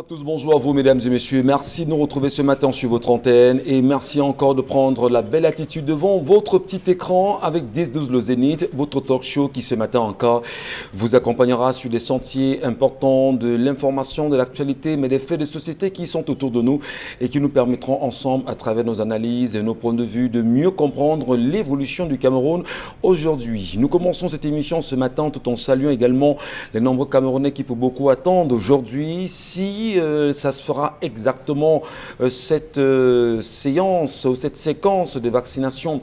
à tous, bonjour à vous mesdames et messieurs, merci de nous retrouver ce matin sur votre antenne et merci encore de prendre la belle attitude devant votre petit écran avec 10-12 le Zénith, votre talk show qui ce matin encore vous accompagnera sur des sentiers importants de l'information, de l'actualité, mais des faits de société qui sont autour de nous et qui nous permettront ensemble à travers nos analyses et nos points de vue de mieux comprendre l'évolution du Cameroun aujourd'hui. Nous commençons cette émission ce matin tout en saluant également les nombreux Camerounais qui pour beaucoup attendent aujourd'hui si ça se fera exactement cette séance ou cette séquence de vaccination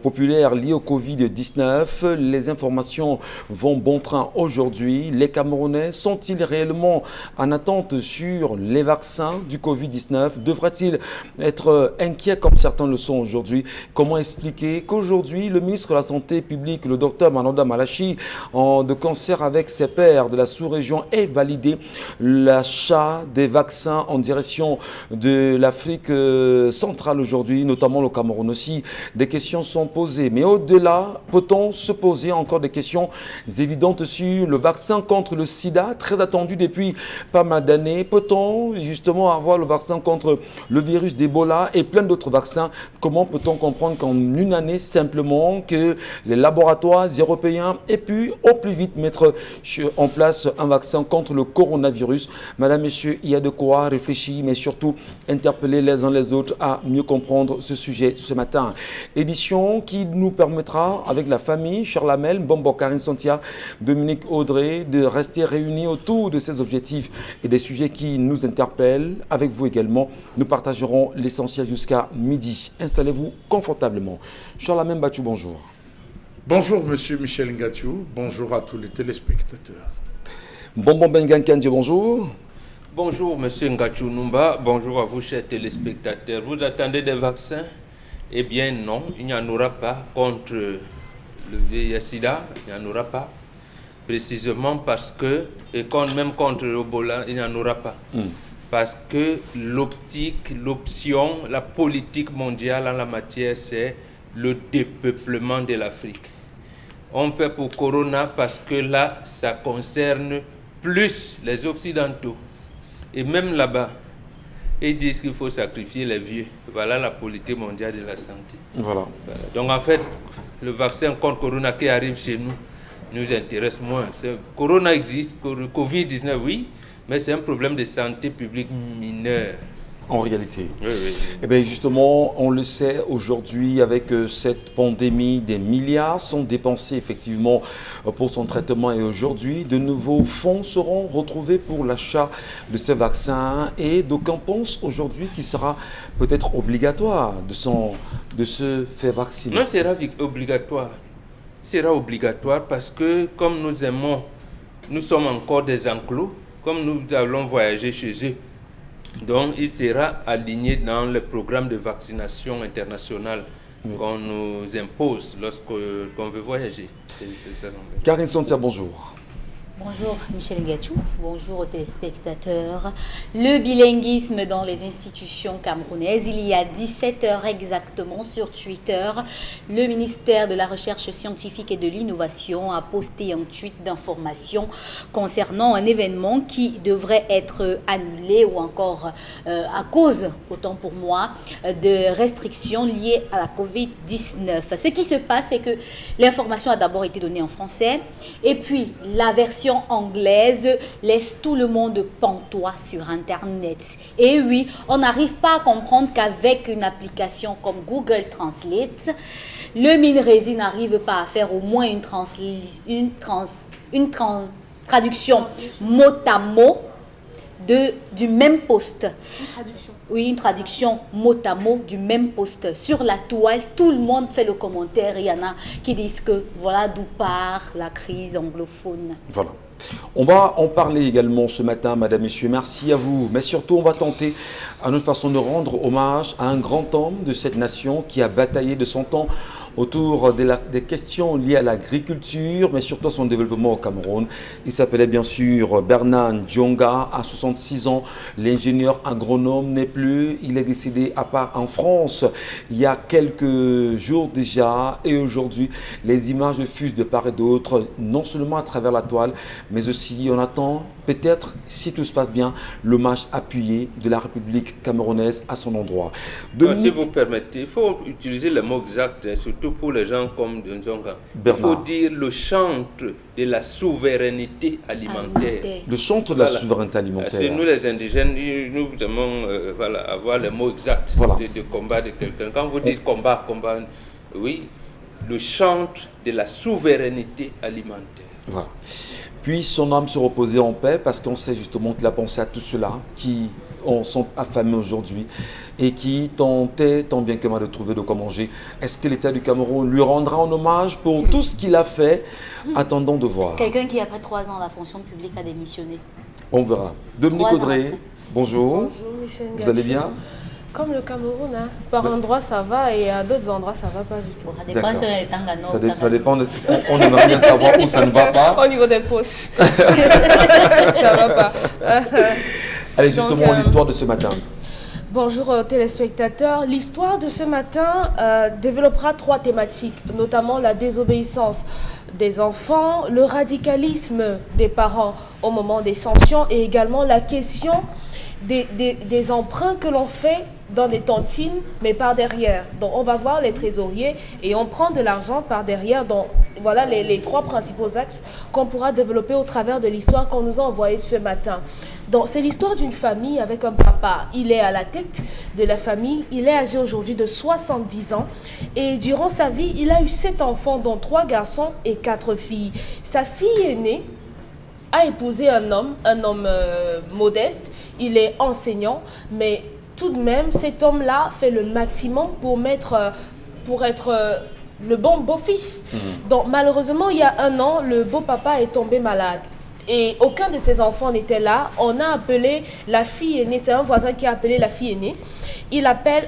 populaire liée au Covid-19. Les informations vont bon train aujourd'hui. Les Camerounais sont-ils réellement en attente sur les vaccins du Covid-19? Devraient-ils être inquiets comme certains le sont aujourd'hui? Comment expliquer qu'aujourd'hui, le ministre de la Santé publique, le docteur Manoda Malachi, de concert avec ses pairs de la sous-région, ait validé l'achat des vaccins en direction de l'Afrique centrale aujourd'hui, notamment le Cameroun aussi. Des questions sont posées. Mais au-delà, peut-on se poser encore des questions évidentes sur le vaccin contre le sida, très attendu depuis pas mal d'années? Peut-on justement avoir le vaccin contre le virus d'Ebola et plein d'autres vaccins? Comment peut-on comprendre qu'en une année simplement que les laboratoires européens aient pu au plus vite mettre en place un vaccin contre le coronavirus? Madame, Messieurs, il y a de quoi réfléchir, mais surtout interpeller les uns les autres à mieux comprendre ce sujet ce matin. Édition qui nous permettra, avec la famille, Charlamel, Bombo, Karine Santia, Dominique Audrey, de rester réunis autour de ces objectifs et des sujets qui nous interpellent. Avec vous également, nous partagerons l'essentiel jusqu'à midi. Installez-vous confortablement. Charlamel Bachou, bonjour. Bonjour, monsieur Michel Ngatiou. Bonjour à tous les téléspectateurs. Bonbon Bengan Kandji, bonjour. Bonjour, monsieur Ngachou Numba. Bonjour à vous, chers téléspectateurs. Vous attendez des vaccins? Eh bien, non, il n'y en aura pas contre le VIH-Sida. Il n'y en aura pas. Précisément parce que, et même contre l'Ebola, il n'y en aura pas. Parce que l'option, la politique mondiale en la matière, c'est le dépeuplement de l'Afrique. On fait pour Corona parce que là, ça concerne plus les Occidentaux. Et même là-bas, ils disent qu'il faut sacrifier les vieux. Voilà la politique mondiale de la santé. Voilà. Donc en fait, le vaccin contre Corona qui arrive chez nous nous intéresse moins. Corona existe, Covid-19 oui, mais c'est un problème de santé publique mineur. En réalité. Oui, oui. Eh bien justement, on le sait aujourd'hui avec cette pandémie, des milliards sont dépensés effectivement pour son traitement et aujourd'hui, de nouveaux fonds seront retrouvés pour l'achat de ces vaccins et d'aucuns pensent aujourd'hui qu'il sera peut-être obligatoire de se faire vacciner. Non, c'est obligatoire. Sera obligatoire parce que comme nous sommes encore des enclos, comme nous allons voyager chez eux. Donc, il sera aligné dans le programme de vaccination internationale qu'on nous impose lorsqu'on veut voyager. C'est ça. Karine Santia, bonjour. Bonjour Michel Ngatiou, bonjour aux téléspectateurs. Le bilinguisme dans les institutions camerounaises, il y a 17 heures exactement sur Twitter, le ministère de la Recherche scientifique et de l'Innovation a posté un tweet d'information concernant un événement qui devrait être annulé ou encore à cause, autant pour moi, de restrictions liées à la Covid-19. Ce qui se passe, c'est que l'information a d'abord été donnée en français et puis la version anglaise laisse tout le monde pantois sur Internet. Et oui, on n'arrive pas à comprendre qu'avec une application comme Google Translate, le MinResi n'arrive pas à faire au moins une traduction mot à mot du même post. Oui, une traduction mot à mot du même post. Sur la toile, tout le monde fait le commentaire. Il y en a qui disent que voilà d'où part la crise anglophone. Voilà. On va en parler également ce matin, madame, messieurs. Merci à vous. Mais surtout, on va tenter à notre façon de rendre hommage à un grand homme de cette nation qui a bataillé de son temps autour des questions liées à l'agriculture, mais surtout à son développement au Cameroun. Il s'appelait bien sûr Bernard Djonga, à 66 ans. L'ingénieur agronome n'est plus. Il est décédé à part en France il y a quelques jours déjà. Et aujourd'hui, les images fusent de part et d'autre, non seulement à travers la toile, mais aussi on attend peut-être, si tout se passe bien, l'hommage appuyé de la République camerounaise à son endroit. Si vous permettez, il faut utiliser le mot exact, surtout pour les gens comme Djonga. Il faut dire le chantre de la souveraineté alimentaire. Le chantre de la souveraineté alimentaire. C'est nous les indigènes, nous devons avoir le mot exact de combat de quelqu'un. Quand vous dites combat, oui, le chantre de la souveraineté alimentaire. Voilà. Puis son âme se reposer en paix, parce qu'on sait justement qu'il a pensé à tous ceux-là qui sont affamés aujourd'hui et qui tentaient tant bien que mal de trouver de quoi manger. Est-ce que l'État du Cameroun lui rendra un hommage pour tout ce qu'il a fait? Attendons de voir. Quelqu'un qui, après 3 ans, la fonction publique a démissionné. On verra. Dominique Audrey, bonjour. Bonjour, Michel Ngachou. Vous allez bien? Comme le Cameroun, hein. Par endroits ça va et à d'autres endroits ça va pas du tout. Ça dépend si on est Tangano. Ça dépend. On aimerait bien savoir où ça ne va pas. Au niveau des poches. Ça va pas. Allez, justement, l'histoire de ce matin. Bonjour aux téléspectateurs. L'histoire de ce matin développera 3 thématiques, notamment la désobéissance des enfants, le radicalisme des parents au moment des sanctions et également la question des emprunts que l'on fait dans des tontines, mais par derrière. Donc, on va voir les trésoriers et on prend de l'argent par derrière. Donc, voilà les 3 principaux axes qu'on pourra développer au travers de l'histoire qu'on nous a envoyée ce matin. Donc, c'est l'histoire d'une famille avec un papa. Il est à la tête de la famille. Il est âgé aujourd'hui de 70 ans. Et durant sa vie, il a eu 7 enfants, dont 3 garçons et 4 filles. Sa fille aînée a épousé un homme modeste. Il est enseignant, mais tout de même, cet homme-là fait le maximum pour être le bon beau-fils. Donc malheureusement, il y a 1 an, le beau-papa est tombé malade. Et aucun de ses enfants n'était là. On a appelé la fille aînée, c'est un voisin qui a appelé la fille aînée.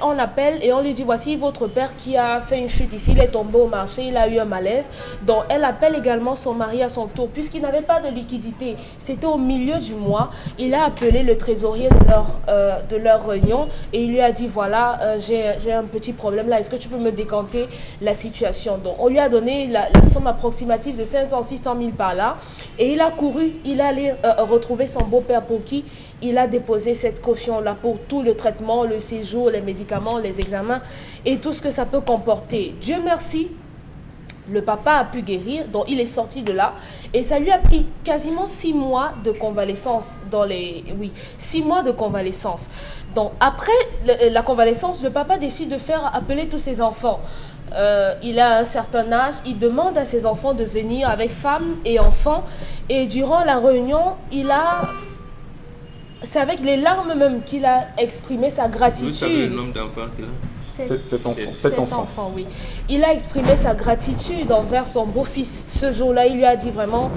On l'appelle et on lui dit, voici votre père qui a fait une chute ici, il est tombé au marché, il a eu un malaise. Donc elle appelle également son mari à son tour, puisqu'il n'avait pas de liquidité. C'était au milieu du mois, il a appelé le trésorier de leur réunion et il lui a dit, voilà, j'ai un petit problème là, est-ce que tu peux me décanter la situation? Donc on lui a donné la somme approximative de 500-600 000 par là et il a couru, il allait retrouver son beau-père pour qui il a déposé cette caution-là pour tout le traitement, le séjour, les médicaments, les examens et tout ce que ça peut comporter. Dieu merci, le papa a pu guérir, donc il est sorti de là. Et ça lui a pris quasiment 6 mois de convalescence. 6 mois de convalescence. Donc après la convalescence, le papa décide de faire appeler tous ses enfants. Il a un certain âge, il demande à ses enfants de venir avec femmes et enfants. Et durant la réunion, c'est avec les larmes même qu'il a exprimé sa gratitude. Vous savez le nombre d'enfants qu'il a? 7 enfants. Oui. Il a exprimé sa gratitude envers son beau-fils. Ce jour-là, il lui a dit vraiment,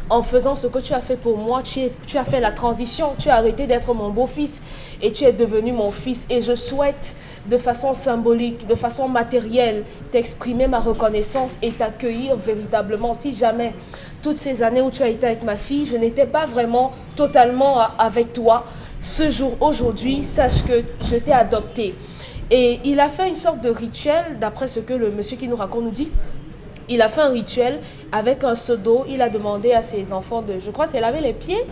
en faisant ce que tu as fait pour moi, tu as fait la transition, tu as arrêté d'être mon beau-fils et tu es devenu mon fils. Et je souhaite, de façon symbolique, de façon matérielle, t'exprimer ma reconnaissance et t'accueillir véritablement. Si jamais, toutes ces années où tu as été avec ma fille, je n'étais pas vraiment totalement avec toi, ce jour, aujourd'hui, sache que je t'ai adopté. Et il a fait une sorte de rituel, d'après ce que le monsieur qui nous raconte nous dit. Il a fait un rituel avec un seau d'eau. Il a demandé à ses enfants je crois c'est laver les pieds.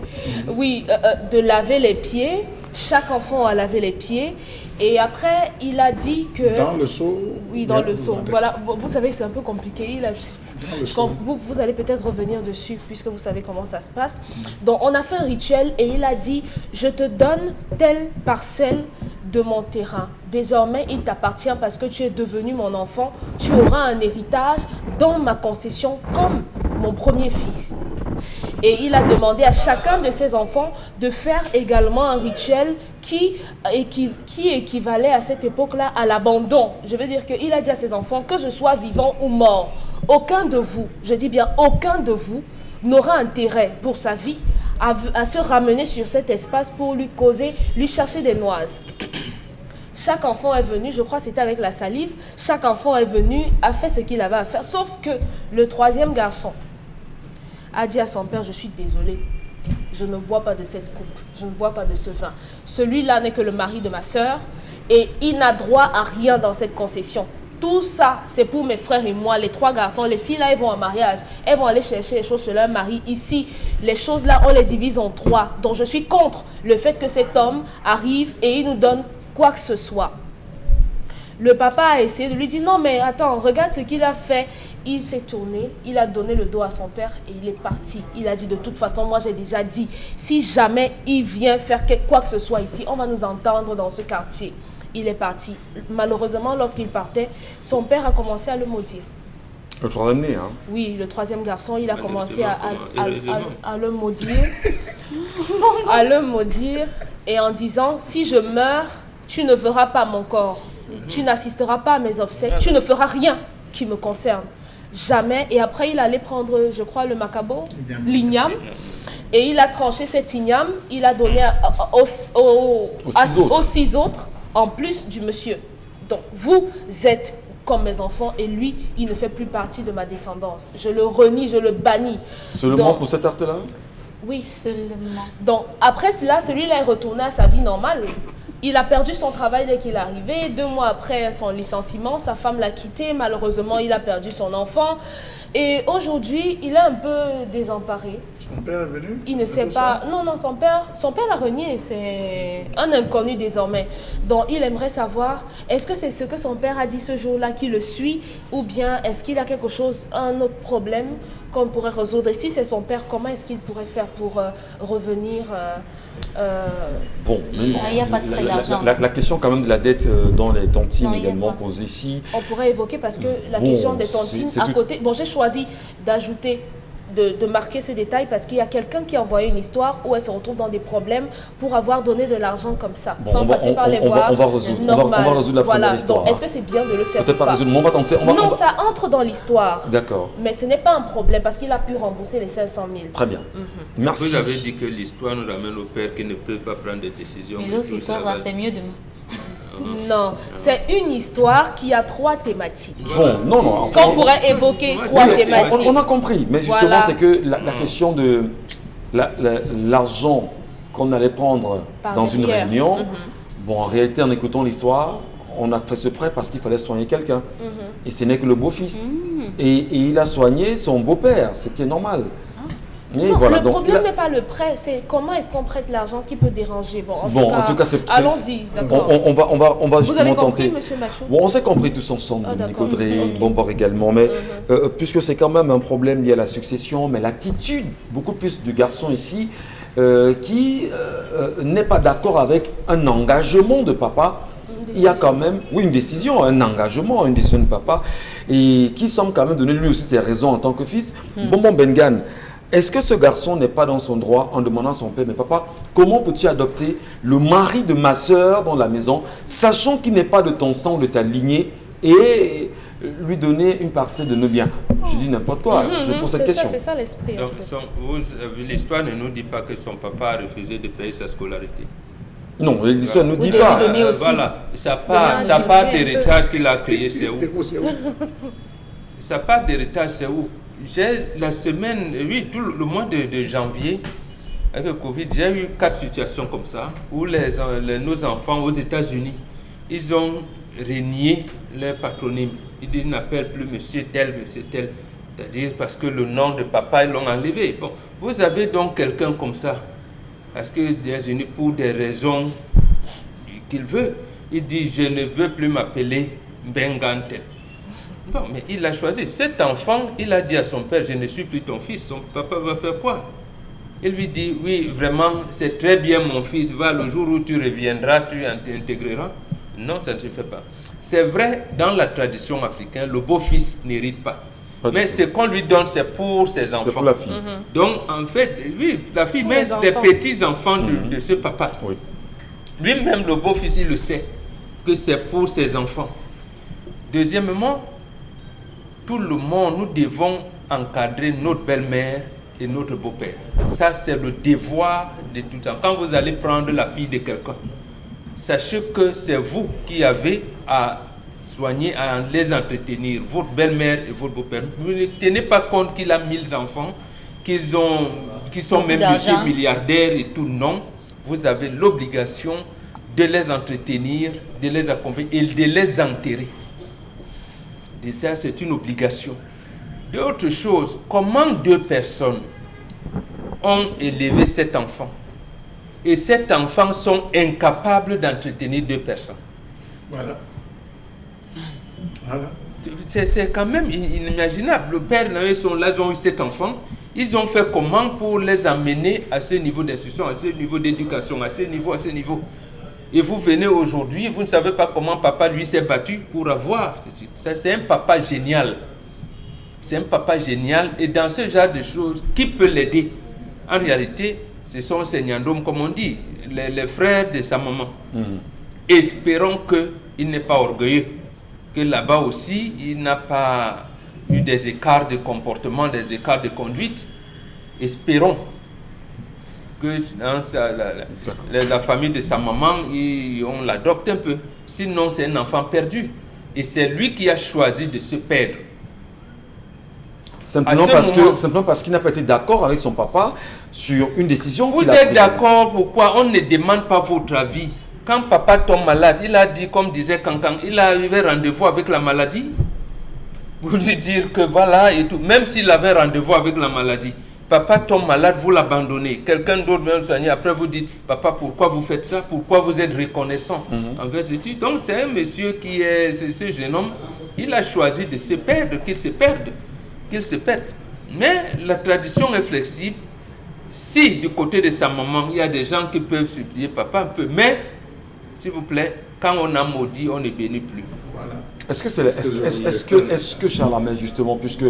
Oui, de laver les pieds. Chaque enfant a lavé les pieds. Et après, il a dit que... Dans le seau? Oui, dans le seau. Voilà, vous savez que c'est un peu compliqué. Vous allez peut-être revenir dessus puisque vous savez comment ça se passe. Donc, on a fait un rituel et il a dit, je te donne telle parcelle de mon terrain. Désormais, il t'appartient parce que tu es devenu mon enfant. Tu auras un héritage dans ma concession comme mon premier fils. Et il a demandé à chacun de ses enfants de faire également un rituel qui équivalait à cette époque-là à l'abandon. Je veux dire qu'il a dit à ses enfants que je sois vivant ou mort. Aucun de vous, je dis bien aucun de vous, n'aura intérêt pour sa vie à se ramener sur cet espace pour lui chercher des noises. Chaque enfant est venu, je crois que c'était avec la salive, chaque enfant est venu, a fait ce qu'il avait à faire. Sauf que le troisième garçon a dit à son père, je suis désolé, je ne bois pas de cette coupe, je ne bois pas de ce vin. Celui-là n'est que le mari de ma sœur et il n'a droit à rien dans cette concession. Tout ça, c'est pour mes frères et moi, les 3 garçons. Les filles, là, elles vont en mariage. Elles vont aller chercher les choses chez leur mari. Ici, les choses, là, on les divise en 3. Donc, je suis contre le fait que cet homme arrive et il nous donne quoi que ce soit. Le papa a essayé de lui dire, non, mais attends, regarde ce qu'il a fait. Il s'est tourné, il a donné le dos à son père et il est parti. Il a dit, de toute façon, moi, j'ai déjà dit, si jamais il vient faire quoi que ce soit ici, on va nous entendre dans ce quartier. Il est parti. Malheureusement, lorsqu'il partait, son père a commencé à le maudire. Le troisième né, hein? Oui, le troisième garçon, il a commencé à le maudire. À le maudire et en disant, si je meurs, tu ne verras pas mon corps. Tu n'assisteras pas à mes obsèques. Tu ne feras rien qui me concerne. Jamais. Et après, il allait prendre, je crois, le macabo, l'igname. Et il a tranché cet igname. Il a donné aux 6 autres. En plus du monsieur. Donc, vous êtes comme mes enfants et lui, il ne fait plus partie de ma descendance. Je le renie, je le bannis. Seulement pour cet acte-là? Oui, seulement. Donc, après cela, celui-là est retourné à sa vie normale. Il a perdu son travail dès qu'il est arrivé. 2 mois après son licenciement, sa femme l'a quitté. Malheureusement, il a perdu son enfant. Et aujourd'hui, il est un peu désemparé. Son père est venu? Il ne sait pas. Non, son père l'a renié. C'est un inconnu désormais. Donc, il aimerait savoir, est-ce que c'est ce que son père a dit ce jour-là qui le suit ou bien est-ce qu'il a quelque chose, un autre problème qu'on pourrait résoudre? Et si c'est son père, comment est-ce qu'il pourrait faire pour revenir Bon, mais non. Il n'y a pas de prêt d'argent. La question quand même de la dette dans les tontines Non, également posée ici. On pourrait évoquer parce que la question des tontines à côté. Bon, j'ai choisi d'ajouter, de marquer ce détail parce qu'il y a quelqu'un qui a envoyé une histoire où elle se retrouve dans des problèmes pour avoir donné de l'argent comme ça, sans passer par les voies normales. On va résoudre la fin de l'histoire. Est-ce que c'est bien de le faire? Peut-être pas résoudre, mais on va tenter. Non, ça entre dans l'histoire. D'accord. Mais ce n'est pas un problème parce qu'il a pu rembourser les 500 000. Très bien. Merci. Vous avez dit que l'histoire nous ramène aux pères qui ne peuvent pas prendre des décisions. Mais l'autre histoire, là, c'est mieux demain. Non, c'est une histoire qui a 3 thématiques. Bon, non. Enfin, Qu'on pourrait évoquer 3 thématiques. On a compris, mais justement, Voilà. c'est que la question de l'argent qu'on allait prendre dans une réunion, bon, en réalité, en écoutant l'histoire, on a fait ce prêt parce qu'il fallait soigner quelqu'un. Et ce n'est que le beau-fils. Et il a soigné son beau-père, c'était normal. Et Non, voilà, le donc, problème n'est pas le prêt, c'est comment est-ce qu'on prête l'argent qui peut déranger. Bon, en tout cas, c'est... allons-y, d'accord. On va Vous justement avez compris, tenter. monsieur Machou? Bon, on s'est compris tous ensemble, Ah, Dominique d'accord. Audrey, Ok. Bombard également, mais puisque c'est quand même un problème lié à la succession, mais l'attitude beaucoup plus du garçon ici, qui n'est pas d'accord avec un engagement de papa. Il y a quand même, oui, une décision, un engagement, une décision de papa, et qui semble quand même donner lui aussi ses raisons en tant que fils. Bonbon Bengan, est-ce que ce garçon n'est pas dans son droit en demandant à son père, mais papa, comment peux-tu adopter le mari de ma sœur dans la maison, sachant qu'il n'est pas de ton sang, de ta lignée, et lui donner une parcelle de nos biens? Je dis n'importe quoi, je pose cette question. C'est ça l'esprit. Donc, l'histoire ne nous dit pas que son papa a refusé de payer sa scolarité. Non, l'histoire ne nous dit Vous pas. devez donner aussi. Voilà, sa part d'héritage qu'il a créé, c'est où? Sa part d'héritage, c'est où? J'ai la semaine, oui, tout le mois de janvier, avec le Covid, j'ai eu 4 situations comme ça, où nos enfants aux États-Unis, ils ont renié leur patronyme. Ils n'appellent plus monsieur tel, c'est-à-dire parce que le nom de papa, ils l'ont enlevé. Bon, vous avez donc quelqu'un comme ça, parce que les États-Unis, pour des raisons qu'il veut, il dit je ne veux plus m'appeler Bengantel. Bon, mais il a choisi. Cet enfant, il a dit à son père, je ne suis plus ton fils. Son papa va faire quoi? Il lui dit, oui, vraiment, c'est très bien mon fils. Va, le jour où tu reviendras, tu t'intégreras. Non, ça ne se fait pas. C'est vrai, dans la tradition africaine, le beau-fils n'hérite pas. Mais ce qu'on lui donne, c'est pour ses enfants. C'est pour la fille. Donc, en fait, oui, la fille, Pour mais les les enfants. petits-enfants de ce papa. Oui. Lui-même, le beau-fils, il le sait, que c'est pour ses enfants. Deuxièmement, tout le monde, nous devons encadrer notre belle-mère et notre beau-père. Ça, c'est le devoir de tout temps. Quand vous allez prendre la fille de quelqu'un, sachez que c'est vous qui avez à soigner, à les entretenir, votre belle-mère et votre beau-père. Vous ne tenez pas compte qu'il a 1000 enfants, qui sont même multimilliardaires et tout. Non, vous avez l'obligation de les entretenir, de les accompagner et de les enterrer. Ça, c'est une obligation. D'autre chose, comment 2 personnes ont élevé cet enfant et cet enfant sont incapables d'entretenir 2 personnes? Voilà. C'est quand même inimaginable. Le père et la mère sont là, ils ont eu 7 enfants. Ils ont fait comment pour les amener à ce niveau d'instruction, à ce niveau d'éducation, à ce niveau. Et vous venez aujourd'hui, vous ne savez pas comment papa lui s'est battu pour avoir. C'est un papa génial. C'est un papa génial. Et dans ce genre de choses, qui peut l'aider? En réalité, ce sont ces Nyandom, comme on dit, les frères de sa maman. Espérons qu'il n'est pas orgueilleux. Que là-bas aussi, il n'a pas eu des écarts de comportement, des écarts de conduite. Espérons que dans la famille de sa maman, on l'adopte un peu. Sinon, c'est un enfant perdu. Et c'est lui qui a choisi de se perdre. Simplement parce qu'il n'a pas été d'accord avec son papa sur une décision qu'il a prise. Vous êtes d'accord? Pourquoi on ne demande pas votre avis? Quand papa tombe malade, il a dit, comme disait Cancan, il a eu rendez-vous avec la maladie. Vous lui dire que voilà et tout. Même s'il avait rendez-vous avec la maladie, papa tombe malade, vous l'abandonnez. Quelqu'un d'autre vient le soigner. Après, vous dites, papa, pourquoi vous faites ça? Pourquoi vous êtes reconnaissant envers ce type? Donc, c'est un monsieur qui est, ce jeune homme, il a choisi de se perdre, qu'il se perde. Mais la tradition est flexible. Si du côté de sa maman, il y a des gens qui peuvent supplier papa un peu, mais s'il vous plaît, quand on a maudit, on ne bénit plus. Voilà. Est-ce que Charlemagne, justement, puisque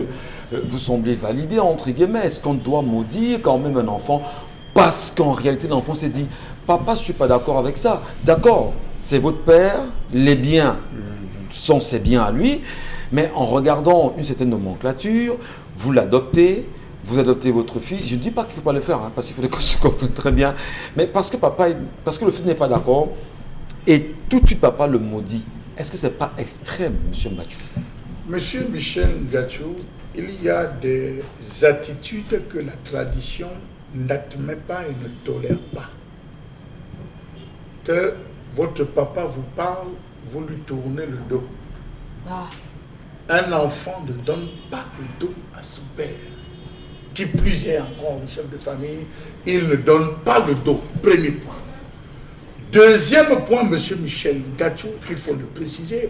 vous semblez valider, entre guillemets, est-ce qu'on doit maudire quand même un enfant? Parce qu'en réalité, l'enfant s'est dit, papa, je ne suis pas d'accord avec ça. D'accord, c'est votre père, les biens sont ses biens à lui, mais en regardant une certaine nomenclature, vous l'adoptez, vous adoptez votre fils. Je ne dis pas qu'il ne faut pas le faire, parce qu'il faut que je comprenne très bien, mais parce que le fils n'est pas d'accord, et tout de suite papa le maudit. Est-ce que ce n'est pas extrême, M. Mbatchou? Monsieur Michel Ngachou, il y a des attitudes que la tradition n'admet pas et ne tolère pas. Que votre papa vous parle, vous lui tournez le dos. Un enfant ne donne pas le dos à son père. Qui plus est encore le chef de famille, il ne donne pas le dos. Premier point. Deuxième point, monsieur Michel Ngachou, qu'il faut le préciser,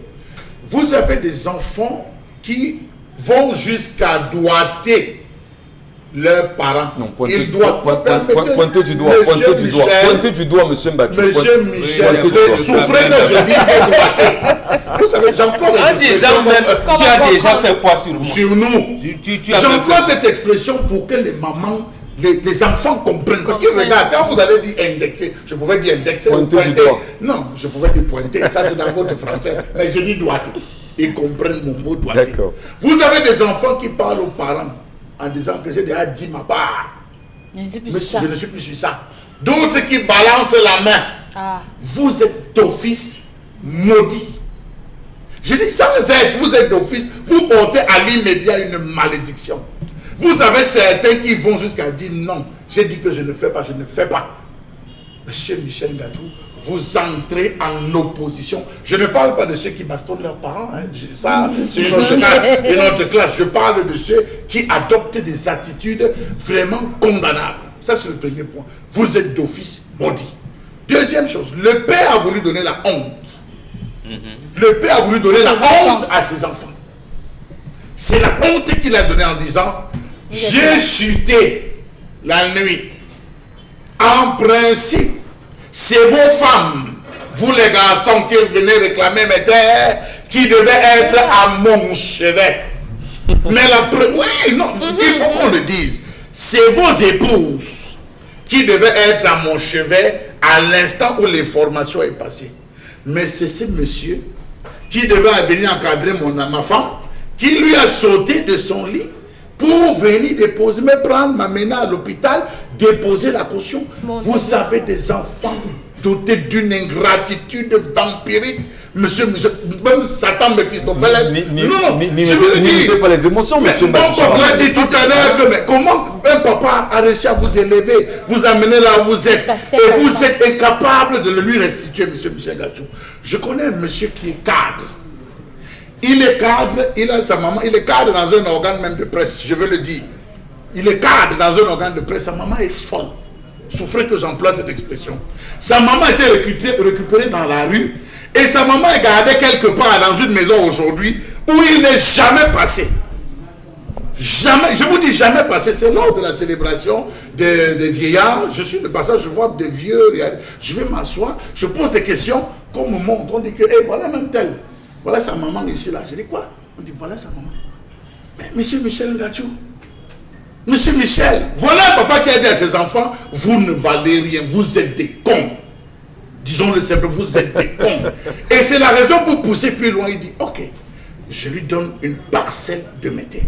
vous avez des enfants qui vont jusqu'à doiter leurs parents. Non, pointez du doigt, monsieur Mbatchou. Monsieur Michel, souffrez que je dise doiter. Vous savez, j'emploie des expressions. Tu as déjà fait quoi sur moi? Sur nous. J'emploie cette expression pour que les mamans, les enfants comprennent. Parce que regarde, quand vous allez dire indexer, je pouvais dire indexer ou pointer. Non, je pouvais dire pointer. Ça, c'est dans votre français. Mais je dis doiter. Ils comprennent mon mot doiter. Vous avez des enfants qui parlent aux parents en disant que j'ai déjà dit ma part. Je ne suis plus sur ça. D'autres qui balancent la main. Vous êtes d'office maudit. Je dis sans être, vous êtes d'office, vous portez à l'immédiat une malédiction. Vous avez certains qui vont jusqu'à dire non, j'ai dit que je ne fais pas, je ne fais pas. Monsieur Michel Ngachou, vous entrez en opposition. Je ne parle pas de ceux qui bastonnent leurs parents. Ça, c'est une autre classe. Je parle de ceux qui adoptent des attitudes vraiment condamnables. Ça, c'est le premier point. Vous êtes d'office maudit. Deuxième chose, le père a voulu donner la honte. Le père a voulu donner la honte à ses enfants. C'est la honte qu'il a donnée en disant « J'ai chuté la nuit. En principe, c'est vos femmes, vous les garçons qui venez réclamer mes terres, qui devaient être à mon chevet. » Mais oui, non, il faut qu'on le dise. C'est vos épouses qui devaient être à mon chevet à l'instant où l'information est passée. Mais c'est ce monsieur qui devait venir encadrer ma femme, qui lui a sauté de son lit pour venir déposer, me prendre, m'amener à l'hôpital, déposer la caution. Vous avez des enfants doté d'une ingratitude vampirique. Monsieur, même Satan, Méphistophèles. Je veux dire. Pas les émotions, monsieur. Mon papa l'a dit tout à l'heure que mais comment un papa a réussi à vous élever, vous amener là où vous êtes, et vous êtes incapable de le lui restituer, monsieur Michel Gachou. Je connais un monsieur qui est cadre. Il est cadre, il a sa maman, il est cadre dans un organe même de presse, je veux le dire. Il est cadre dans un organe de presse, sa maman est folle. Souffrez que j'emploie cette expression. Sa maman a été récupérée dans la rue et sa maman est gardée quelque part dans une maison aujourd'hui où il n'est jamais passé. Jamais, je vous dis jamais passé. C'est lors de la célébration des vieillards. Je suis de passage, je vois des vieux. Je vais m'asseoir, je pose des questions qu'on me montre. On dit que, hey, voilà même tel. Voilà sa maman ici là. Je dis quoi? On dit voilà sa maman. Mais monsieur Michel Ngachou, monsieur Michel, voilà un papa qui a dit à ses enfants, vous ne valez rien, vous êtes des cons. Disons-le simplement, vous êtes des cons. Et c'est la raison pour pousser plus loin. Il dit, ok, je lui donne une parcelle de mes terres.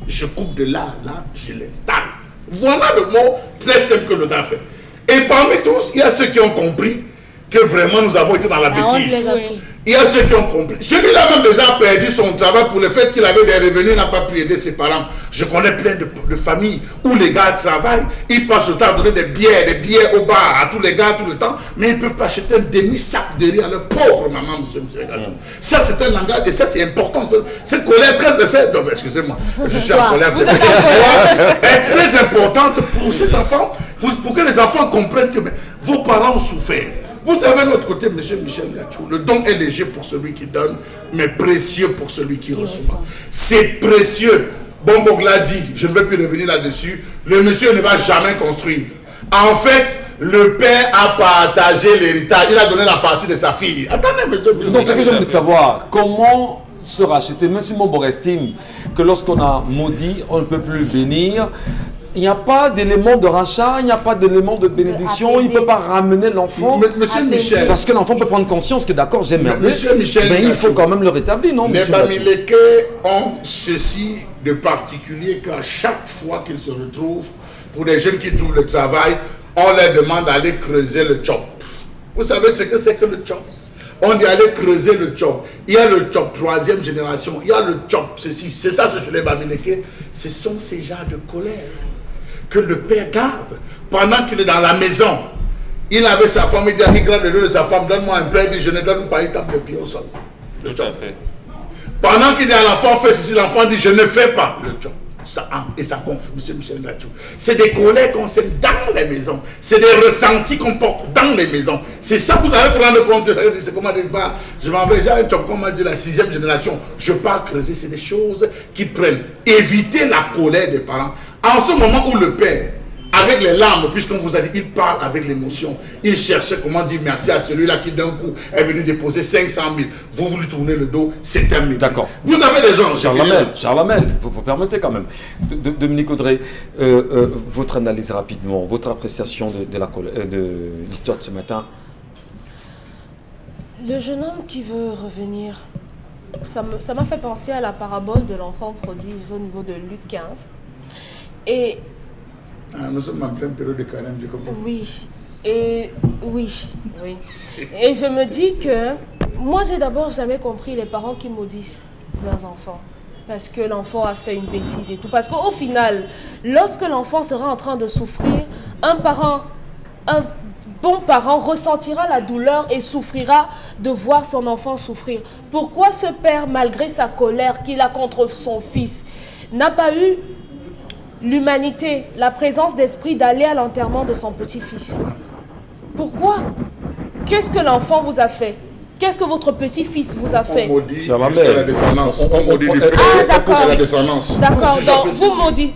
Je coupe de là à là, je l'installe. Voilà le mot très simple que le gars fait. Et parmi tous, il y a ceux qui ont compris que vraiment nous avons été dans la bêtise. Il y a ceux qui ont compris. Celui-là même déjà a perdu son travail pour le fait qu'il avait des revenus, il n'a pas pu aider ses parents. Je connais plein de familles où les gars travaillent, ils passent le temps à donner des billets au bar à tous les gars tout le temps, mais ils ne peuvent pas acheter un demi-sac de riz à leur pauvre maman, monsieur Gachou. Ça c'est un langage, et ça c'est important. Cette colère très... Excusez-moi, je suis en colère. Cette histoire est très importante pour ces enfants, pour que les enfants comprennent que vos parents ont souffert. Vous savez, de l'autre côté, monsieur Michel Gachou, le don est léger pour celui qui donne, mais précieux pour celui qui reçoit. C'est précieux. Bongo l'a dit, je ne vais plus revenir là-dessus. Le monsieur ne va jamais construire. En fait, le père a partagé l'héritage. Il a donné la partie de sa fille. Attendez, monsieur. Donc, ce que j'aime savoir, comment se racheter, même si mon bon estime que lorsqu'on a maudit, on ne peut plus bénir. Il n'y a pas d'élément de rachat, il n'y a pas d'élément de bénédiction, il ne peut pas ramener l'enfant. Monsieur Michel. Parce que l'enfant peut prendre conscience que d'accord, j'ai merdé. Monsieur Michel. Mais il faut quand même le rétablir, non, monsieur? Les Bamileke ont ceci de particulier qu'à chaque fois qu'ils se retrouvent, pour les jeunes qui trouvent le travail, on leur demande d'aller creuser le chop. Vous savez ce que c'est que le chop? On dit aller creuser le chop. Il y a le chop 3e génération, il y a le chop ceci. C'est ça ce les Bamileke. Ce sont ces genres de colère que le père garde pendant qu'il est dans la maison. Il avait sa femme, il dit, il gratte le dos de sa femme, donne-moi un pain, il dit, je ne donne pas, il tape le pied au sol. Le chop. Pendant qu'il est à l'enfant, fait ceci, l'enfant dit, je ne fais pas le chop. Ça, et ça confie, monsieur Michel Gachou. C'est des colères qu'on sème dans les maisons. C'est des ressentis qu'on porte dans les maisons. C'est ça que vous allez vous rendre compte que c'est comment dire, bah, je m'en vais, j'ai un chop, comme on dit, la 6e génération. Je pars creuser. C'est des choses qui prennent. Éviter la colère des parents. En ce moment où le père, avec les larmes, puisqu'on vous a dit, il parle avec l'émotion. Il cherchait comment dire merci à celui-là qui d'un coup est venu déposer 500 000. Vous lui tournez le dos, c'est un mépris. D'accord. Vous avez des gens... Charles Hamel, vous permettez quand même. Dominique Audrey, votre analyse rapidement, votre appréciation de l'histoire de ce matin. Le jeune homme qui veut revenir, ça m'a fait penser à la parabole de l'enfant prodige au niveau de Luc 15. Et... nous sommes en pleine période de carême, je comprends. Oui. Et je me dis que moi, j'ai d'abord jamais compris les parents qui maudissent leurs enfants. Parce que l'enfant a fait une bêtise et tout. Parce qu'au final, lorsque l'enfant sera en train de souffrir, un bon parent ressentira la douleur et souffrira de voir son enfant souffrir. Pourquoi ce père, malgré sa colère qu'il a contre son fils, n'a pas eu l'humanité, la présence d'esprit d'aller à l'enterrement de son petit-fils? Pourquoi? Qu'est-ce que l'enfant vous a fait? Qu'est-ce que votre petit-fils vous a fait? On maudit jusqu'à la descendance. On maudit du père jusqu'à la descendance. D'accord, donc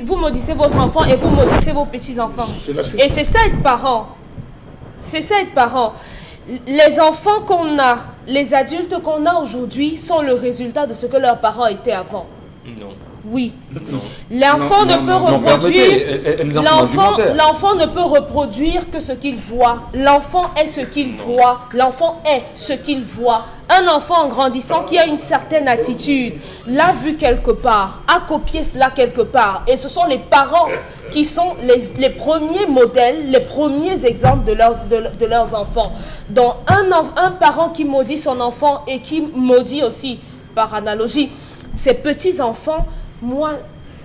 vous maudissez votre enfant et vous maudissez vos petits-enfants. Et c'est ça être parent. C'est ça être parent. Les enfants qu'on a, les adultes qu'on a aujourd'hui sont le résultat de ce que leurs parents étaient avant. Non. Oui. L'enfant ne peut reproduire. L'enfant ne peut reproduire que ce qu'il voit. L'enfant est ce qu'il voit. L'enfant est ce qu'il voit. Un enfant en grandissant qui a une certaine attitude, l'a vu quelque part, a copié cela quelque part. Et ce sont les parents qui sont les premiers modèles, les premiers exemples de leurs enfants. Donc un parent qui maudit son enfant et qui maudit aussi, par analogie, ses petits-enfants, moi,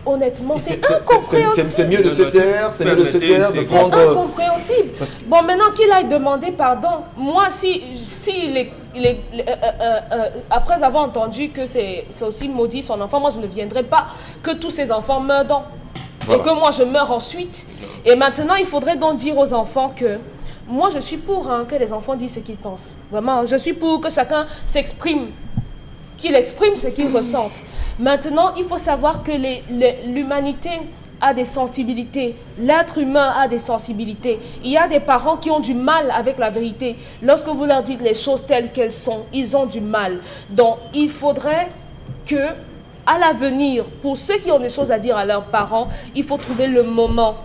honnêtement, c'est incompréhensible. C'est mieux de se taire, c'est mieux de se taire, de prendre... C'est incompréhensible. Bon, maintenant qu'il aille demander pardon, moi, après avoir entendu que c'est aussi maudit son enfant, moi, je ne viendrai pas que tous ses enfants meurent dans. Voilà. Et que moi, je meurs ensuite. Et maintenant, il faudrait donc dire aux enfants que moi, je suis pour que les enfants disent ce qu'ils pensent. Vraiment, je suis pour que chacun s'exprime, qu'il exprime ce qu'il ressente. Maintenant, il faut savoir que l'humanité a des sensibilités. L'être humain a des sensibilités. Il y a des parents qui ont du mal avec la vérité. Lorsque vous leur dites les choses telles qu'elles sont, ils ont du mal. Donc, il faudrait que, à l'avenir, pour ceux qui ont des choses à dire à leurs parents, il faut trouver le moment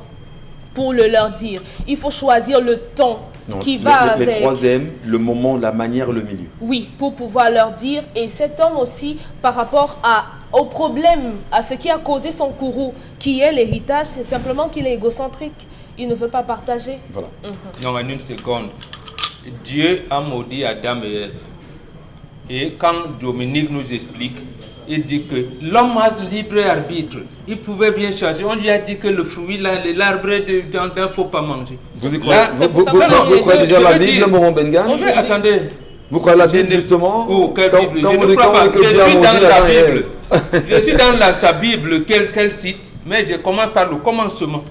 pour le leur dire. Il faut choisir le ton qui va avec. Les troisièmes, le moment, la manière, le milieu. Oui, pour pouvoir leur dire. Et cet homme aussi, par rapport au problème, à ce qui a causé son courroux, qui est l'héritage, c'est simplement qu'il est égocentrique. Il ne veut pas partager. Voilà. Non, en une seconde. Dieu a maudit Adam et Ève. Et quand Dominique nous explique, il dit que l'homme a libre arbitre. Il pouvait bien choisir. On lui a dit que le fruit, l'arbre il ne faut pas manger. Vous y croyez, vous croyez déjà la Bible, Moron Bengan? Attendez. Vous croyez la Bible justement? Oh, quelle Bible? Je ne crois pas. Je suis dans sa Bible. Je suis dans sa Bible qu'elle cite, mais je commence par le commencement.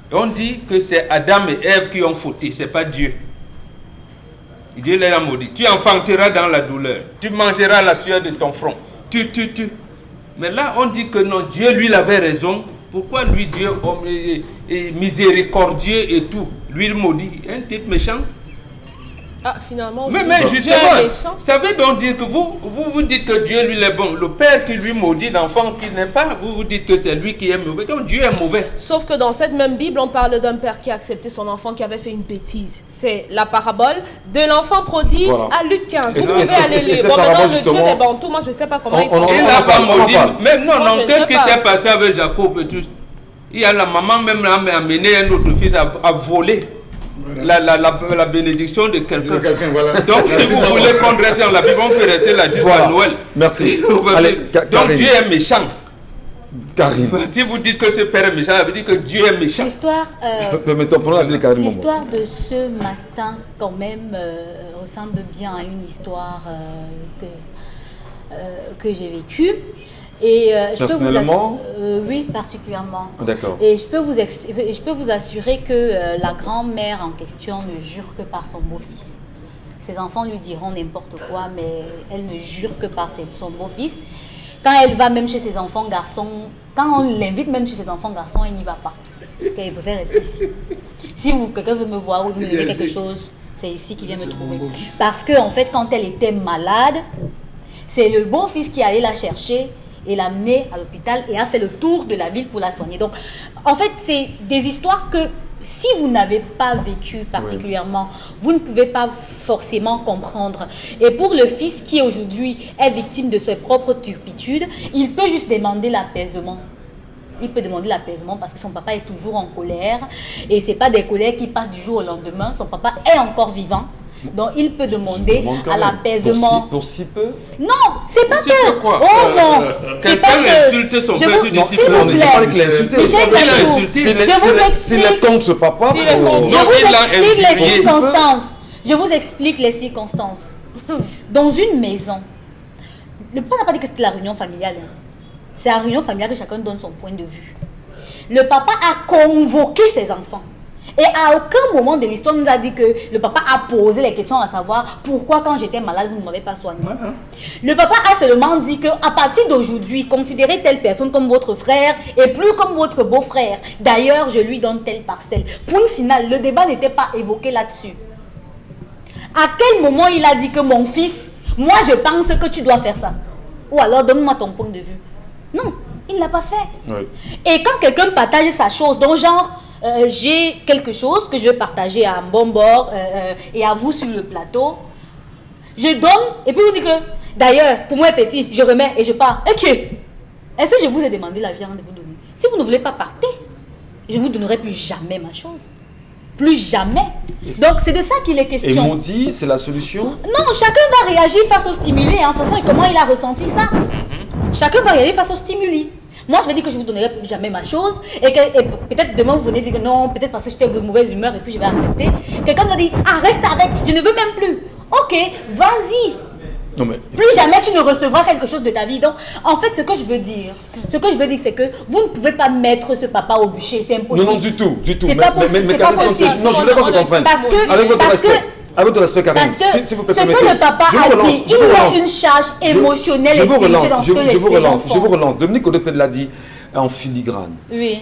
Et on dit que c'est Adam et Ève qui ont fauté, ce n'est pas Dieu. Dieu les a maudits. Tu enfanteras dans la douleur. Tu mangeras la sueur de ton front. Tu. Mais là, on dit que non, Dieu, lui, il avait raison. Pourquoi lui, Dieu, homme, est miséricordieux et tout? Lui, il maudit. Un type méchant. Ah, finalement, mais justement, ça veut donc dire que vous dites que Dieu, lui, il est bon. Le père qui lui maudit l'enfant qui n'est pas, vous dites que c'est lui qui est mauvais. Donc Dieu est mauvais. Sauf que dans cette même Bible, on parle d'un père qui a accepté son enfant qui avait fait une bêtise. C'est la parabole de l'enfant prodige à Luc 15. Vous pouvez aller lire. Bon, maintenant, le Dieu des bantous, moi, je ne sais pas comment il faut. Il n'a pas maudit. Même non, qu'est-ce qui s'est passé avec Jacob et tout? Il y a la maman même là, a amené un autre fils à voler. La bénédiction de quelqu'un. Voilà. Donc, si vous voulez qu'on reste dans la Bible, on peut rester là jusqu'à Noël. Merci. Allez, donc, Dieu est méchant. Karim. Si vous dites que ce père est méchant, ça veut dire que Dieu est méchant. L'histoire de ce matin, quand même, ressemble bien à une histoire que j'ai vécue. Et personnellement, oui, particulièrement. D'accord. Et je peux vous assurer que la grand-mère en question ne jure que par son beau-fils. Ses enfants lui diront n'importe quoi, mais elle ne jure que par son beau-fils. Quand elle va même chez ses enfants garçons, quand on l'invite même chez ses enfants garçons, elle n'y va pas. Elle préfère rester ici. Si quelqu'un veut me voir ou veut me donner quelque chose, c'est ici qu'il vient me trouver. Parce que en fait, quand elle était malade, c'est le beau-fils qui allait la chercher et l'a amenée à l'hôpital et a fait le tour de la ville pour la soigner. Donc, en fait, c'est des histoires que si vous n'avez pas vécu particulièrement, vous ne pouvez pas forcément comprendre. Et pour le fils qui aujourd'hui est victime de ses propres turpitudes, il peut juste demander l'apaisement. Il peut demander l'apaisement parce que son papa est toujours en colère. Et ce n'est pas des colères qui passent du jour au lendemain. Son papa est encore vivant. Donc, il peut demander à l'apaisement. Pour si peu? Non, c'est pas que. Quoi? Oh non, c'est pas que. Insulter son père, tu dis s'il vous plaît. Je vous explique. S'il est contre ce papa, je vous explique les circonstances. Dans une maison, le papa n'a pas dit que c'était la réunion familiale. C'est la réunion familiale que chacun donne son point de vue. Le papa a convoqué ses enfants. Et à aucun moment de l'histoire, on nous a dit que le papa a posé les questions à savoir pourquoi quand j'étais malade, vous ne m'avez pas soigné. Le papa a seulement dit qu'à partir d'aujourd'hui, considérez telle personne comme votre frère et plus comme votre beau-frère. D'ailleurs, je lui donne telle parcelle. Point final, le débat n'était pas évoqué là-dessus. À quel moment il a dit que mon fils, moi je pense que tu dois faire ça? Ou alors donne-moi ton point de vue. Non, il ne l'a pas fait. Oui. Et quand quelqu'un partage sa chose, donc genre, j'ai quelque chose que je vais partager à Mbombor et à vous sur le plateau, je donne et puis vous dites que, d'ailleurs, pour moi petit, je remets et je pars. Ok. Est-ce que je vous ai demandé la viande de vous donner? Si vous ne voulez pas partir, je ne vous donnerai plus jamais ma chose. Plus jamais. Donc c'est de ça qu'il est question. Et maudit, c'est la solution? Non, chacun va réagir face au stimuli. Hein. De toute façon, comment il a ressenti ça? Chacun va réagir face au stimuli. Moi, je vais dire que je ne vous donnerai plus jamais ma chose. Et peut-être demain, vous venez dire que non, peut-être parce que j'étais de mauvaise humeur et puis je vais accepter. Quelqu'un va dire, ah, reste avec, je ne veux même plus. Ok, vas-y. Non, mais... Plus jamais tu ne recevras quelque chose de ta vie. Donc, en fait, ce que je veux dire, c'est que vous ne pouvez pas mettre ce papa au bûcher. C'est impossible. Non, du tout. C'est pas possible. Mais C'est pas possible. Non, je voulais qu'on se comprenne. Avec votre respect, Karine, si vous ce permettez. que le papa a dit, il a une charge émotionnelle et spirituelle dans ce que je vous relance. Dominique Odette l'a dit en filigrane. Oui.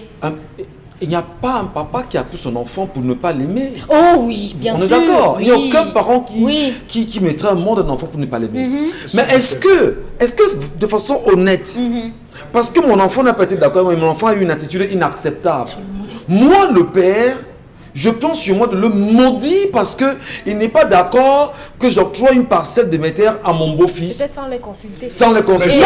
Il n'y a pas un papa qui a pris son enfant pour ne pas l'aimer. Oh oui, bien sûr. On est d'accord. Oui. Il n'y a aucun parent qui mettrait un monde d'un enfant pour ne pas l'aimer. Mais est-ce que, de façon honnête, parce que mon enfant n'a pas été d'accord, mais mon enfant a eu une attitude inacceptable. Moi, le père, je pense sur moi de le maudire parce qu'il n'est pas d'accord que j'octroie une parcelle de mes terres à mon beau-fils. Peut-être sans les consulter. Sans les consulter.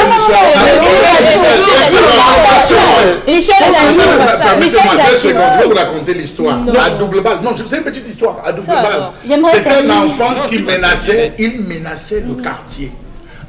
Permettez-moi 2 secondes, je vais vous raconter l'histoire. À double balle. Non, c'est une petite histoire. À double balle. C'est un enfant qui menaçait, il menaçait le quartier.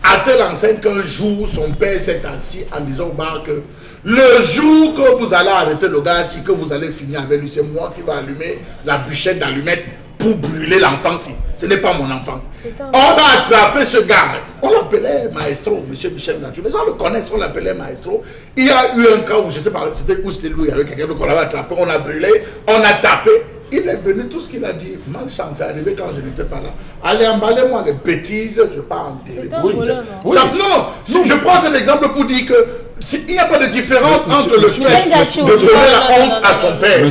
À telle enseigne qu'un jour, son père s'est assis en disant au bar que le jour que vous allez arrêter le gars, si que vous allez finir avec lui, c'est moi qui vais allumer la bûchette d'allumettes pour brûler l'enfant-ci. Ce n'est pas mon enfant. On a attrapé ce gars. On l'appelait Maestro, monsieur Michel Nature. Les gens le connaissent, on l'appelait Maestro. Il y a eu un cas où, je ne sais pas, c'était lui, il y avait quelqu'un qu'on avait attrapé, on a brûlé, on a tapé. Il est venu, tout ce qu'il a dit, malchance, c'est arrivé quand je n'étais pas là. Allez, emballez-moi les bêtises, je pars en télé. Non, je prends cet exemple pour dire que il n'y a pas de différence entre le fait de donner la honte à son père.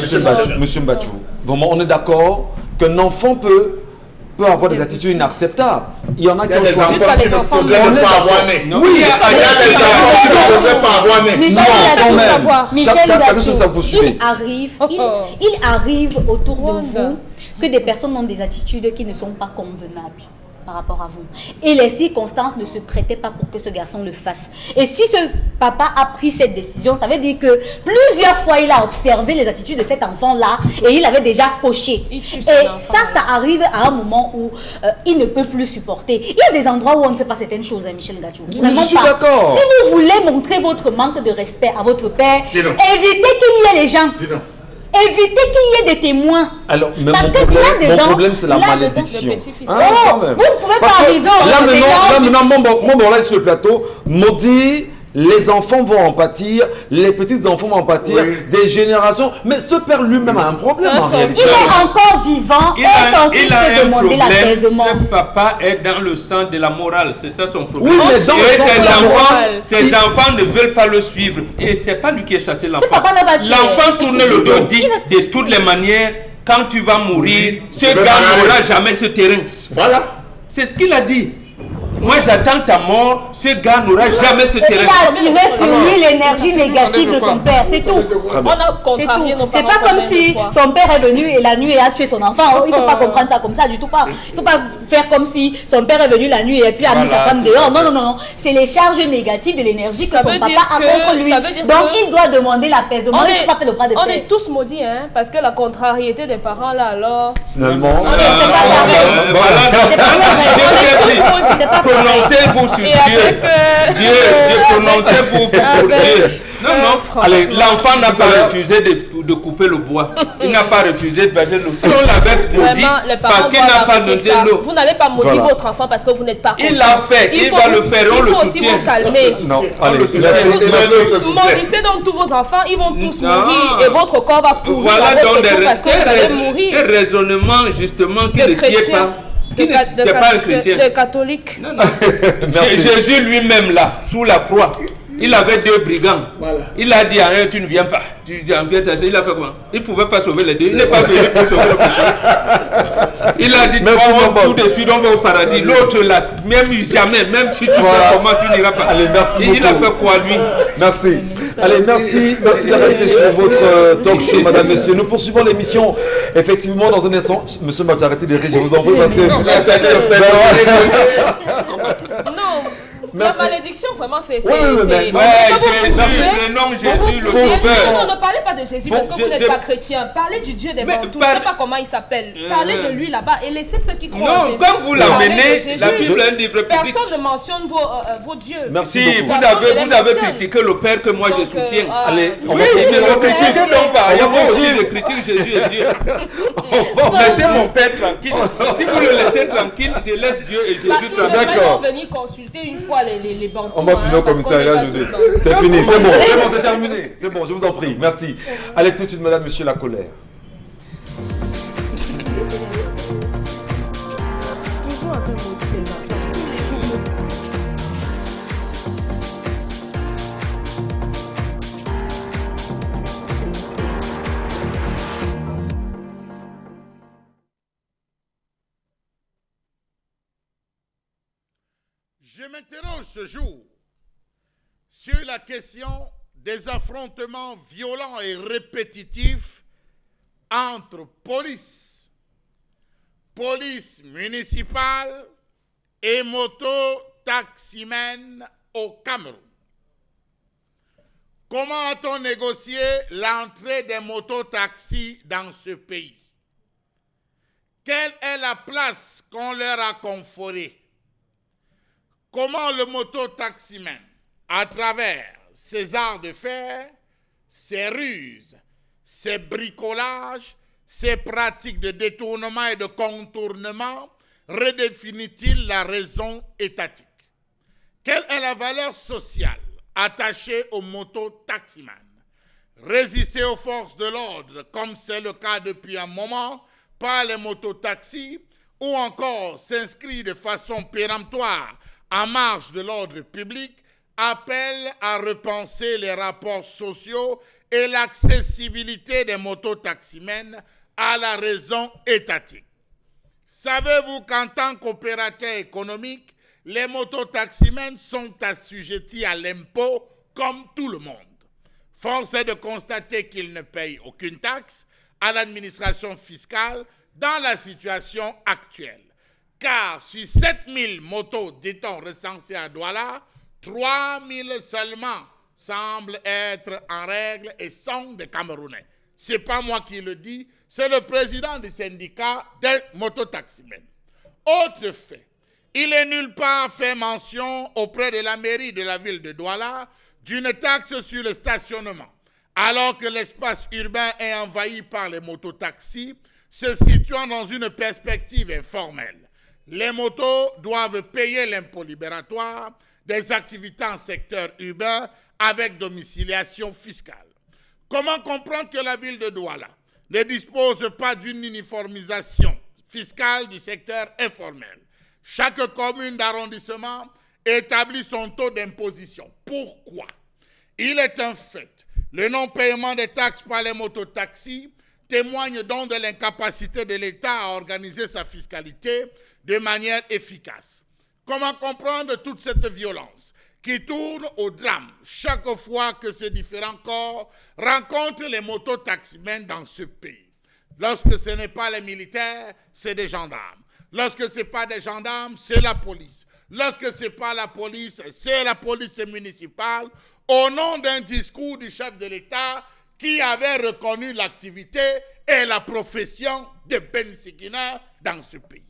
Monsieur Mbachou, vraiment, on est d'accord qu'un enfant peut avoir des attitudes inacceptables. Il y en a qui ont choisi. Enfants qui ne faudrait pas avoir né. Oui, il y a des enfants qui ne faudrait pas avoir né. Michel, il arrive autour de vous que des personnes ont des attitudes qui ne sont pas convenables par rapport à vous. Et les circonstances ne se prêtaient pas pour que ce garçon le fasse. Et si ce papa a pris cette décision, ça veut dire que plusieurs fois, il a observé les attitudes de cet enfant-là et il avait déjà coché. Et ça arrive à un moment où il ne peut plus supporter. Il y a des endroits où on ne fait pas certaines choses, hein, Michel Ngachou. Je suis d'accord. Si vous voulez montrer votre manque de respect à votre père, évitez qu'il y ait les gens. Évitez qu'il y ait des témoins. Alors, mais parce mon problème, c'est la malédiction. Vous ne pouvez pas arriver là maintenant, là, sur le plateau, maudit, les enfants vont en pâtir, les petits-enfants vont en pâtir, des générations. Mais ce père lui-même a un problème en réalité. Il est encore vivant et son fils peut demander l'apaisement. Ce papa est dans le sang de la morale, c'est ça son problème. Oui, mais ses enfants ne veulent pas le suivre. Et c'est pas lui qui a chassé l'enfant. L'enfant tourne le dos, dit de toutes les manières, quand tu vas mourir, ce gars n'aura jamais ce terrain. Voilà. C'est ce qu'il a dit. Moi j'attends ta mort, ce gars n'aura jamais ce terrain. Il a attiré sur lui l'énergie négative de son père, c'est tout. On a contrarié nos parents. C'est pas comme si son père est venu et la nuit et a tué son enfant. Il ne faut pas comprendre ça comme ça du tout pas. Il ne faut pas faire comme si son père est venu la nuit et puis a mis sa femme dehors. Non. C'est les charges négatives de l'énergie que son papa a contre lui. Donc il doit demander l'apaisement. Il ne faut pas faire le bras de fer. On est tous maudits, hein, parce que la contrariété des parents là alors. Finalement. C'est pas prononcez-vous sur Dieu. Prononcez-vous pour Dieu. Non. Allez, l'enfant n'a pas refusé de couper le bois. Il n'a pas refusé de verser l'eau. Si on l'avait maudit, parce qu'il n'a pas donné l'eau. Vous n'allez pas maudire votre enfant parce que vous n'êtes pas content. Il l'a fait, il va le faire, on le soutient. Il faut aussi vous calmer. Non, allez, maudissez donc tous vos enfants, ils vont tous mourir et votre corps va pourrir. Voilà donc parce que vous allez mourir. Un raisonnement justement qui ne sied pas. C'est pas un chrétien. Des catholiques. Non. Jésus lui-même là, sous la croix, Il avait 2 brigands. Voilà. Il a dit à un, tu ne viens pas. Tu dis, il a fait quoi? Il ne pouvait pas sauver les 2. Il n'est pas venu pour sauver le péché. Il a dit, tout de suite, on va au paradis. L'autre, là, même jamais, même si tu fais comment, tu n'iras pas. Allez, merci beaucoup. Il a fait quoi, lui? Merci. Allez, merci de rester sur votre talk show, madame, monsieur. Nous poursuivons l'émission. Effectivement, dans un instant, monsieur Mathieu, arrêtez de rire, je vous en prie, parce que... Non, la malédiction, vraiment, c'est... Jésus, le nom Jésus, le sauveur. Non, ne parlez pas de Jésus parce que vous n'êtes pas chrétien. Parlez du Dieu des Bantous, je ne sais pas comment il s'appelle. Parlez de lui là-bas et laissez ceux qui croient en Jésus. Non, quand vous l'amenez, la Bible est un livre public. Personne ne mentionne vos dieux. Merci. Si, vous avez critiqué le Père que moi je soutiens. Allez, on va critiquer donc pas. Il y a moi aussi, je critique Jésus et Dieu. Laissez mon Père tranquille. Si vous le laissez tranquille, je laisse Dieu et Jésus tranquille. D'accord. Venir consulter une fois les Bantous. On va finir au commissariat, je dis. C'est fini, c'est bon, c'est terminé. C'est bon, je vous en prie, merci. Allez tout de suite, madame, monsieur, la colère. Toujours un peu maudit les enfants, tous les jours. Je m'interroge ce jour sur la question des affrontements violents et répétitifs entre police municipale et moto-taximènes au Cameroun. Comment a-t-on négocié l'entrée des mototaxis dans ce pays? Quelle est la place qu'on leur a conforée? Comment le mototaximène, à travers ses arts de fer, ses ruses, ses bricolages, ses pratiques de détournement et de contournement, redéfinit-il la raison étatique? Quelle est la valeur sociale attachée aux mototaximans? Résister aux forces de l'ordre, comme c'est le cas depuis un moment, par les mototaxis, ou encore s'inscrire de façon péremptoire en marge de l'ordre public, appelle à repenser les rapports sociaux et l'accessibilité des mototaximènes à la raison étatique. Savez-vous qu'en tant qu'opérateur économique, les mototaximènes sont assujettis à l'impôt comme tout le monde? Force est de constater qu'ils ne payent aucune taxe à l'administration fiscale dans la situation actuelle. Car sur 7000 motos, dit-on, recensées à Douala, 3000 seulement semblent être en règle et sont des Camerounais. Ce n'est pas moi qui le dis, c'est le président du syndicat des mototaximènes. Autre fait, il est nulle part fait mention auprès de la mairie de la ville de Douala d'une taxe sur le stationnement, alors que l'espace urbain est envahi par les mototaxis, se situant dans une perspective informelle. Les motos doivent payer l'impôt libératoire des activités en secteur urbain avec domiciliation fiscale. Comment comprendre que la ville de Douala ne dispose pas d'une uniformisation fiscale du secteur informel? Chaque commune d'arrondissement établit son taux d'imposition. Pourquoi? Il est un fait, le non-paiement des taxes par les mototaxis témoigne donc de l'incapacité de l'État à organiser sa fiscalité de manière efficace. Comment comprendre toute cette violence qui tourne au drame chaque fois que ces différents corps rencontrent les mototaximènes dans ce pays? Lorsque ce n'est pas les militaires, c'est des gendarmes. Lorsque ce n'est pas des gendarmes, c'est la police. Lorsque ce n'est pas la police, c'est la police municipale, au nom d'un discours du chef de l'État qui avait reconnu l'activité et la profession de Ben Sikina dans ce pays.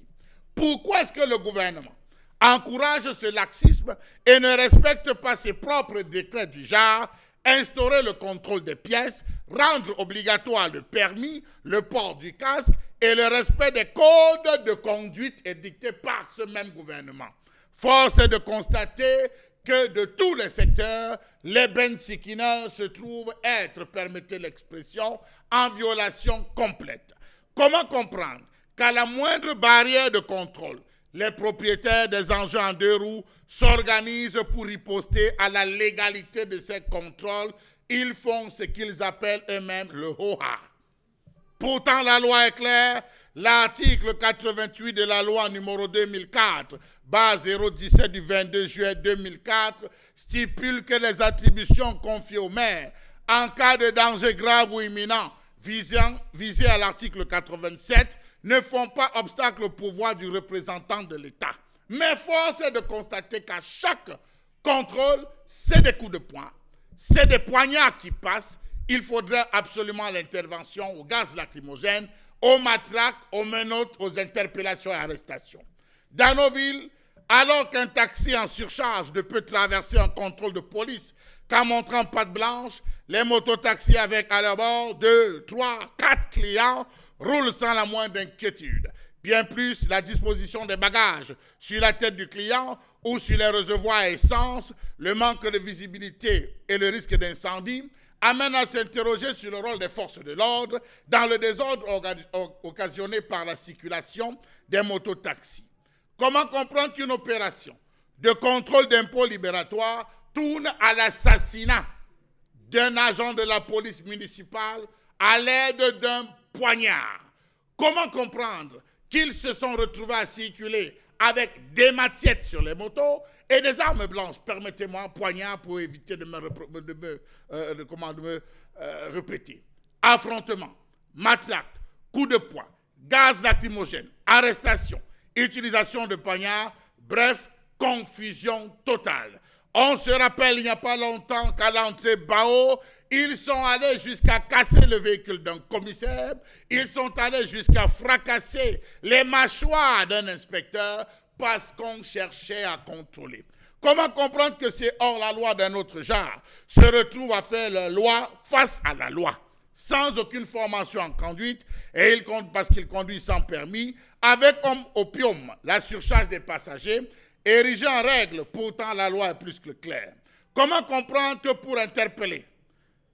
Pourquoi est-ce que le gouvernement encourage ce laxisme et ne respecte pas ses propres décrets du genre, instaurer le contrôle des pièces, rendre obligatoire le permis, le port du casque et le respect des codes de conduite édictés par ce même gouvernement? Force est de constater que de tous les secteurs, les Bensikineurs se trouvent être, permettez l'expression, en violation complète. Comment comprendre qu'à la moindre barrière de contrôle, les propriétaires des engins en 2 roues s'organisent pour riposter à la légalité de ces contrôles. Ils font ce qu'ils appellent eux-mêmes le ho-ha. Pourtant, la loi est claire. L'article 88 de la loi numéro 2004/017 du 22 juillet 2004 stipule que les attributions confiées au maire en cas de danger grave ou imminent visé à l'article 87 ne font pas obstacle au pouvoir du représentant de l'État. Mais force est de constater qu'à chaque contrôle, c'est des coups de poing, c'est des poignards qui passent. Il faudrait absolument l'intervention au gaz lacrymogène, aux matraques, aux menottes, aux interpellations et arrestations. Dans nos villes, alors qu'un taxi en surcharge ne peut traverser un contrôle de police qu'en montrant patte blanche, les mototaxis avec à leur bord 2, 3, 4 clients roulent sans la moindre inquiétude. Bien plus, la disposition des bagages sur la tête du client ou sur les réservoirs à essence, le manque de visibilité et le risque d'incendie amène à s'interroger sur le rôle des forces de l'ordre dans le désordre occasionné par la circulation des mototaxis. Comment comprendre qu'une opération de contrôle d'impôts libératoire tourne à l'assassinat d'un agent de la police municipale à l'aide d'un poignard? Comment comprendre qu'ils se sont retrouvés à circuler avec des machettes sur les motos et des armes blanches, permettez-moi, poignard pour éviter de me répéter. Affrontement, matraque, coup de poing, gaz lacrymogène, arrestation, utilisation de poignard, bref, confusion totale. On se rappelle il n'y a pas longtemps qu'à l'entrée Bao, ils sont allés jusqu'à casser le véhicule d'un commissaire, ils sont allés jusqu'à fracasser les mâchoires d'un inspecteur parce qu'on cherchait à contrôler. Comment comprendre que c'est hors la loi d'un autre genre se retrouve à faire la loi face à la loi, sans aucune formation en conduite, et il compte parce qu'il conduit sans permis, avec comme opium la surcharge des passagers, érigée en règle, pourtant la loi est plus que claire. Comment comprendre que pour interpeller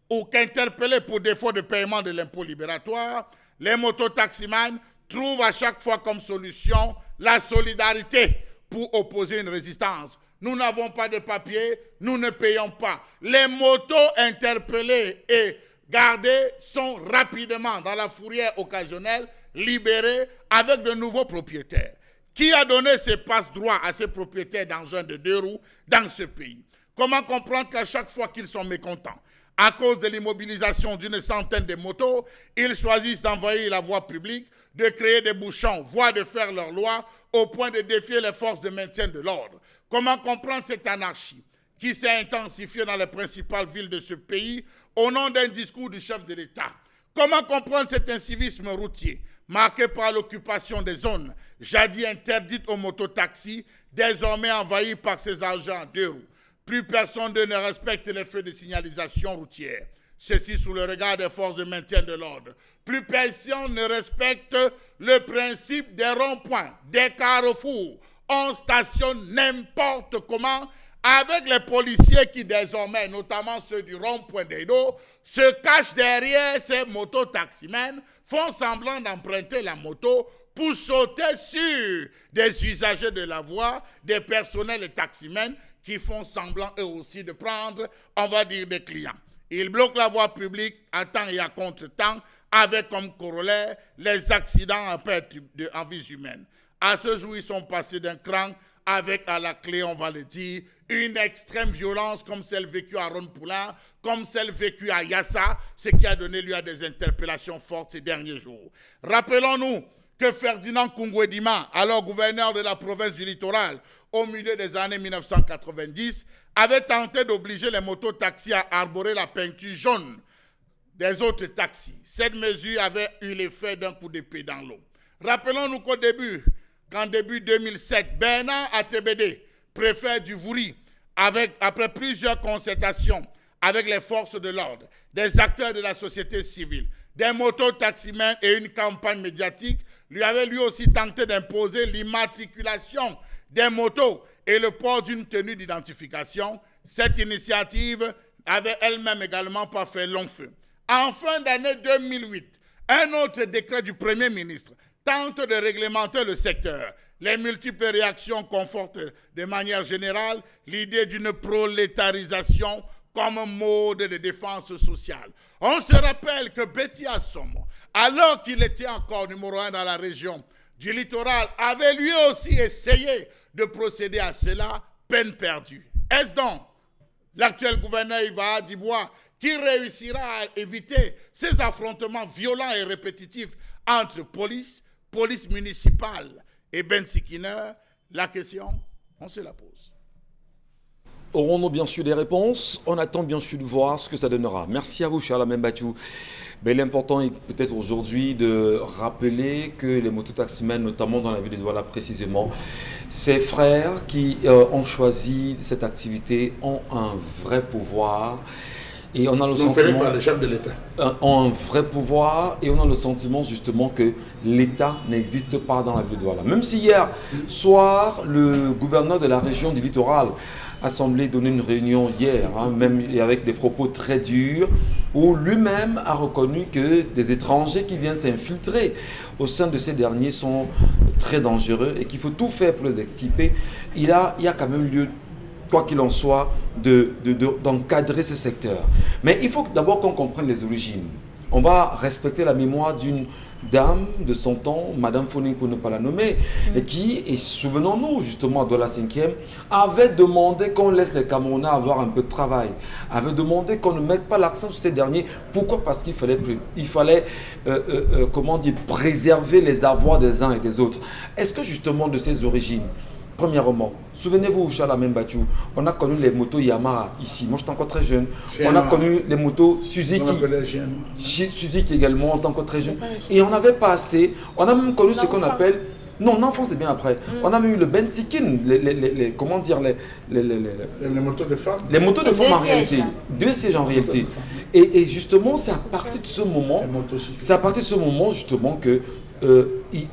ou qu'interpeller pour défaut de paiement de l'impôt libératoire, les mototaximans trouvent à chaque fois comme solution la solidarité pour opposer une résistance. Nous n'avons pas de papier, nous ne payons pas. Les motos interpellées et gardées sont rapidement dans la fourrière occasionnelle libérées avec de nouveaux propriétaires. Qui a donné ces passe-droits à ces propriétaires d'engins de 2 roues dans ce pays? Comment comprendre qu'à chaque fois qu'ils sont mécontents, à cause de l'immobilisation d'une centaine de motos, ils choisissent d'envahir la voie publique, de créer des bouchons, voire de faire leur loi au point de défier les forces de maintien de l'ordre? Comment comprendre cette anarchie qui s'est intensifiée dans les principales villes de ce pays au nom d'un discours du chef de l'État? Comment comprendre cet incivisme routier marqué par l'occupation des zones jadis interdites aux mototaxis, désormais envahies par ces engins en 2 roues? Plus personne ne respecte les feux de signalisation routière. Ceci sous le regard des forces de maintien de l'ordre. Plus personne ne respecte le principe des ronds-points, des carrefours. On stationne n'importe comment avec les policiers qui désormais, notamment ceux du rond-point d'Edo, se cachent derrière ces mototaximens, font semblant d'emprunter la moto pour sauter sur des usagers de la voie, des personnels et taximens qui font semblant eux aussi de prendre, on va dire, des clients. Ils bloquent la voie publique à temps et à contre-temps avec comme corollaire les accidents en perte en vies humaines. À ce jour, ils sont passés d'un cran avec à la clé, on va le dire, une extrême violence comme celle vécue à Ronpoula, comme celle vécue à Yassa, ce qui a donné lieu à des interpellations fortes ces derniers jours. Rappelons-nous que Ferdinand Koungouedima, alors gouverneur de la province du Littoral, au milieu des années 1990, avait tenté d'obliger les mototaxis à arborer la peinture jaune des autres taxis. Cette mesure avait eu l'effet d'un coup d'épée dans l'eau. Rappelons-nous qu'en début 2007, Bernard Atebede, préfet du Vouri, après plusieurs concertations avec les forces de l'ordre, des acteurs de la société civile, des mototaximens et une campagne médiatique, lui avait lui aussi tenté d'imposer l'immatriculation des motos et le port d'une tenue d'identification. Cette initiative avait elle-même également pas fait long feu. En fin d'année 2008, un autre décret du Premier ministre tente de réglementer le secteur. les multiples réactions confortent de manière générale l'idée d'une prolétarisation comme mode de défense sociale. On se rappelle que Betty Assom, alors qu'il était encore numéro 1 dans la région du littoral, avait lui aussi essayé de procéder à cela, peine perdue. Est-ce donc l'actuel gouverneur Iva Dibois qui réussira à éviter ces affrontements violents et répétitifs entre police municipale et Ben Sikiner? La question, on se la pose. Aurons-nous bien sûr des réponses? On attend bien sûr de voir ce que ça donnera. Merci à vous, Charles Membachou. Mais l'important est peut-être aujourd'hui de rappeler que les mototaximens, notamment dans la ville de Douala précisément, ces frères qui ont choisi cette activité ont un vrai pouvoir. Et on a le sentiment, par le chef de l'État. Ont un vrai pouvoir et on a le sentiment justement que l'État n'existe pas dans la ville de Douala. Même si hier soir, le gouverneur de la région du littoral a semblé donner une réunion hier, même avec des propos très durs, où lui-même a reconnu que des étrangers qui viennent s'infiltrer au sein de ces derniers sont très dangereux et qu'il faut tout faire pour les extirper. Il y a quand même lieu, quoi qu'il en soit, d'encadrer ce secteur. Mais il faut d'abord qu'on comprenne les origines. On va respecter la mémoire d'une dame de son temps, Madame Foning pour ne pas la nommer, et qui, et souvenons-nous justement de la 5e, avait demandé qu'on laisse les Camerounais avoir un peu de travail, avait demandé qu'on ne mette pas l'accent sur ces derniers. Pourquoi? Parce qu'il fallait, comment dire, préserver les avoirs des uns et des autres. Est-ce que justement de ces origines, premièrement, souvenez-vous, Charles Membachou, on a connu les motos Yamaha ici. Moi, j'étais encore très jeune. On a connu les motos Suzuki. Suzuki également, en tant que très jeune. Et on n'avait pas assez. On a même connu ce qu'on appelle. Non, l'enfant, c'est bien après. On a même eu le Benzikin, comment dire, les motos de femmes. Les motos de femmes en réalité. 2 sièges en réalité. Et justement, c'est à partir de ce moment, justement que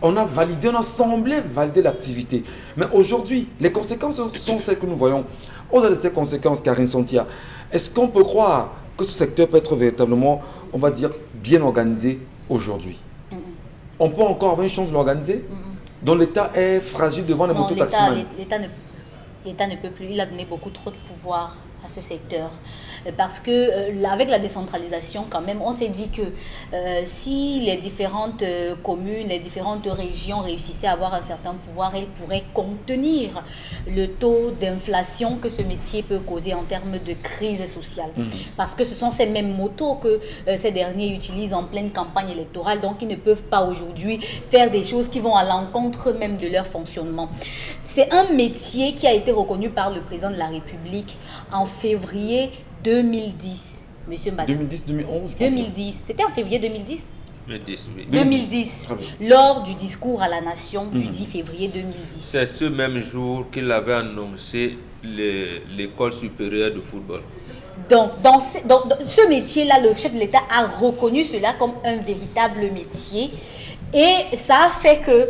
on a validé, on a semblé valider l'activité. Mais aujourd'hui, les conséquences sont celles que nous voyons. Au-delà de ces conséquences, Karine Santia, est-ce qu'on peut croire que ce secteur peut être véritablement, on va dire, bien organisé aujourd'hui? On peut encore avoir une chance de l'organiser? Donc l'État est fragile devant les mototaximens. L'État ne peut plus, il a donné beaucoup trop de pouvoir à ce secteur. Parce que avec la décentralisation quand même, on s'est dit que si les différentes communes, les différentes régions réussissaient à avoir un certain pouvoir, elles pourraient contenir le taux d'inflation que ce métier peut causer en termes de crise sociale. Parce que ce sont ces mêmes motos que ces derniers utilisent en pleine campagne électorale, donc ils ne peuvent pas aujourd'hui faire des choses qui vont à l'encontre même de leur fonctionnement. C'est un métier qui a été reconnu par le président de la République en février 2010, Monsieur Mbachou. 2010-2011 2010. C'était en février 2010 2010, oui. 2010, lors du discours à la nation du 10 février 2010. C'est ce même jour qu'il avait annoncé l'école supérieure de football. Donc, dans ce métier-là, le chef de l'État a reconnu cela comme un véritable métier. Et ça a fait que,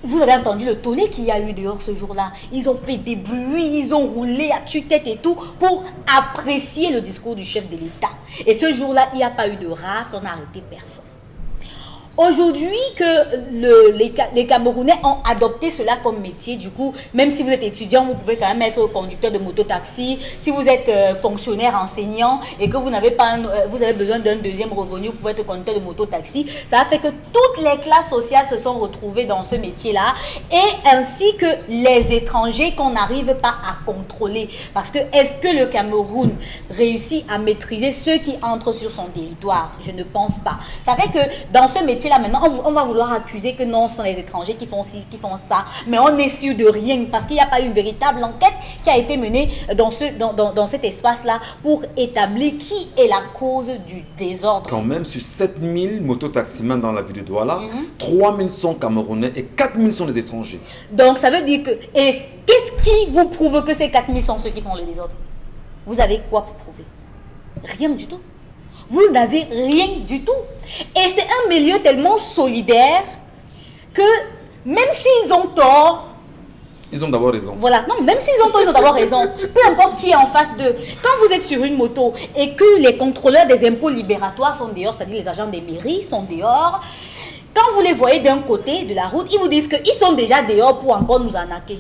vous avez entendu le tollé qu'il y a eu dehors ce jour-là. Ils ont fait des bruits, ils ont roulé à tue-tête et tout pour apprécier le discours du chef de l'État. Et ce jour-là, il n'y a pas eu de rafle, on n'a arrêté personne. Aujourd'hui que les Camerounais ont adopté cela comme métier, du coup, même si vous êtes étudiant, vous pouvez quand même être conducteur de moto-taxi. Si vous êtes fonctionnaire, enseignant et que vous n'avez pas, vous avez besoin d'un deuxième revenu, vous pouvez être conducteur de moto-taxi. Ça a fait que toutes les classes sociales se sont retrouvées dans ce métier-là et ainsi que les étrangers qu'on n'arrive pas à contrôler. Parce que est-ce que le Cameroun réussit à maîtriser ceux qui entrent sur son territoire? Je ne pense pas. Ça fait que dans ce métier là maintenant, on va vouloir accuser que non, ce sont les étrangers qui font ci, qui font ça. Mais on n'est sûr de rien parce qu'il n'y a pas une véritable enquête qui a été menée dans cet espace-là pour établir qui est la cause du désordre. Quand même, sur 7000 mototaximens dans la ville de Douala, 3000 sont Camerounais et 4000 sont des étrangers. Donc ça veut dire que... Et qu'est-ce qui vous prouve que ces 4000 sont ceux qui font le désordre? Vous avez quoi pour prouver? Rien du tout. Vous n'avez rien du tout. Et c'est un milieu tellement solidaire que même s'ils ont tort... Ils ont d'abord raison. Voilà, non, même s'ils ont tort, ils ont d'abord raison. Peu importe qui est en face d'eux. Quand vous êtes sur une moto et que les contrôleurs des impôts libératoires sont dehors, c'est-à-dire les agents des mairies sont dehors, Quand vous les voyez d'un côté de la route, ils vous disent qu'ils sont déjà dehors pour encore nous arnaquer.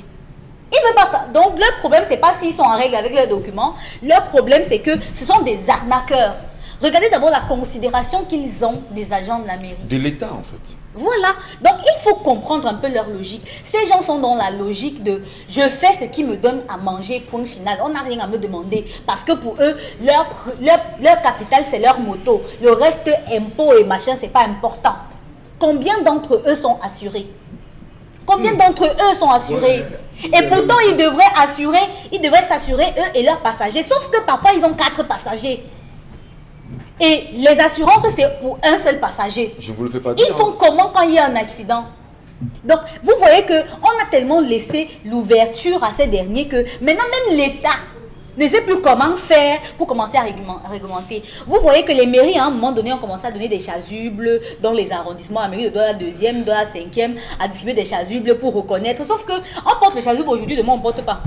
Ils ne veulent pas ça. Donc, leur problème, ce n'est pas s'ils sont en règle avec leurs documents. Leur problème, c'est que ce sont des arnaqueurs. Regardez d'abord la considération qu'ils ont des agents de la mairie. De l'État, en fait. Voilà. Donc, il faut comprendre un peu leur logique. Ces gens sont dans la logique de « je fais ce qui me donne à manger, point final. On n'a rien à me demander. » Parce que pour eux, leur capital, c'est leur moto. Le reste, impôts et machin, ce n'est pas important. Combien d'entre eux sont assurés? Combien d'entre eux sont assurés? Et pourtant, ils devraient s'assurer eux et leurs passagers. Sauf que parfois, ils ont 4 passagers. Et les assurances, c'est pour un seul passager. Je vous le fais pas dire. Ils font comment quand il y a un accident? Donc, vous voyez qu'on a tellement laissé l'ouverture à ces derniers que maintenant, même l'État ne sait plus comment faire pour commencer à réglementer. Vous voyez que les mairies, à un moment donné, ont commencé à donner des chasubles dans les arrondissements. La mairie de la 2e, de la 5e, à distribuer des chasubles pour reconnaître. Sauf qu'on porte les chasubles aujourd'hui, demain, on ne porte pas.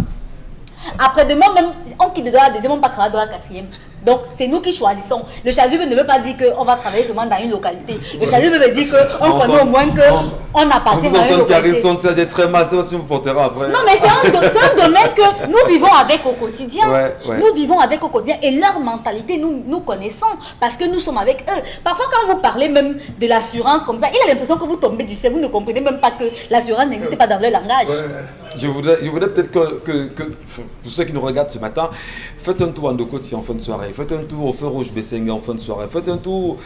Après-demain, même, on quitte de la 2e, on ne va pas travailler dans la 4e. Donc, c'est nous qui choisissons. Le chasuble ne veut pas dire qu'on va travailler seulement dans une localité. Le chasuble veut dire qu'on connaît au moins qu'on appartient à une localité. J'ai très mal, c'est si vous portera après. Non, mais c'est un domaine que nous vivons avec au quotidien. Ouais. Nous vivons avec au quotidien. Et leur mentalité, nous connaissons parce que nous sommes avec eux. Parfois, quand vous parlez même de l'assurance comme ça, il a l'impression que vous tombez du ciel. Vous ne comprenez même pas que l'assurance n'existe pas dans leur langage. Je voudrais peut-être que pour ceux qui nous regardent ce matin, faites un tour en Ndokoti en fin de soirée. Faites un tour au feu rouge Bessenga en fin de soirée. Faites un tour,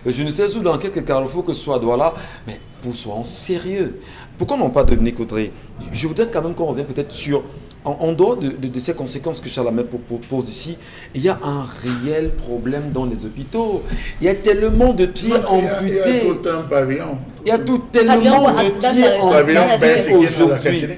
je ne sais où, dans quelques carrefours que ce soit à Douala. Mais pour soyons sérieux. Pourquoi on n'a pas de Nicotré? Je voudrais quand même qu'on revienne peut-être sur, en dehors de ces conséquences que Charles pose ici, il y a un réel problème dans les hôpitaux. Il y a tellement de pieds amputés. Il y a tout un pavillon. Il y a tellement de pieds amputés aujourd'hui.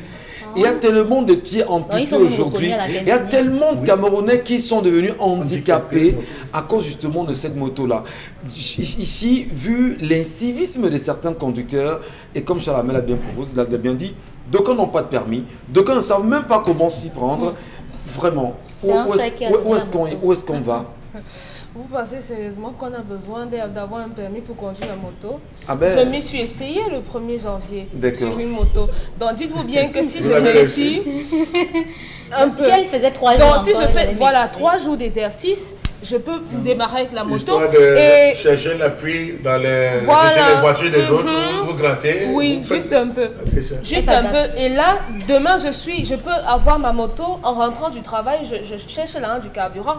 Il y a tellement de pieds amputés aujourd'hui. Il y a tellement de Camerounais qui sont devenus handicapés à cause justement de cette moto-là. Ici, vu l'incivisme de certains conducteurs, et comme Chalamel a bien proposé, il a bien dit, d'aucuns n'ont pas de permis, d'aucuns ne savent même pas comment s'y prendre. Vraiment, où est-ce qu'on va? Vous pensez sérieusement qu'on a besoin d'avoir un permis pour conduire la moto? Je m'y suis essayé le 1er janvier sur une moto. Donc dites-vous bien que si je réussis un peu. Si elle faisait 3 jours. Donc si je fais 3 jours d'exercice, je peux démarrer avec la moto. Histoire de chercher l'appui dans les voitures des autres, vous grattez. Oui, juste un peu. Juste un peu. Et là, demain, je peux avoir ma moto en rentrant du travail, je cherche là du carburant.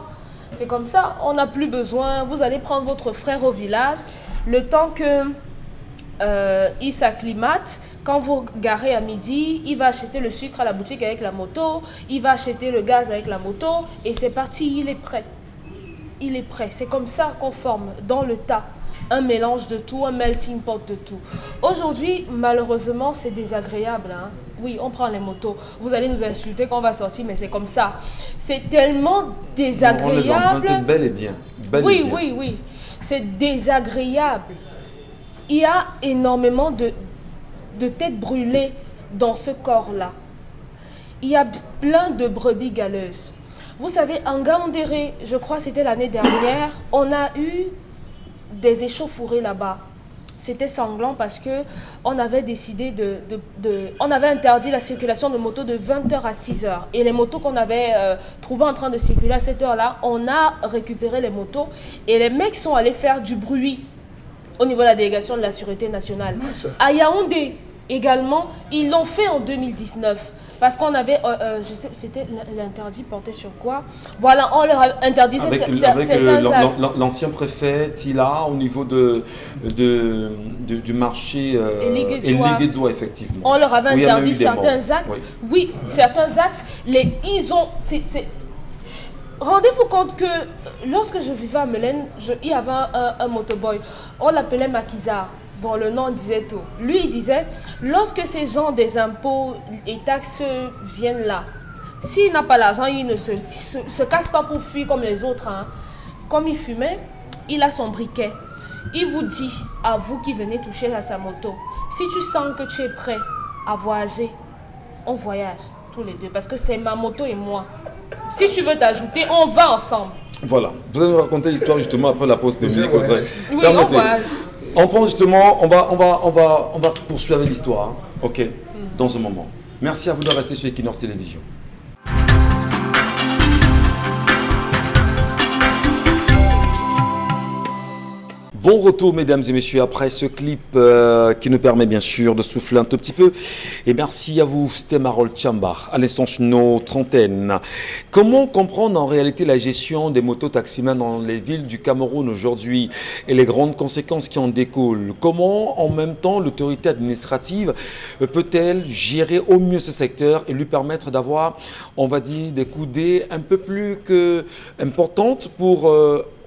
C'est comme ça, on n'a plus besoin. Vous allez prendre votre frère au village, le temps qu'il s'acclimate. Quand vous garez à midi, il va acheter le sucre à la boutique avec la moto, il va acheter le gaz avec la moto, et c'est parti, il est prêt. Il est prêt. C'est comme ça qu'on forme dans le tas un mélange de tout, un melting pot de tout. Aujourd'hui, malheureusement, c'est désagréable. Hein? Oui, on prend les motos. Vous allez nous insulter quand on va sortir, mais c'est comme ça. C'est tellement désagréable. On les bel et bien. Oui. C'est désagréable. Il y a énormément de têtes brûlées dans ce corps-là. Il y a plein de brebis galeuses. Vous savez, en Gaoundéré, je crois que c'était l'année dernière, on a eu des échauffourées là-bas. C'était sanglant parce que on avait décidé on avait interdit la circulation de motos de 20h à 6h. Et les motos qu'on avait trouvées en train de circuler à cette heure-là, on a récupéré les motos et les mecs sont allés faire du bruit au niveau de la délégation de la Sûreté nationale. À Yaoundé également, ils l'ont fait en 2019. Parce qu'on avait, je sais, c'était l'interdit porté sur quoi? Voilà, on leur a interdit avec l'ancien préfet Tila au niveau du marché Eligedjoa, effectivement. On leur avait interdit certains actes. Oui, certains axes. Rendez-vous compte que lorsque je vivais à Melaine, il y avait un motoboy. On l'appelait Makiza. Bon, le nom disait tout. Lui, il disait, lorsque ces gens des impôts et taxes viennent là, s'il n'a pas l'argent, il ne se casse pas pour fuir comme les autres. Hein. Comme il fumait, il a son briquet. Il vous dit, à vous qui venez toucher à sa moto, si tu sens que tu es prêt à voyager, on voyage tous les deux. Parce que c'est ma moto et moi. Si tu veux t'ajouter, on va ensemble. Voilà. Vous allez nous raconter l'histoire justement après la pause de Monique Audrey. Oui, on voyage. On prend justement, on va poursuivre l'histoire, hein. Ok, dans ce moment. Merci à vous de rester sur Equinox Télévision. Bon retour, mesdames et messieurs, après ce clip qui nous permet bien sûr de souffler un tout petit peu. Et merci à vous, Stemarol Tchambar, à l'instant sur notre antenne. Comment comprendre en réalité la gestion des motos-taximans dans les villes du Cameroun aujourd'hui et les grandes conséquences qui en découlent? Comment, en même temps, l'autorité administrative peut-elle gérer au mieux ce secteur et lui permettre d'avoir, on va dire, des coudées un peu plus importantes pour...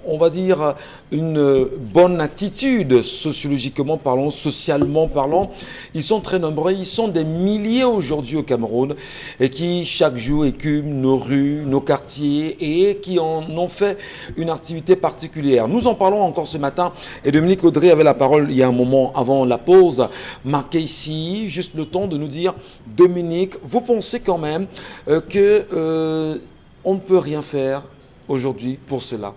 on va dire, une bonne attitude, sociologiquement parlant, socialement parlant. Ils sont très nombreux, ils sont des milliers aujourd'hui au Cameroun et qui chaque jour écument nos rues, nos quartiers et qui en ont fait une activité particulière. Nous en parlons encore ce matin et Dominique Audrey avait la parole il y a un moment avant la pause, marquée ici, juste le temps de nous dire, Dominique, vous pensez quand même que on ne peut rien faire aujourd'hui pour cela?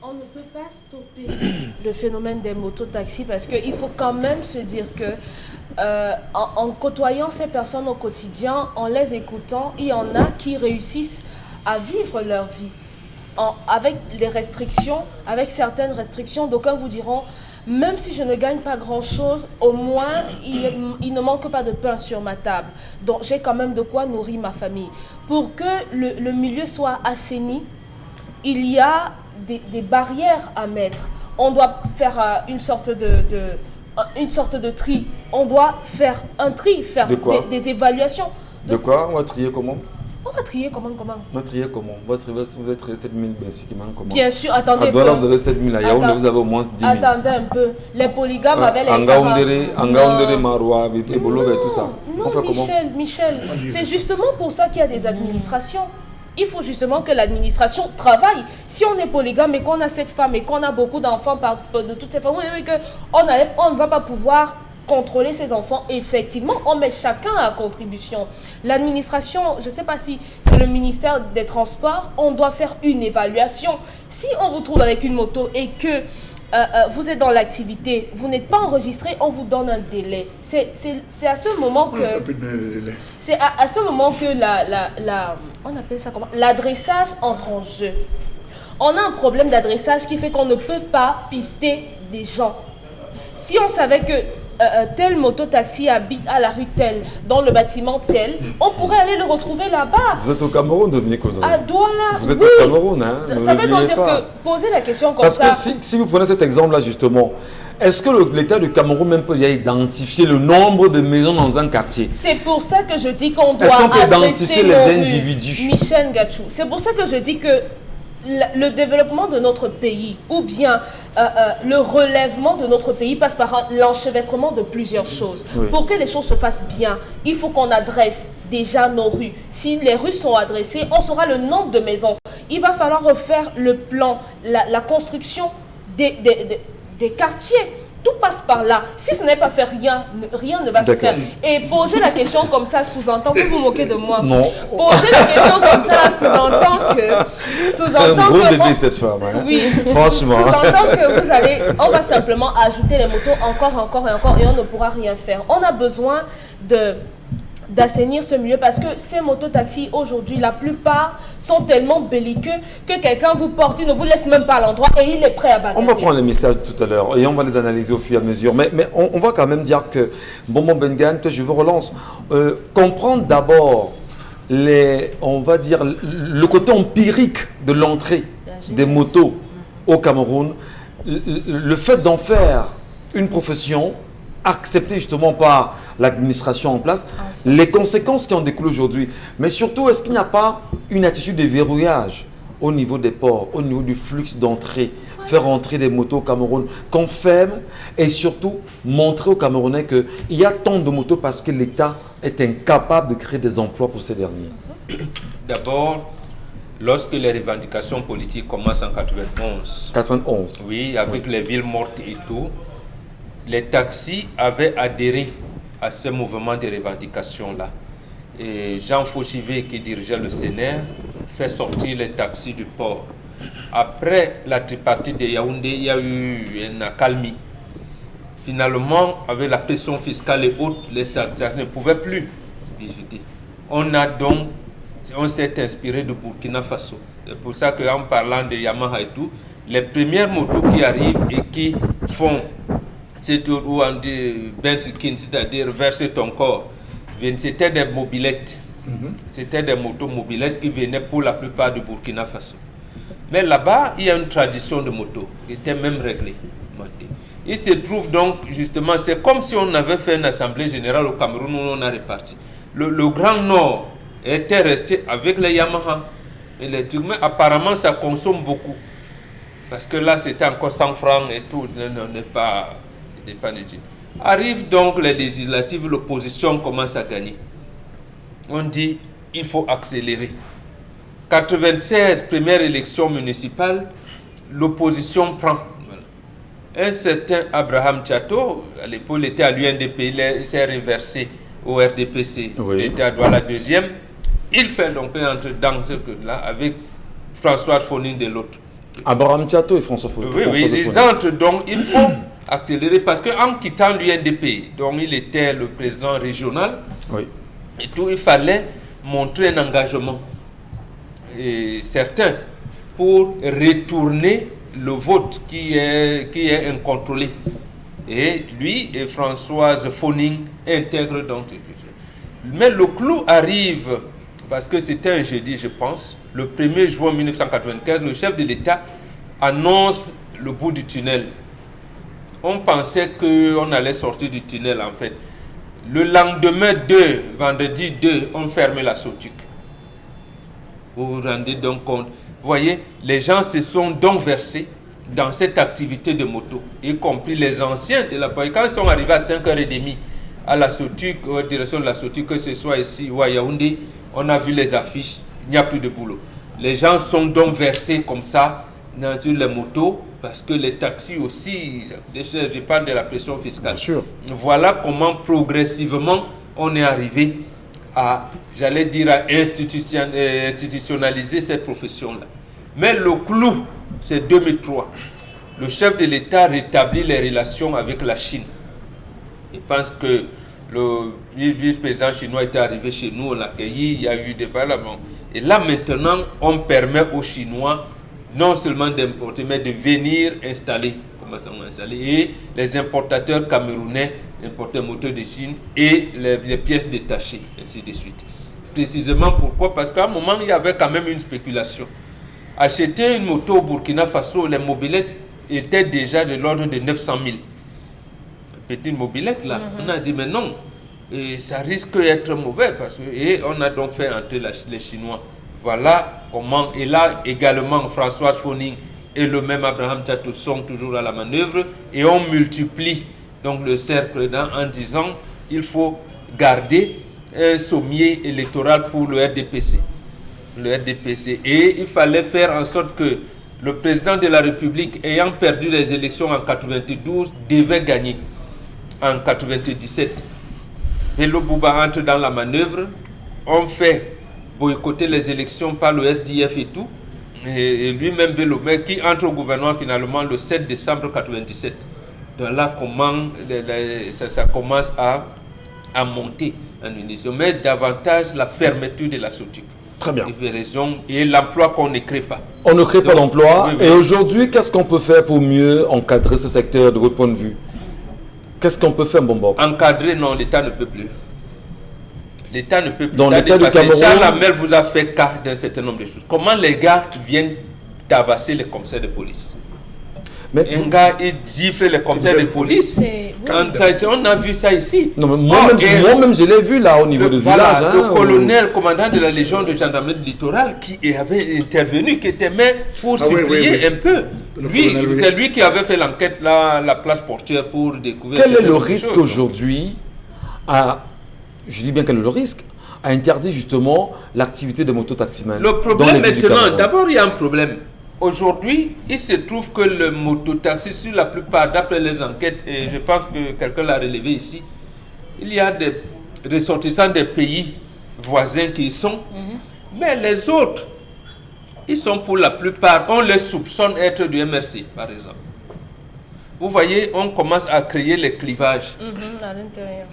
On ne peut pas stopper le phénomène des mototaxis parce qu'il faut quand même se dire que en côtoyant ces personnes au quotidien, en les écoutant, il y en a qui réussissent à vivre leur vie avec les restrictions, avec certaines restrictions. D'aucuns vous diront, même si je ne gagne pas grand-chose, au moins il ne manque pas de pain sur ma table. Donc j'ai quand même de quoi nourrir ma famille. Pour que le milieu soit assaini, il y a des barrières à mettre. On doit faire une sorte de tri. On doit faire un tri, faire des évaluations. De quoi? On va trier comment? On va trier comment? On va trier comment? Vous allez trier 7 000 comment? Bien sûr, attendez. À Douala, vous avez 7 000, à Yaoundé, vous avez au moins 10 000. Attendez un peu. Les polygames avaient les Angaoundéré, Maroua, Bolove et tout ça. On fait Michel, c'est justement pour ça qu'il y a des administrations. Il faut justement que l'administration travaille. Si on est polygame et qu'on a cette femme et qu'on a beaucoup d'enfants de toutes ces femmes, vous savez qu'on ne va pas pouvoir contrôler ses enfants. Effectivement, on met chacun à contribution. L'administration, je ne sais pas si c'est le ministère des Transports, on doit faire une évaluation. Si on vous trouve avec une moto et que vous êtes dans l'activité, vous n'êtes pas enregistré, on vous donne un délai. C'est à ce moment que on appelle ça comment? L'adressage entre en jeu. On a un problème d'adressage qui fait qu'on ne peut pas pister des gens. Si on savait que tel mototaxi habite à la rue telle, dans le bâtiment tel, on pourrait aller le retrouver là-bas. Vous êtes au Cameroun, Dominique Audrey? À Douala. Vous êtes au Cameroun, hein? Ça veut donc dire que poser la question comme ça... Parce que si vous prenez cet exemple-là, justement, est-ce que l'État du Cameroun même peut identifier le nombre de maisons dans un quartier? C'est pour ça que je dis qu'on doit identifier les individus? Michel Gachou, c'est pour ça que je dis que le développement de notre pays ou bien le relèvement de notre pays passe par l'enchevêtrement de plusieurs choses. Oui. Pour que les choses se fassent bien, il faut qu'on adresse déjà nos rues. Si les rues sont adressées, on saura le nombre de maisons. Il va falloir refaire le plan, la construction des quartiers. Tout passe par là. Si ce n'est pas fait, rien ne va se faire. Et poser la question comme ça sous-entend que vous moquez de moi. Non. Poser la question comme ça sous-entend que... un gros bébé cette femme. Hein? Oui. Franchement. Sous-entend que on va simplement ajouter les motos encore et on ne pourra rien faire. On a besoin d'assainir ce milieu parce que ces mototaxis aujourd'hui, la plupart sont tellement belliqueux que quelqu'un vous porte, il ne vous laisse même pas à l'endroit et il est prêt à bagarrer. On va prendre les messages tout à l'heure et on va les analyser au fur et à mesure. Mais on va quand même dire que, Bonbon Bengan, je vous relance, comprendre d'abord on va dire, le côté empirique de l'entrée des motos au Cameroun, le fait d'en faire une profession accepté justement par l'administration en place, les conséquences qui en découlent aujourd'hui. Mais surtout, est-ce qu'il n'y a pas une attitude de verrouillage au niveau des ports, au niveau du flux d'entrée, faire entrer des motos au Cameroun, qu'on ferme et surtout montrer aux Camerounais qu'il y a tant de motos parce que l'État est incapable de créer des emplois pour ces derniers? D'abord, lorsque les revendications politiques commencent en 91, oui, avec les villes mortes et tout, les taxis avaient adhéré à ce mouvement de revendications-là. Et Jean Fauchivé, qui dirigeait le CNR, fait sortir les taxis du port. Après la tripartite de Yaoundé, il y a eu une accalmie. Finalement, avec la pression fiscale et autres, les secteurs ne pouvaient plus visiter. On s'est inspiré de Burkina Faso. C'est pour ça qu'en parlant de Yamaha et tout, les premières motos qui arrivent et qui font, c'est où on dit ben skin, c'est-à-dire verser ton corps, c'était des mobilettes. C'était des motos mobilettes qui venaient pour la plupart du Burkina Faso. Mais là-bas, il y a une tradition de moto qui était même réglée. Il se trouve donc, justement, c'est comme si on avait fait une assemblée générale au Cameroun où on a réparti. Le Grand Nord était resté avec les Yamaha et les trucs, mais apparemment ça consomme beaucoup. Parce que là, c'était encore 100 francs et tout, on n'est pas utile. Arrivent donc les législatives, l'opposition commence à gagner. On dit, il faut accélérer. 96, première élection municipale, l'opposition prend. Un certain Abraham Tchato, à l'époque, il était à l'UNDP, il s'est reversé au RDPC. Oui. Il était à Douala deuxième. Il fait donc un entre dans ce là avec François Foning de l'autre. Abraham Tchato et François Foning. Oui, ils entrent donc, il faut accélérer parce qu'en quittant l'UNDP, donc il était le président régional, et tout, il fallait montrer un engagement certain pour retourner le vote qui est incontrôlé. Et lui et Françoise Foning intègrent donc. Mais le clou arrive, parce que c'était un jeudi, je pense, le 1er juin 1995, le chef de l'État annonce le bout du tunnel. On pensait qu'on allait sortir du tunnel, en fait. Le lendemain 2, vendredi 2, on fermait la Sotuc. Vous vous rendez donc compte. Vous voyez, les gens se sont donc versés dans cette activité de moto, y compris les anciens de la police. Quand ils sont arrivés à 5h30 à la Sotuc, à la direction de la Sotuc, que ce soit ici ou à Yaoundé, on a vu les affiches, il n'y a plus de boulot. Les gens sont donc versés comme ça dans les motos, parce que les taxis aussi, je parle de la pression fiscale. Bien sûr. Voilà comment progressivement on est arrivé à, j'allais dire, à institutionnaliser cette profession-là. Mais le clou, c'est 2003. Le chef de l'État rétablit les relations avec la Chine. Il pense que le vice-président chinois était arrivé chez nous, on l'a accueilli, il y a eu des parlements. Et là maintenant, on permet aux Chinois non seulement d'importer, mais de venir installer. Et les importateurs camerounais importaient moteurs de Chine et les pièces détachées, ainsi de suite. Précisément pourquoi? Parce qu'à un moment, il y avait quand même une spéculation. Acheter une moto au Burkina Faso, les mobilettes étaient déjà de l'ordre de 900 000. Petite mobilette là, on a dit mais non, et ça risque d'être mauvais parce que, et on a donc fait entrer les Chinois. Voilà comment, et là également François Foning et le même Abraham Tchato sont toujours à la manœuvre et on multiplie donc le cercle en disant il faut garder un sommier électoral pour le RDPC. Le RDPC. Et il fallait faire en sorte que le président de la République, ayant perdu les élections en 92, devait gagner en 97. Bello Bouba entre dans la manœuvre. On fait boycotter les élections par le SDF et tout. Et lui-même Bello, mais qui entre au gouvernement finalement le 7 décembre 97. Donc là, comment ça commence à monter en unition. Mais davantage la fermeture de la Sotuc. Très bien. Et l'emploi qu'on ne crée pas. On ne crée pas d'emploi. Oui. Et aujourd'hui, qu'est-ce qu'on peut faire pour mieux encadrer ce secteur de votre point de vue? Qu'est-ce qu'on peut faire, Mbombo? Encadrer, non, l'État ne peut plus. L'État ne peut plus. Dans l'État du Cameroun, Charles Hamel vous a fait cas d'un certain nombre de choses. Comment les gars viennent tabasser les commissaires de police? Mais un gars, il gifle les commissaires de police. On a vu ça ici. Non, mais moi-même, je l'ai vu là au niveau du village. Le colonel, commandant de la Légion de gendarmerie littorale, qui avait intervenu, qui était mais pour supplier un peu. Lui, c'est lui qui avait fait l'enquête là, la place portière pour découvrir. Quel est le risque aujourd'hui je dis bien quel est le risque à interdire justement l'activité de mototaximens? Le problème maintenant, d'abord il y a un problème. Aujourd'hui, il se trouve que le mototaxi, sur la plupart, d'après les enquêtes, et je pense que quelqu'un l'a relevé ici, il y a des ressortissants des pays voisins qui y sont, mais les autres, ils sont pour la plupart, on les soupçonne être du MRC, par exemple. vous voyez, on commence à créer les clivages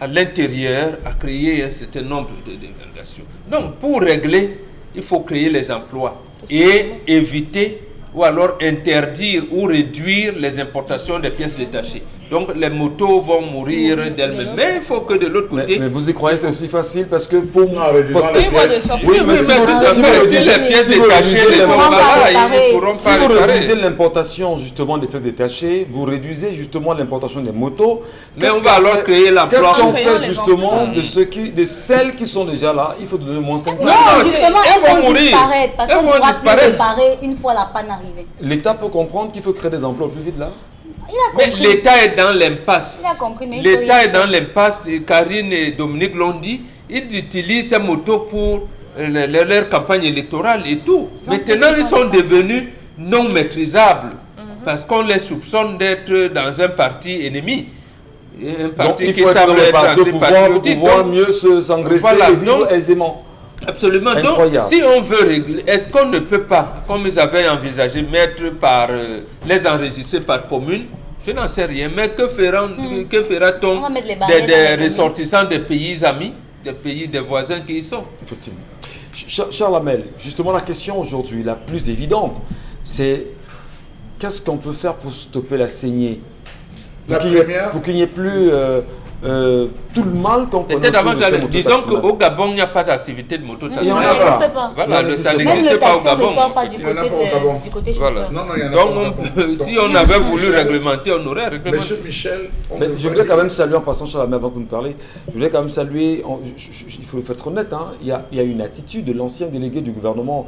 à l'intérieur, à créer un certain nombre de dégradations. Donc, pour régler, il faut créer les emplois et éviter ou alors interdire ou réduire les importations des pièces détachées. Donc les motos vont mourir d'elles-mêmes. Mais il faut que de l'autre côté... Mais vous y croyez c'est aussi facile parce que pour... Non, réduisant les pièces... Oui, mais si les pièces détachées ne sont pas là, ils ne pourront si pas vous réparer. réduisez l'importation justement des pièces détachées, vous réduisez justement l'importation des motos. Mais on va alors créer l'emploi. Qu'est-ce qu'on fait justement de celles qui sont déjà là? Il faut donner moins 5 ans. Non, justement, elles vont disparaître parce qu'on ne pourra plus réparer une fois la panne arrivée. L'État peut comprendre qu'il faut créer des emplois plus vite là. Mais l'État est dans l'impasse. Il a compris, mais l'État est dans l'impasse. Karine et Dominique l'ont dit. Ils utilisent ces motos pour leur campagne électorale et tout. Maintenant, ils sont devenus non maîtrisables parce qu'on les soupçonne d'être dans un parti ennemi. Un parti donc, qui semble être antipatriotique. Pour pouvoir mieux s'engraisser et vivre aisément. Absolument. Incroyable. Donc, si on veut régler, est-ce qu'on ne peut pas, comme ils avaient envisagé, les enregistrer par commune? Je n'en sais rien, mais que fera-t-on des ressortissants des pays amis, des voisins qui y sont? Effectivement. Charles Hamel, justement la question aujourd'hui, la plus évidente, c'est qu'est-ce qu'on peut faire pour stopper la saignée? Pour qu'il n'y ait plus tout le mal qu'on connaît. Disons qu'au Gabon, il n'y a pas d'activité de mototaxi. Il n'existe pas. Voilà, ça n'existe pas au Gabon. Ne sort pas du côté chauffeur. Non, il y en a donc, si on avait voulu réglementer, on aurait réglementé. Monsieur Michel, je voulais quand même saluer, en passant Charles Hamel, avant que vous me parlez, je voulais quand même saluer, il faut être honnête, hein, il y a une attitude de l'ancien délégué du gouvernement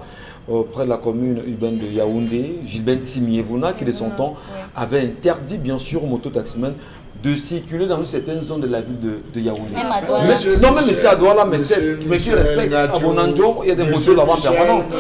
auprès de la commune urbaine de Yaoundé, Gilbert Timiévouna, qui de son temps avait interdit bien sûr aux mototaximens de circuler dans une certaine zone de la ville de Yaoundé. Même à Douala. Non, même ici à Douala, mais qui respecte. À Bonanjo, il y a des motos là-bas en permanence.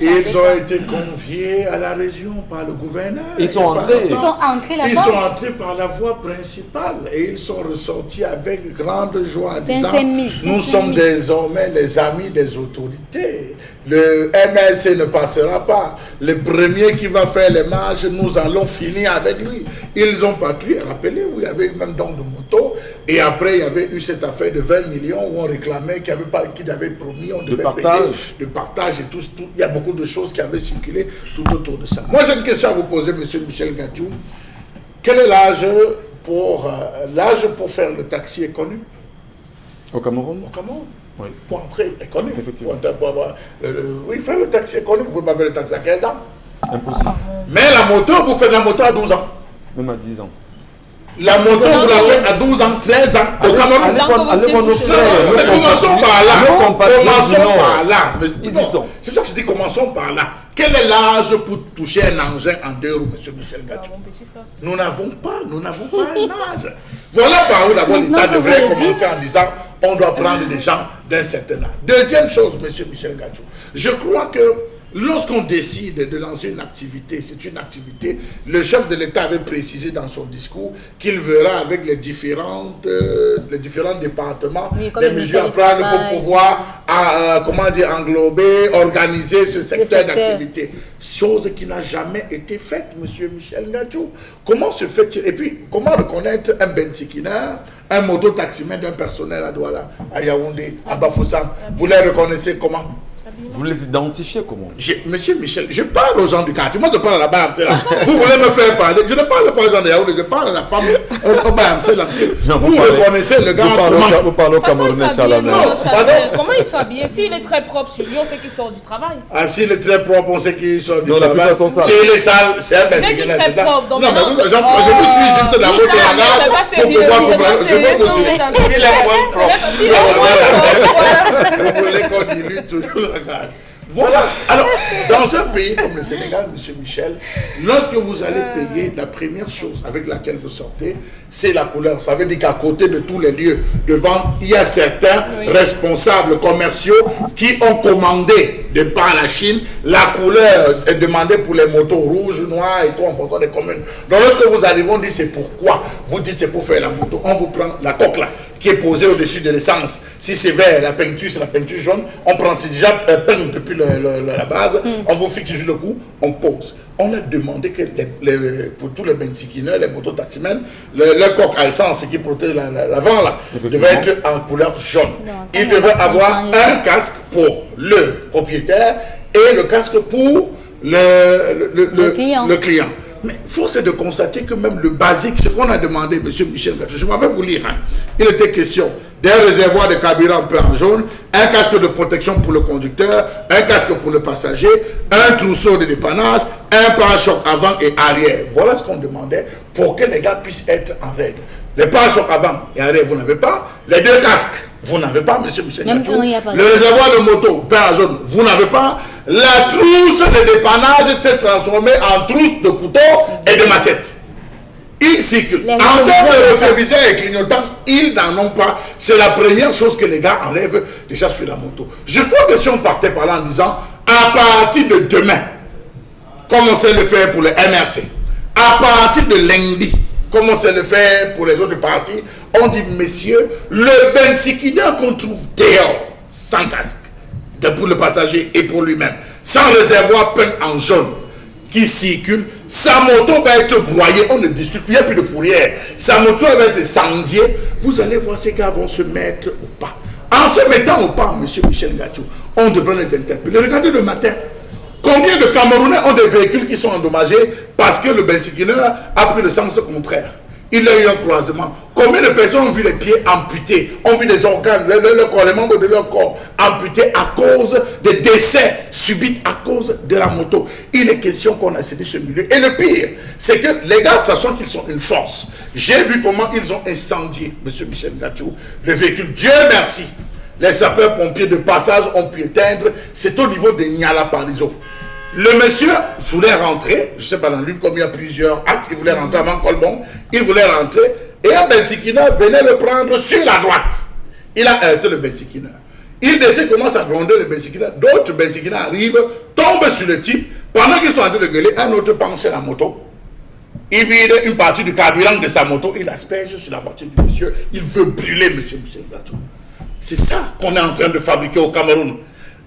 Ils ont été conviés à la région par le gouverneur. Ils sont entrés. Ils sont entrés là-bas. Ils sont entrés par la voie principale et ils sont ressortis avec grande joie en disant nous sommes désormais les amis des autorités. Le MSC ne passera pas. Le premier qui va faire les marches, nous allons finir avec lui. Ils ont patrouillé. Rappelez-vous, il y avait même don de moto. Et après, il y avait eu cette affaire de 20 millions où on réclamait qu'il avait promis, on devait payer de partage et tout. Il y a beaucoup de choses qui avaient circulé tout autour de ça. Moi, j'ai une question à vous poser, monsieur Michel Gadjou. Quel est l'âge pour faire le taxi est connu? Au Cameroun? Au Cameroun. Oui. Pour entrer est connu. Effectivement. Pour avoir oui, faire le taxi est connu. Vous ne pouvez pas faire le taxi à 15 ans. Impossible. Mais la moto, vous faites la moto à 12 ans. Même à 10 ans. La moto, vous la faites à 12 ans, 13 ans au Cameroun. Allez voir nos frères. Mais commençons par là. Commençons par là. Ils y sont. C'est ça que je dis, commençons par là. Quel est l'âge pour toucher un engin en 2 roues, monsieur Michel Gadjou? Nous n'avons pas un âge. Voilà par où d'abord l'État devrait commencer en disant on doit prendre des gens d'un certain âge. Deuxième chose, monsieur Michel Gadjou, je crois que lorsqu'on décide de lancer une activité, c'est une activité, le chef de l'État avait précisé dans son discours qu'il verra avec les différents départements les mesures à prendre pour pouvoir englober, organiser ce secteur d'activité. Chose qui n'a jamais été faite, monsieur Michel Gadjou. Comment se fait-il? Et puis, comment reconnaître un bentikina, un mototaximène d'un personnel à Douala, à Yaoundé, à Bafoussam? Vous les reconnaissez comment? Vous les identifiez comment? Monsieur Michel, je parle aux gens du quartier. Moi, je parle à la BAMC là. Vous voulez me faire parler? Je ne parle pas aux gens de Yaoundé, je parle à la femme au BAMC là. Vous reconnaissez le gars comment? Vous parlez au Camerounais, Charles Hamel. Comment il soit habillé? S'il est très propre sur lui, on sait qu'il sort du travail. Ah, s'il est très propre, on sait qu'il sort du Non, travail. S'il est sale, c'est un bensikina, c'est ça? Non, mais je vous suis juste dans votre langage pour pouvoir comprendre. Je vous suis. Vous voulez qu'on dilue toujours le langage. Voilà. Alors, dans un pays comme le Sénégal, monsieur Michel, lorsque vous allez payer, la première chose avec laquelle vous sortez, c'est la couleur. Ça veut dire qu'à côté de tous les lieux de vente, il y a certains responsables commerciaux qui ont commandé de par la Chine, la couleur est demandée pour les motos rouges, noires et tout en fonction des communes. Donc lorsque vous arrivez, on dit c'est pourquoi. Vous dites c'est pour faire la moto. On vous prend la coque là, qui est posé au-dessus de l'essence. Si c'est vert, la peinture, c'est la peinture jaune. On prend, c'est déjà peint depuis la base. On vous fixe sur le cou, on pose. On a demandé que pour tous les benzikineurs, les mototaximens, le coque à essence qui protège l'avant là, devait être en couleur jaune. Il devait avoir un casque pour le propriétaire et le casque pour le client. Mais force est de constater que même le basique, ce qu'on a demandé, M. Michel Gachou, je m'en vais vous lire, il était question d'un réservoir de carburant peint en jaune, un casque de protection pour le conducteur, un casque pour le passager, un trousseau de dépannage, un pare-choc avant et arrière. Voilà ce qu'on demandait pour que les gars puissent être en règle. Les pare-chocs avant et arrière, vous n'avez pas. Les deux casques, vous n'avez pas, M. Michel Gachou. Le réservoir de moto peint en jaune, vous n'avez pas. La trousse de dépannage s'est transformée en trousse de couteau et de machette. Ils circulent. En termes de rétroviseur et clignotants, ils n'en ont pas. C'est la première chose que les gars enlèvent déjà sur la moto. Je crois que si on partait par là en disant, à partir de demain, comme on sait le faire pour le MRC, à partir de lundi, comme on sait le faire pour les autres partis, on dit, messieurs, le benzikineur qu'on trouve dehors, sans casque, pour le passager et pour lui-même, sans réservoir peint en jaune, qui circule, sa moto va être broyée, on ne discute plus, il n'y a plus de fourrière, sa moto va être incendiée, vous allez voir ces gars vont se mettre au pas. En se mettant au pas, M. Michel Gachou, on devrait les interpeller. Regardez le matin, combien de Camerounais ont des véhicules qui sont endommagés parce que le benzikineur a pris le sens contraire. Il a eu un croisement. Combien de personnes ont vu les pieds amputés, ont vu des organes, les membres de leur corps amputés à cause des décès subits à cause de la moto. Il est question qu'on a cédé ce milieu. Et le pire, c'est que les gars, sachant qu'ils sont une force, j'ai vu comment ils ont incendié, M. Michel Gachou, le véhicule. Dieu merci. Les sapeurs-pompiers de passage ont pu éteindre. C'est au niveau de Niala Parizo. Le monsieur voulait rentrer, je ne sais pas dans lui, comme il y a plusieurs actes, il voulait rentrer avant Colbon, il voulait rentrer, et un benzikineur venait le prendre sur la droite. Il a arrêté le benzikineur. Il décide, commence à gronder le benzikineur, d'autres benzikineurs arrivent, tombent sur le type, pendant qu'ils sont en train de gueuler, un autre pense sur la moto. Il vide une partie du carburant de sa moto, il asperge sur la voiture du monsieur, il veut brûler M. Michel Gachou. C'est ça qu'on est en train de fabriquer au Cameroun.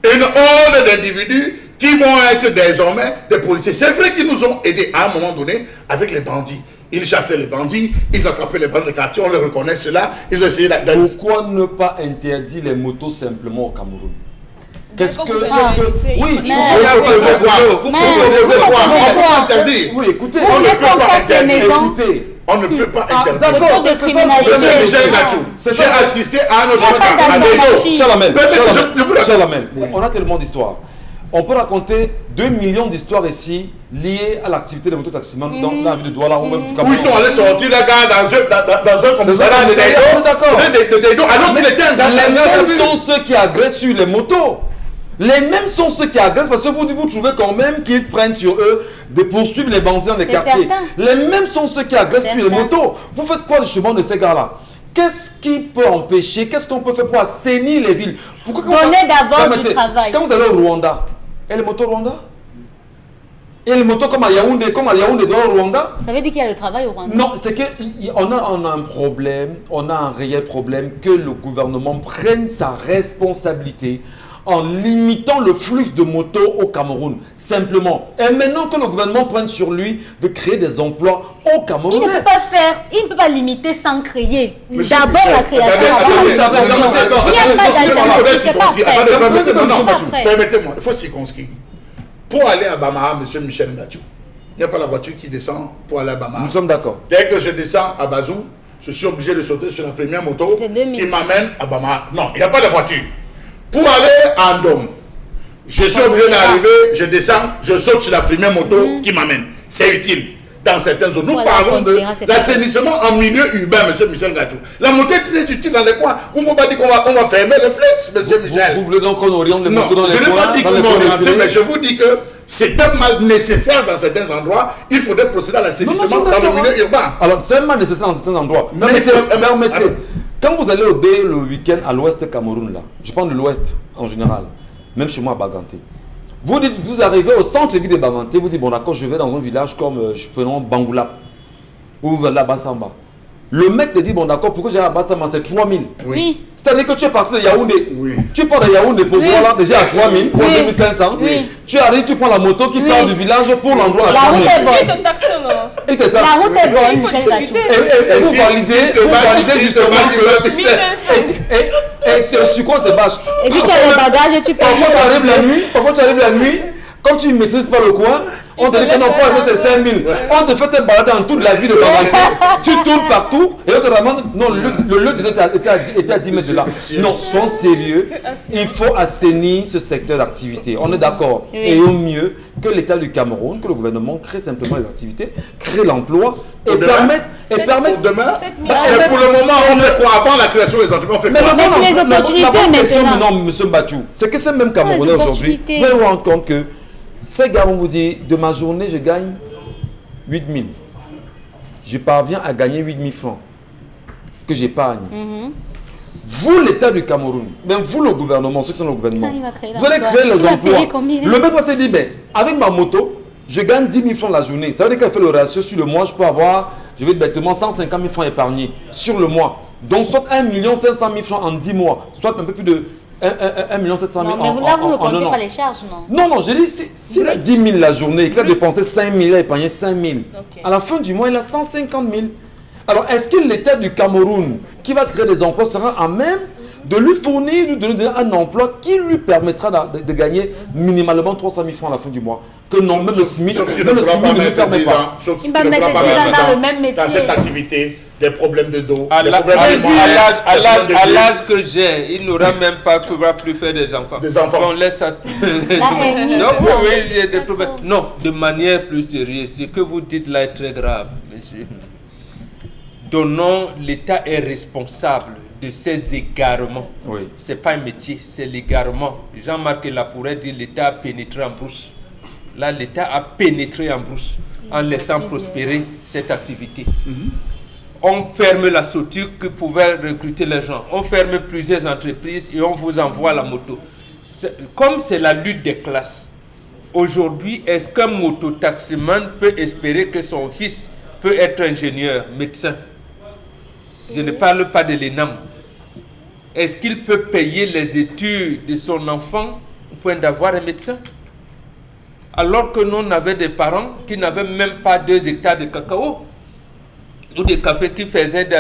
Une horde d'individus qui vont être désormais des policiers. C'est vrai qu'ils nous ont aidés à un moment donné avec les bandits. Ils chassaient les bandits, ils attrapaient les bandits de quartier, on les reconnaît cela. Ils ont essayé Pourquoi ne pas interdire les motos simplement au Cameroun? Qu'est-ce que... Oui, vous proposez quoi? Vous proposez quoi? On peut pas interdire. Oui, écoutez, on ne peut pas interdire. On ne peut pas interdire. D'accord, c'est ça. Michel Gachou, j'ai assisté à un autre cas, à Bégo. Chalamel, on a tellement d'histoires. On peut raconter 2 millions d'histoires ici liées à l'activité des mototaximans dans la ville de Douala ou même du Cameroun. Où ils sont allés sortir les gars dans un commissariat de Bégo. D'accord. Alors qu'il était un les mêmes sont ceux qui agressent sur les motos. Les mêmes sont ceux qui agressent parce que vous trouvez quand même qu'ils prennent sur eux de poursuivre les bandits dans les quartiers. Les mêmes sont ceux qui agressent sur les motos. Vous faites quoi du chemin de ces gars-là? Qu'est-ce qui peut empêcher? Qu'est-ce qu'on peut faire pour assainir les villes? Donnez d'abord du travail. Quand vous allez au Rwanda, et les motos Rwanda? Et les motos comme à Yaoundé dans le Rwanda? Ça veut dire qu'il y a le travail au Rwanda? Non, c'est qu'on a un problème, on a un réel problème que le gouvernement prenne sa responsabilité en limitant le flux de motos au Cameroun, simplement. Et maintenant que le gouvernement prenne sur lui de créer des emplois au Cameroun. Il ne peut pas limiter sans créer. D'abord la création. Permettez-moi, il faut circonscrire. Pour aller à Bamara, M. Michel Gachou, il n'y a pas la voiture qui descend pour aller à Bamara. Nous sommes d'accord. Dès que je descends à Bazou, je suis obligé de sauter sur la première moto qui m'amène à Bamara. Non, il n'y a pas de voiture. Pour aller à Ndom, je suis obligé d'arriver, je descends, je saute sur la première moto qui m'amène. C'est utile dans certaines zones. Nous parlons de l'assainissement en milieu urbain, M. Michel Gachou. La moto est très utile dans les coins. On ne peut pas dire qu'on va fermer le flux, M. Michel. Vous voulez donc qu'on oriente les motos dans les coins? Je n'ai pas dit qu'on va orienter, mais je vous dis que c'est un mal nécessaire dans certains endroits. Il faudrait procéder à l'assainissement dans le milieu urbain. Alors, c'est un mal nécessaire dans certains endroits. Permettez. Quand vous allez au dé le week-end à l'ouest Cameroun, là, je parle de l'ouest en général, même chez moi à Baganté, vous arrivez au centre-ville de Baganté, vous dites, bon d'accord, je vais dans un village comme, je prenons Bangoulap, ou vous allez à Bassamba. Le mec te dit, bon d'accord, pourquoi j'ai à Bastama, c'est 3000. Oui. C'est-à-dire que tu es parti de Yaoundé. Oui. Tu pars de Yaoundé pour Douala déjà à 3000 ou 2500. Oui. Tu arrives, tu prends la moto qui part du village pour l'endroit à La 3000. route est bonne. Et de taxe, non. Et t'es La route est bonne, Il faut Michel discuter. Gachou. Et vous validez justement que... 1500. Et sur quoi on te bâche? Et si tu as les bagages, tu peux. Parfois tu arrives la nuit, quand tu ne maîtrises pas le coin, on te dit que non, pas c'est 5000. On te fait te balader dans toute la ville de Bamako. Tu tournes partout et on te ramène. Non, le lieu était à 10 mètres de là. Non, sois sérieux. Il faut assainir ce secteur d'activité. On est d'accord. Oui. Et au mieux que l'État du Cameroun, que le gouvernement crée simplement les activités, crée l'emploi et permette. Pour demain. 7 000. Mais pour le moment, on fait quoi? Avant la création des entreprises, on fait Mais quoi? c'est les opportunités maintenant. Non, monsieur Bachou, c'est que ces mêmes Camerounais aujourd'hui, opportunités. vous allez vous rendre compte que ces gars vont vous dire, de ma journée, je gagne 8000. Je parviens à gagner 8000 francs que j'épargne. Vous, l'État du Cameroun, même vous, le gouvernement, ceux qui sont dans le gouvernement, Il va créer vous allez l'emploi. créer les Il va emplois. payer combien? Le mec va se dire, ben, avec ma moto, je gagne 10 000 francs la journée. Ça veut dire qu'elle fait le ratio sur le mois, je peux avoir, je vais bêtement 150 000 francs épargnés sur le mois. Donc, soit 1 500 000 francs en 10 mois, soit un peu plus de 1 700 000 Non, mais là, vous ne comptez pas les charges, non? Non, non, j'ai dit, s'il a 10 000 la journée et qu'il a dépensé 5 000, il a épargné 5 000. Ok. À la fin du mois, il a 150 000. Alors, est-ce que l'État du Cameroun, qui va créer des emplois, sera à même de lui fournir, de lui donner un emploi qui lui permettra de gagner minimalement 300 000 francs à la fin du mois? Que non, même le SMIC Sauf qu'il même ne le pourra SMIC pas ne lui mettre permet 10 pas. ans. Sauf Il qu'il va ne mettre pourra pas 10 ans mettre dans 10 le même métier. dans cette activité, des problèmes de dos, À des la- problèmes à de l'âge- vue, à l'âge que j'ai, il n'aura même pas pourra plus faire des enfants. Des enfants. On laisse ça. La haine, Donc, ça. oui, il y a des problèmes. Non, de manière plus sérieuse, ce que vous dites là est très grave, monsieur. Donnons, l'État est responsable de ces égarements. Oui. Ce n'est pas un métier, c'est l'égarement. Jean-Marc Lapourette dit l'État a pénétré en brousse. Là, l'État a pénétré en brousse en laissant prospérer cette activité. On ferme la structure qui pouvait recruter les gens. On ferme plusieurs entreprises et on vous envoie la moto. Comme c'est la lutte des classes, aujourd'hui, est-ce qu'un mototaximan peut espérer que son fils peut être ingénieur, médecin? Je ne parle pas de l'ENAM. Est-ce qu'il peut payer les études de son enfant au point d'avoir un médecin? Alors que nous, on avait des parents qui n'avaient même pas 2 hectares de cacao ou de café qui faisaient de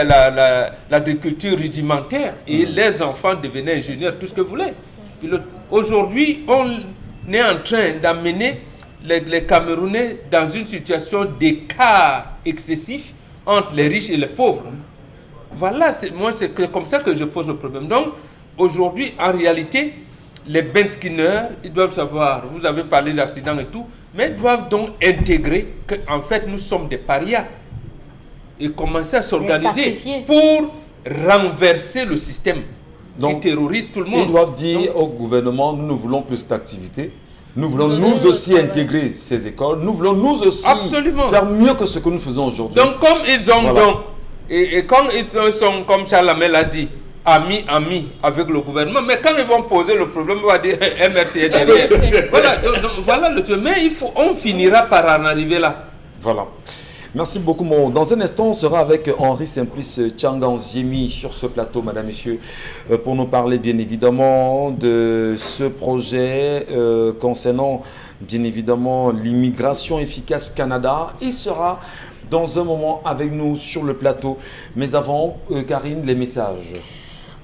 l'agriculture rudimentaire et les enfants devenaient ingénieurs, tout ce que vous voulez. Aujourd'hui, on est en train d'amener les Camerounais dans une situation d'écart excessif entre les riches et les pauvres. Voilà, moi c'est comme ça que je pose le problème. Donc, aujourd'hui, en réalité, les Ben Skinner, ils doivent savoir, vous avez parlé d'accidents et tout, mais ils doivent donc intégrer qu'en fait, nous sommes des parias et commencer à s'organiser sacrifier. pour renverser le système Donc, qui terrorise tout le monde. Ils doivent dire au gouvernement, nous ne voulons plus d'activité. Nous voulons nous aussi intégrer ces écoles. Nous voulons nous aussi Absolument. faire mieux que ce que nous faisons aujourd'hui. Donc, comme ils ont Voilà. donc, et comme ils sont, comme Charles Lamel a dit, amis avec le gouvernement, mais quand ils vont poser le problème, on va dire MRC est derrière. Voilà, donc, voilà le truc. Mais on finira par en arriver là. Voilà. Merci beaucoup, Mon. Dans un instant, on sera avec Henri Simplice Tchanganziemi sur ce plateau, madame, messieurs, pour nous parler bien évidemment de ce projet concernant bien évidemment l'immigration efficace Canada. Il sera dans un moment avec nous sur le plateau. Mais avant, Karine, les messages.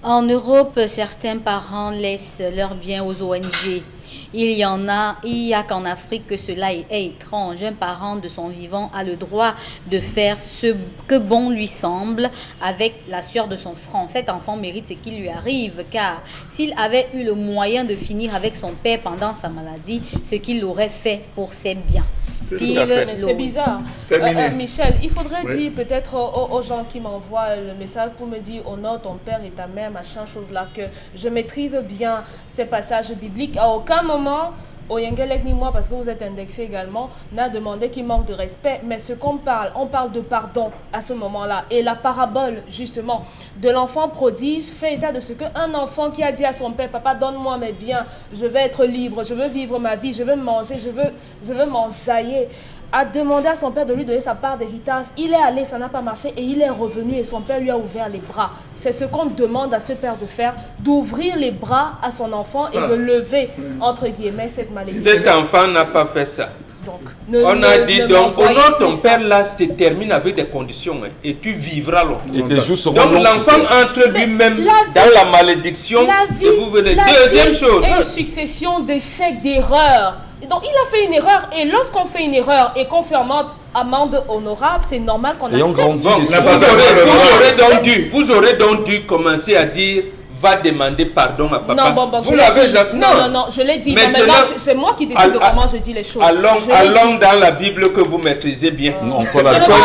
En Europe, certains parents laissent leurs biens aux ONG. Il y a qu'en Afrique que cela est étrange. Un parent de son vivant a le droit de faire ce que bon lui semble avec la sueur de son front. Cet enfant mérite ce qui lui arrive, car s'il avait eu le moyen de finir avec son père pendant sa maladie, ce qu'il aurait fait pour ses biens. Mais c'est bizarre. Michel, il faudrait Oui. dire peut-être aux gens qui m'envoient le message pour me dire honore ton père et ta mère, machin, chose là, que je maîtrise bien ces passages bibliques. À aucun moment, Oyengelek ni moi, parce que vous êtes indexé également, n'a demandé qu'il manque de respect. Mais ce qu'on parle, on parle de pardon à ce moment-là. Et la parabole, justement, de l'enfant prodige fait état de ce qu'un enfant qui a dit à son père, papa, donne-moi mes biens, je vais être libre, je veux vivre ma vie, je veux manger, je veux m'enjailler. a demandé à son père de lui donner sa part d'héritage. Il est allé, ça n'a pas marché et il est revenu et son père lui a ouvert les bras. C'est ce qu'on demande à ce père de faire, d'ouvrir les bras à son enfant et de lever, entre guillemets, cette malédiction. Cet enfant n'a pas fait ça. Donc, on a dit donc, au nom de ton père là, se termine avec des conditions et tu vivras longtemps. Et tes jours seront donc longs. l'enfant entre lui-même dans la malédiction et vous venez. Deuxième chose. Et une succession d'échecs, d'erreurs. Donc il a fait une erreur et lorsqu'on fait une erreur et qu'on fait amende honorable, c'est normal qu'on accepte. Bon, vous aurez donc dû commencer à dire va demander pardon à papa. Non, vous l'avez jamais. Non, je l'ai dit. Maintenant, c'est moi qui décide de comment je dis les choses. Allons dans la Bible que vous maîtrisez bien. Encore la Bible.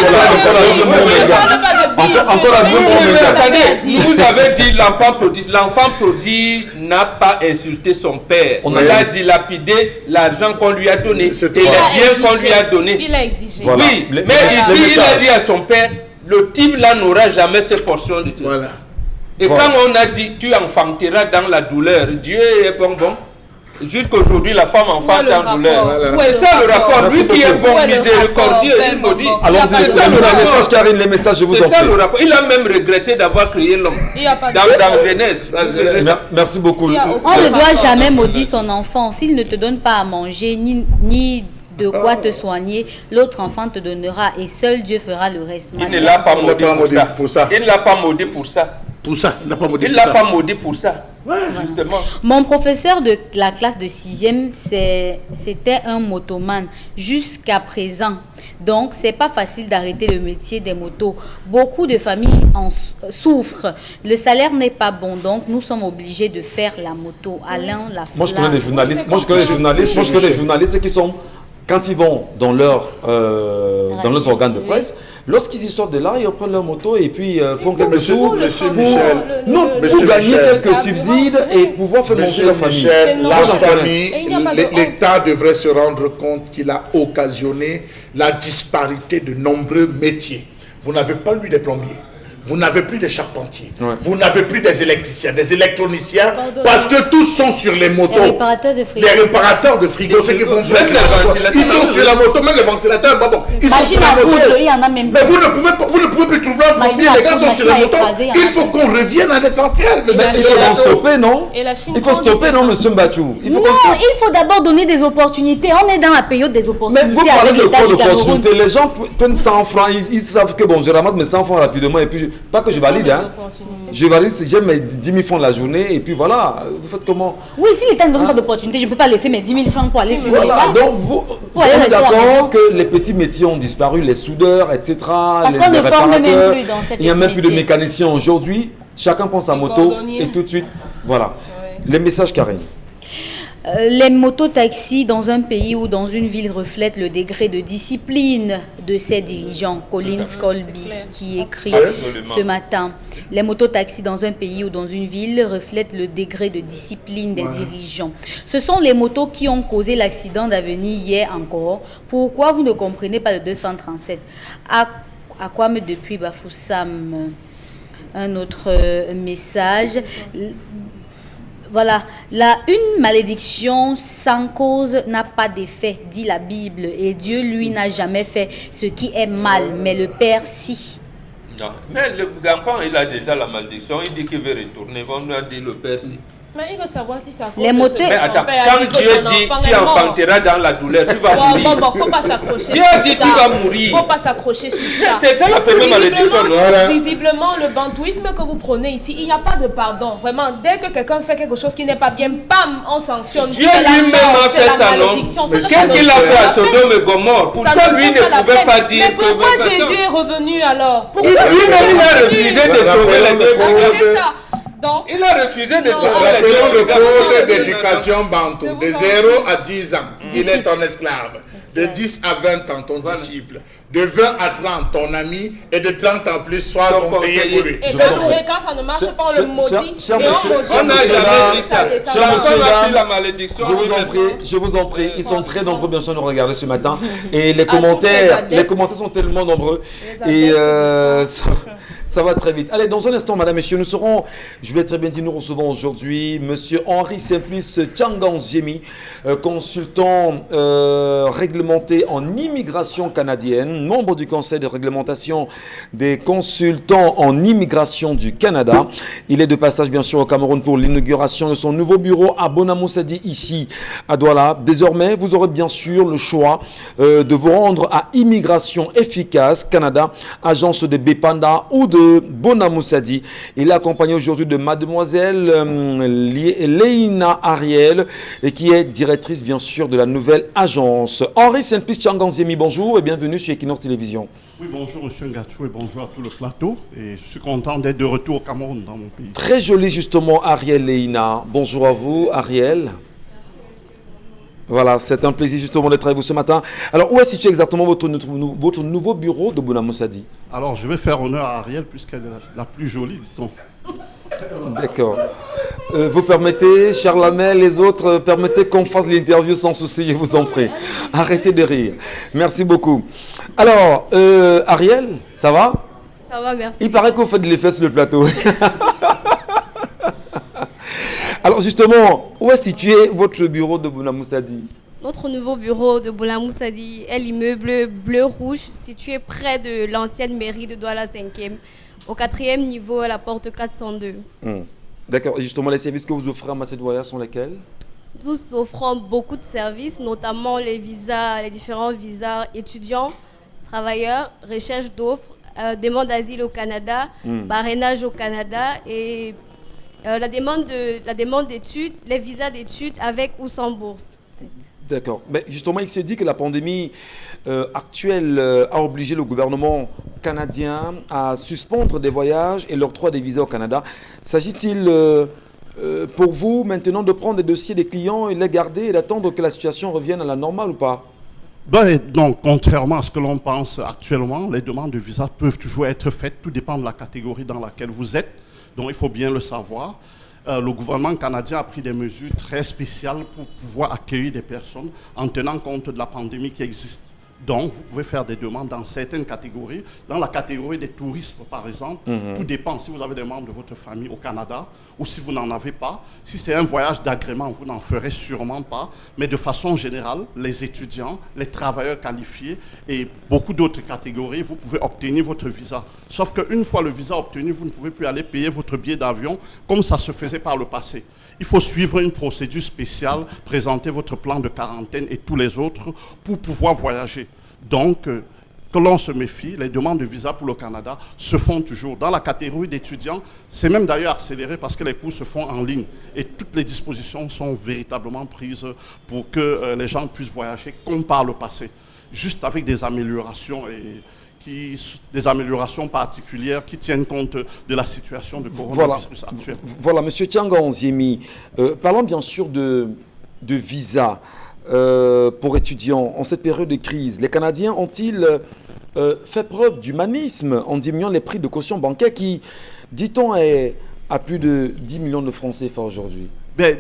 Vous avez dit l'enfant prodige n'a pas insulté son père. On a dilapidé l'argent qu'on lui a donné et les biens qu'on lui a donnés. Il a exigé. Oui, mais ici il a dit à son père, le type là n'aura jamais ses portions de Dieu. Voilà. Et quand on a dit tu enfanteras dans la douleur, Dieu est bon. Jusqu'aujourd'hui, la femme enfante en douleur. Voilà. C'est ça le rapport. Lui qui est bon, miséricordieux, il me dit. Alors, c'est ça le message, Karine, les messages, je vous en prie. C'est ça le rapport. Il a même regretté d'avoir créé l'homme. Dans Genèse. Merci beaucoup. On ne doit jamais maudire son enfant. S'il ne te donne pas à manger, ni de quoi te soigner, l'autre enfant te donnera et seul Dieu fera le reste. Il ne l'a pas maudit pour ça. Il ne l'a pas maudit pour ça. Il ne l'a pas maudit pour ça. Ouais. Justement. Mon professeur de la classe de 6e, c'était un motoman jusqu'à présent. Donc, c'est pas facile d'arrêter le métier des motos. Beaucoup de familles en souffrent. Le salaire n'est pas bon, donc nous sommes obligés de faire la moto. Alain, la Moi, je connais des journalistes. Moi, je connais des journalistes qui sont... Quand ils vont dans leurs organes de presse, lorsqu'ils y sortent de là, ils reprennent leur moto et puis font quelques sous pour gagner quelques subsides et pouvoir faire manger leur famille. La famille, l'État devrait se rendre compte qu'il a occasionné la disparité de nombreux métiers. Vous n'avez pas eu des plombiers. Vous n'avez plus des charpentiers, vous n'avez plus des électriciens, des électroniciens, parce que tous sont sur les motos. Les réparateurs de frigo, ceux qui font ils sont sur la moto, même les ventilateurs, ils sont sur la moto. Mais vous ne pouvez plus trouver un plombier, les gars sont sur la moto. Il faut qu'on revienne à l'essentiel. Il faut stopper, non? Il faut stopper, non, monsieur Mbachou? Non, il faut d'abord donner des opportunités. On est dans la période des opportunités. Mais vous parlez de quoi d'opportunités? Les gens prennent 100 francs, ils savent que bon, je ramasse mes 100 francs rapidement et puis pas que je valide, hein. Je valide, j'ai mes 10 000 francs la journée et puis voilà. Vous faites comment? Oui, si l'État ne donne pas d'opportunité, je ne peux pas laisser mes 10 000 francs pour aller sur les vagues. Donc, vous êtes d'accord que les petits métiers ont disparu, les soudeurs, etc. Parce qu'on ne forme même plus dans ces petits métiers. Il n'y a même plus de mécaniciens aujourd'hui. Chacun prend sa moto et tout de suite, voilà. Les messages, Karine. Les mototaxis dans un pays ou dans une ville reflètent le degré de discipline de ses dirigeants. Collins Colby qui écrit ce matin. Les mototaxis dans un pays ou dans une ville reflètent le degré de discipline des dirigeants. Ce sont les motos qui ont causé l'accident d'Avenir hier encore. Pourquoi vous ne comprenez pas le 237? À quoi me depuis Bafoussam? Un autre message. Voilà, une malédiction sans cause n'a pas d'effet, dit la Bible. Et Dieu, lui, n'a jamais fait ce qui est mal, mais le Père, si. Non, mais l'enfant, il a déjà la malédiction, il dit qu'il veut retourner. On lui a dit le Père, si. Mais il veut savoir si ça cause. Les moteurs. Mais attends, quand Dieu dit tu enfanteras dans la douleur, tu vas mourir. Bon, faut pas s'accrocher. Dieu dit tu vas mourir. Faut pas s'accrocher sur ça. C'est ça la première malédiction. Visiblement, le bantouisme que vous prenez ici, il n'y a pas de pardon. Vraiment, dès que quelqu'un fait quelque chose qui n'est pas bien, bam, on sanctionne. Dieu lui-même a fait ça, non? Qu'est-ce qu'il a fait à Sodome et Gomorrhe? Pourquoi lui ne pouvait pas dire que... Mais pourquoi Jésus est revenu alors? Lui-même, il a refusé de sauver les deux. Donc, il a refusé de sauver les deux. Rappelons le code d'éducation bantou. De 0 à 10 ans, il est ton esclave. De 10 à 20 ans, ton disciple. De 20 à 30, ton ami. Et de 30 ans plus, sois conseiller pour lui. Et quand ça ne marche pas, on le maudit. On n'a jamais dit ça. Je vous en prie. Ils sont très nombreux, bien sûr, nous regarder ce matin. Et les commentaires sont tellement nombreux. Et Ça va très vite. Allez, dans un instant, madame, messieurs, je vais très bien dire, nous recevons aujourd'hui monsieur Henri Simplice Tchanganziemi, consultant réglementé en immigration canadienne, membre du conseil de réglementation des consultants en immigration du Canada. Il est de passage, bien sûr, au Cameroun pour l'inauguration de son nouveau bureau à Bonamoussadi, ici à Douala. Désormais, vous aurez bien sûr le choix de vous rendre à Immigration Efficace Canada, agence de Bepanda ou de Bonamoussadi. Il est accompagné aujourd'hui de mademoiselle Leïna Ariel, et qui est directrice bien sûr de la nouvelle agence. Henri Simplice Tchanganziemi, bonjour et bienvenue sur Equinox Télévision. Oui, bonjour monsieur Ngachou et bonjour à tout le plateau. Et je suis content d'être de retour au Cameroun, dans mon pays. Très joli justement Ariel Leïna. Bonjour à vous Ariel. Voilà, c'est un plaisir justement d'être avec vous ce matin. Alors, où est situé exactement votre nouveau bureau de Bonamoussadi? Alors, je vais faire honneur à Ariel puisqu'elle est la plus jolie, disons. D'accord. Vous permettez, Charlamel, les autres, permettez qu'on fasse l'interview sans souci, je vous en prie. Arrêtez de rire. Merci beaucoup. Alors, Ariel, ça va? Ça va, merci. Il paraît que vous faites de l'effet sur le plateau. Alors justement, où est situé votre bureau de Bonamoussadi? Notre nouveau bureau de Bonamoussadi est l'immeuble bleu-rouge situé près de l'ancienne mairie de Douala 5e, au 4e niveau à la porte 402. D'accord. Et justement, les services que vous offrez en matière de voyage sont lesquels? Nous offrons beaucoup de services, notamment les visas, les différents visas étudiants, travailleurs, recherche d'offres, demande d'asile au Canada, parrainage au Canada et la demande d'études, les visas d'études avec ou sans bourse. D'accord. Mais justement, il se dit que la pandémie actuelle a obligé le gouvernement canadien à suspendre des voyages et l'octroi des visas au Canada. S'agit-il pour vous maintenant de prendre des dossiers des clients et les garder et d'attendre que la situation revienne à la normale ou pas? Donc, contrairement à ce que l'on pense actuellement, les demandes de visa peuvent toujours être faites. Tout dépend de la catégorie dans laquelle vous êtes. Donc, il faut bien le savoir. Le gouvernement canadien a pris des mesures très spéciales pour pouvoir accueillir des personnes en tenant compte de la pandémie qui existe. Donc, vous pouvez faire des demandes dans certaines catégories. Dans la catégorie des touristes, par exemple, tout dépend si vous avez des membres de votre famille au Canada ou si vous n'en avez pas. Si c'est un voyage d'agrément, vous n'en ferez sûrement pas. Mais de façon générale, les étudiants, les travailleurs qualifiés et beaucoup d'autres catégories, vous pouvez obtenir votre visa. Sauf qu'une fois le visa obtenu, vous ne pouvez plus aller payer votre billet d'avion comme ça se faisait par le passé. Il faut suivre une procédure spéciale, présenter votre plan de quarantaine et tous les autres pour pouvoir voyager. Donc, que l'on se méfie, les demandes de visa pour le Canada se font toujours. Dans la catégorie d'étudiants, c'est même d'ailleurs accéléré parce que les cours se font en ligne et toutes les dispositions sont véritablement prises pour que les gens puissent voyager comme par le passé, juste avec des améliorations des améliorations particulières qui tiennent compte de la situation de coronavirus actuelle. Voilà, M. Tchanganziemi, parlons bien sûr de visa pour étudiants en cette période de crise. Les Canadiens ont-ils fait preuve d'humanisme en diminuant les prix de caution bancaire qui, dit-on, est à plus de 10 millions de francs CFA aujourd'hui?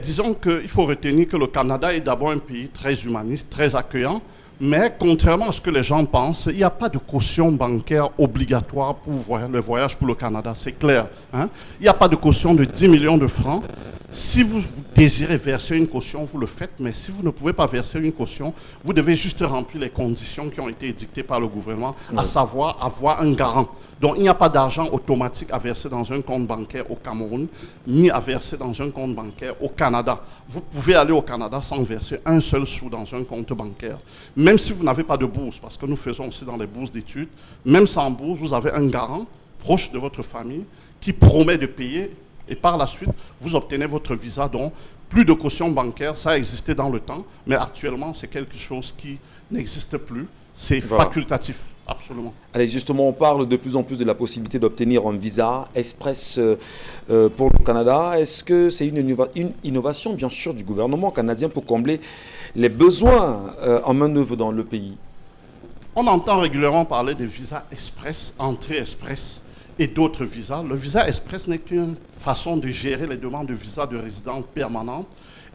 Disons qu'il faut retenir que le Canada est d'abord un pays très humaniste, très accueillant. Mais contrairement à ce que les gens pensent, il n'y a pas de caution bancaire obligatoire pour le voyage pour le Canada, c'est clair. Hein? Il n'y a pas de caution de 10 millions de francs. Si vous désirez verser une caution, vous le faites, mais si vous ne pouvez pas verser une caution, vous devez juste remplir les conditions qui ont été édictées par le gouvernement, à savoir avoir un garant. Donc il n'y a pas d'argent automatique à verser dans un compte bancaire au Cameroun, ni à verser dans un compte bancaire au Canada. Vous pouvez aller au Canada sans verser un seul sou dans un compte bancaire. Même si vous n'avez pas de bourse, parce que nous faisons aussi dans les bourses d'études, même sans bourse, vous avez un garant proche de votre famille qui promet de payer et par la suite, vous obtenez votre visa. Donc, plus de caution bancaire, ça a existé dans le temps, mais actuellement, c'est quelque chose qui n'existe plus. C'est facultatif, absolument. Allez, justement, on parle de plus en plus de la possibilité d'obtenir un visa express pour le Canada. Est-ce que c'est une innovation, bien sûr, du gouvernement canadien pour combler les besoins en main-d'œuvre dans le pays? On entend régulièrement parler des visas express, entrée express et d'autres visas. Le visa express n'est qu'une façon de gérer les demandes de visa de résidence permanente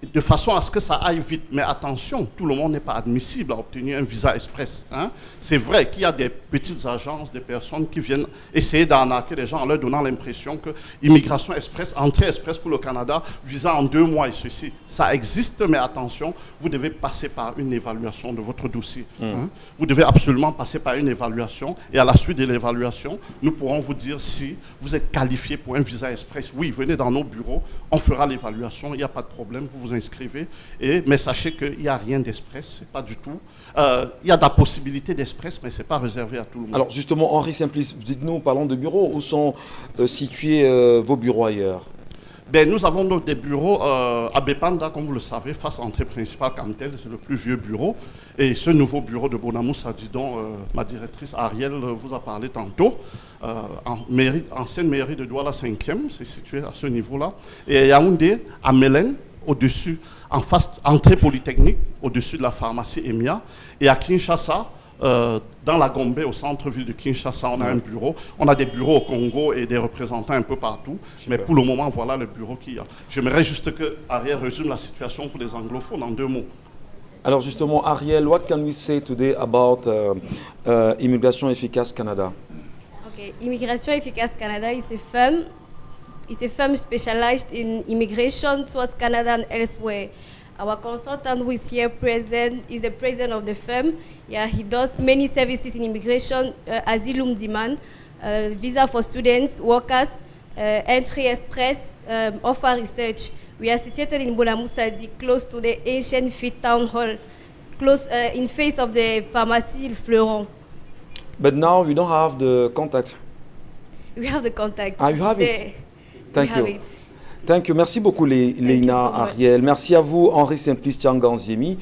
de façon à ce que ça aille vite. Mais attention, tout le monde n'est pas admissible à obtenir un visa express. Hein. C'est vrai qu'il y a des petites agences, des personnes qui viennent essayer d'arnaquer les gens en leur donnant l'impression que immigration express, entrée express pour le Canada, visa en 2 mois et ceci. Ça existe, mais attention, vous devez passer par une évaluation de votre dossier. Hein. Vous devez absolument passer par une évaluation et à la suite de l'évaluation, nous pourrons vous dire si vous êtes qualifié pour un visa express. Oui, venez dans nos bureaux, on fera l'évaluation, il n'y a pas de problème, vous vous inscrivez. Mais sachez qu'il n'y a rien d'express, c'est pas du tout. Il y a de la possibilité d'express, mais ce n'est pas réservé à tout le monde. Alors justement, Henri Simplice, dites-nous, parlons de bureaux. Où sont situés vos bureaux ailleurs? Ben, nous avons des bureaux à Bepanda, comme vous le savez, face à l'entrée principale Cantel, c'est le plus vieux bureau. Et ce nouveau bureau de Bonamoussadi, dont ma directrice Ariel vous a parlé tantôt, ancienne mairie de Douala 5e, c'est situé à ce niveau-là. Et à Yaoundé, à Mélène, au-dessus, en face, entrée polytechnique, au-dessus de la pharmacie EMIA. Et à Kinshasa, dans la Gombe, au centre-ville de Kinshasa, on a un bureau. On a des bureaux au Congo et des représentants un peu partout. Super. Mais pour le moment, voilà le bureau qu'il y a. J'aimerais juste que Ariel résume la situation pour les anglophones en 2 mots. Alors justement, Ariel, what can we say today about Immigration Efficace Canada? Okay, Immigration Efficace Canada is a firm. It's a firm specialized in immigration towards Canada and elsewhere. Our consultant who is here present is the president of the firm. Yeah, he does many services in immigration, asylum demand, visa for students, workers, entry express, offer research. We are situated in Bonamoussadi, close to the ancient Fit Town Hall, close in face of the pharmacie Fleuron. But now you don't have the contact. We have the contact. Ah, you have it. Thank you. It. Thank you. Merci beaucoup, Leïna, so Ariel. Merci à vous, Henri Simplice Tchanganziemi.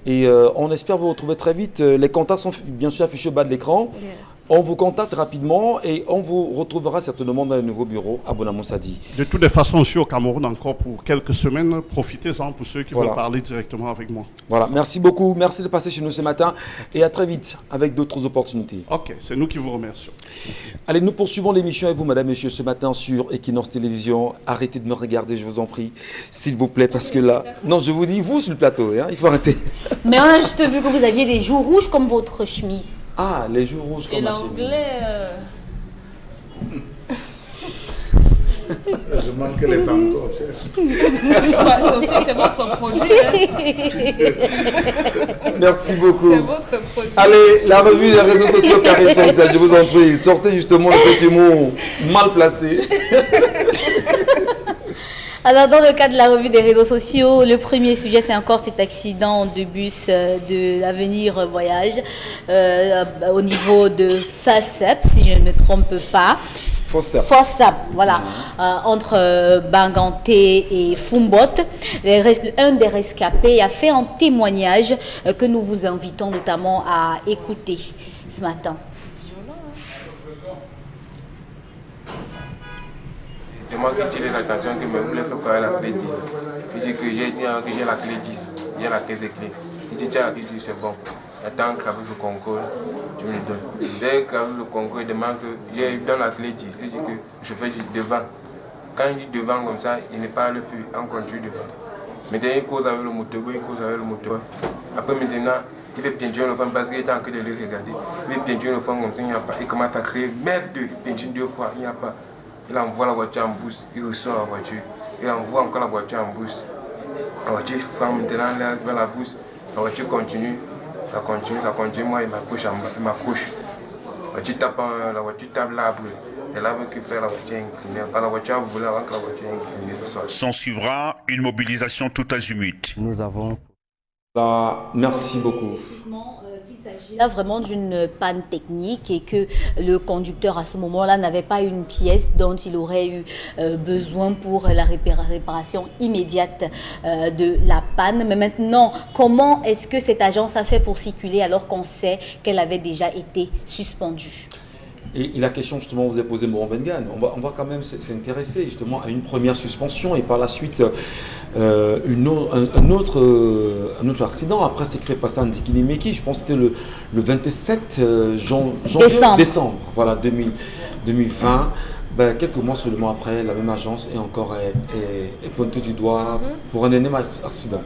Et on espère vous retrouver très vite. Les contacts sont bien sûr affichés au bas de l'écran. Yes. On vous contacte rapidement et on vous retrouvera certainement dans le nouveau bureau à Bonamoussadi. De toutes les façons, je suis au Cameroun encore pour quelques semaines. Profitez-en pour ceux qui veulent parler directement avec moi. Voilà, merci beaucoup. Merci de passer chez nous ce matin et à très vite avec d'autres opportunités. Ok, c'est nous qui vous remercions. Allez, nous poursuivons l'émission avec vous, madame, monsieur, ce matin sur Equinox Télévision. Arrêtez de me regarder, je vous en prie, s'il vous plaît, parce que là... Non, je vous dis, vous sur le plateau, hein, il faut arrêter. Mais on a juste vu que vous aviez des joues rouges comme votre chemise. Ah, les joues rouges comme ma chemise. Et l'anglais... Je manque les femmes comme ça. C'est votre produit. Hein. Merci beaucoup. C'est votre produit. Allez, la revue des réseaux sociaux Carré Sonsa, je vous en prie. Sortez justement le petit mot mal placé. Alors, dans le cadre de la revue des réseaux sociaux, le premier sujet, c'est encore cet accident de bus de l'Avenir Voyage au niveau de Fassep, si je ne me trompe pas. Fossap, voilà, entre Banganté et Fumbot. Un des rescapés a fait un témoignage que nous vous invitons notamment à écouter ce matin. C'est moi qui tire l'attention que me voulait faire payer la clé 10. Je dis que j'ai la clé 10, j'ai la caisse de clés. Il dit tiens la clé 10, c'est bon. Attends que le concours, tu me le donnes. Dès que le concours, il demande que j'ai dans la clé 10. Il dit que je fais du devant. Quand il dit devant comme ça, il ne parle plus, on continue devant. Maintenant il cause avec le moteur, il cause avec le moteur. Après maintenant, il fait peinture le femme parce qu'il est en train de le regarder. Il fait peinture le femme comme ça, il n'y a pas. Il commence à créer merde de peinture 2 fois, il n'y a pas. Il envoie la voiture en boost, il ressort la voiture. Il envoie encore la voiture en boost. La voiture frappe maintenant vers la boost. La voiture continue, ça continue. Moi, il m'accroche. La voiture tape l'arbre. C'est l'arbre qui fait la voiture inclinée. Pas la voiture volée avant que la voiture inclinée soit. S'en suivra une mobilisation tout azimut. Nous avons... Merci beaucoup. Il s'agit là vraiment d'une panne technique et que le conducteur à ce moment-là n'avait pas une pièce dont il aurait eu besoin pour la réparation immédiate de la panne. Mais maintenant, comment est-ce que cette agence a fait pour circuler alors qu'on sait qu'elle avait déjà été suspendue? Et la question justement vous est posée, Moran Bengan, on va quand même s'intéresser justement à une première suspension et par la suite un autre accident après ce qui s'est passé en Dikinimeki, je pense que c'était le 27 décembre voilà, 2020. quelques mois seulement après, la même agence est encore est pointée du doigt pour un énorme accident.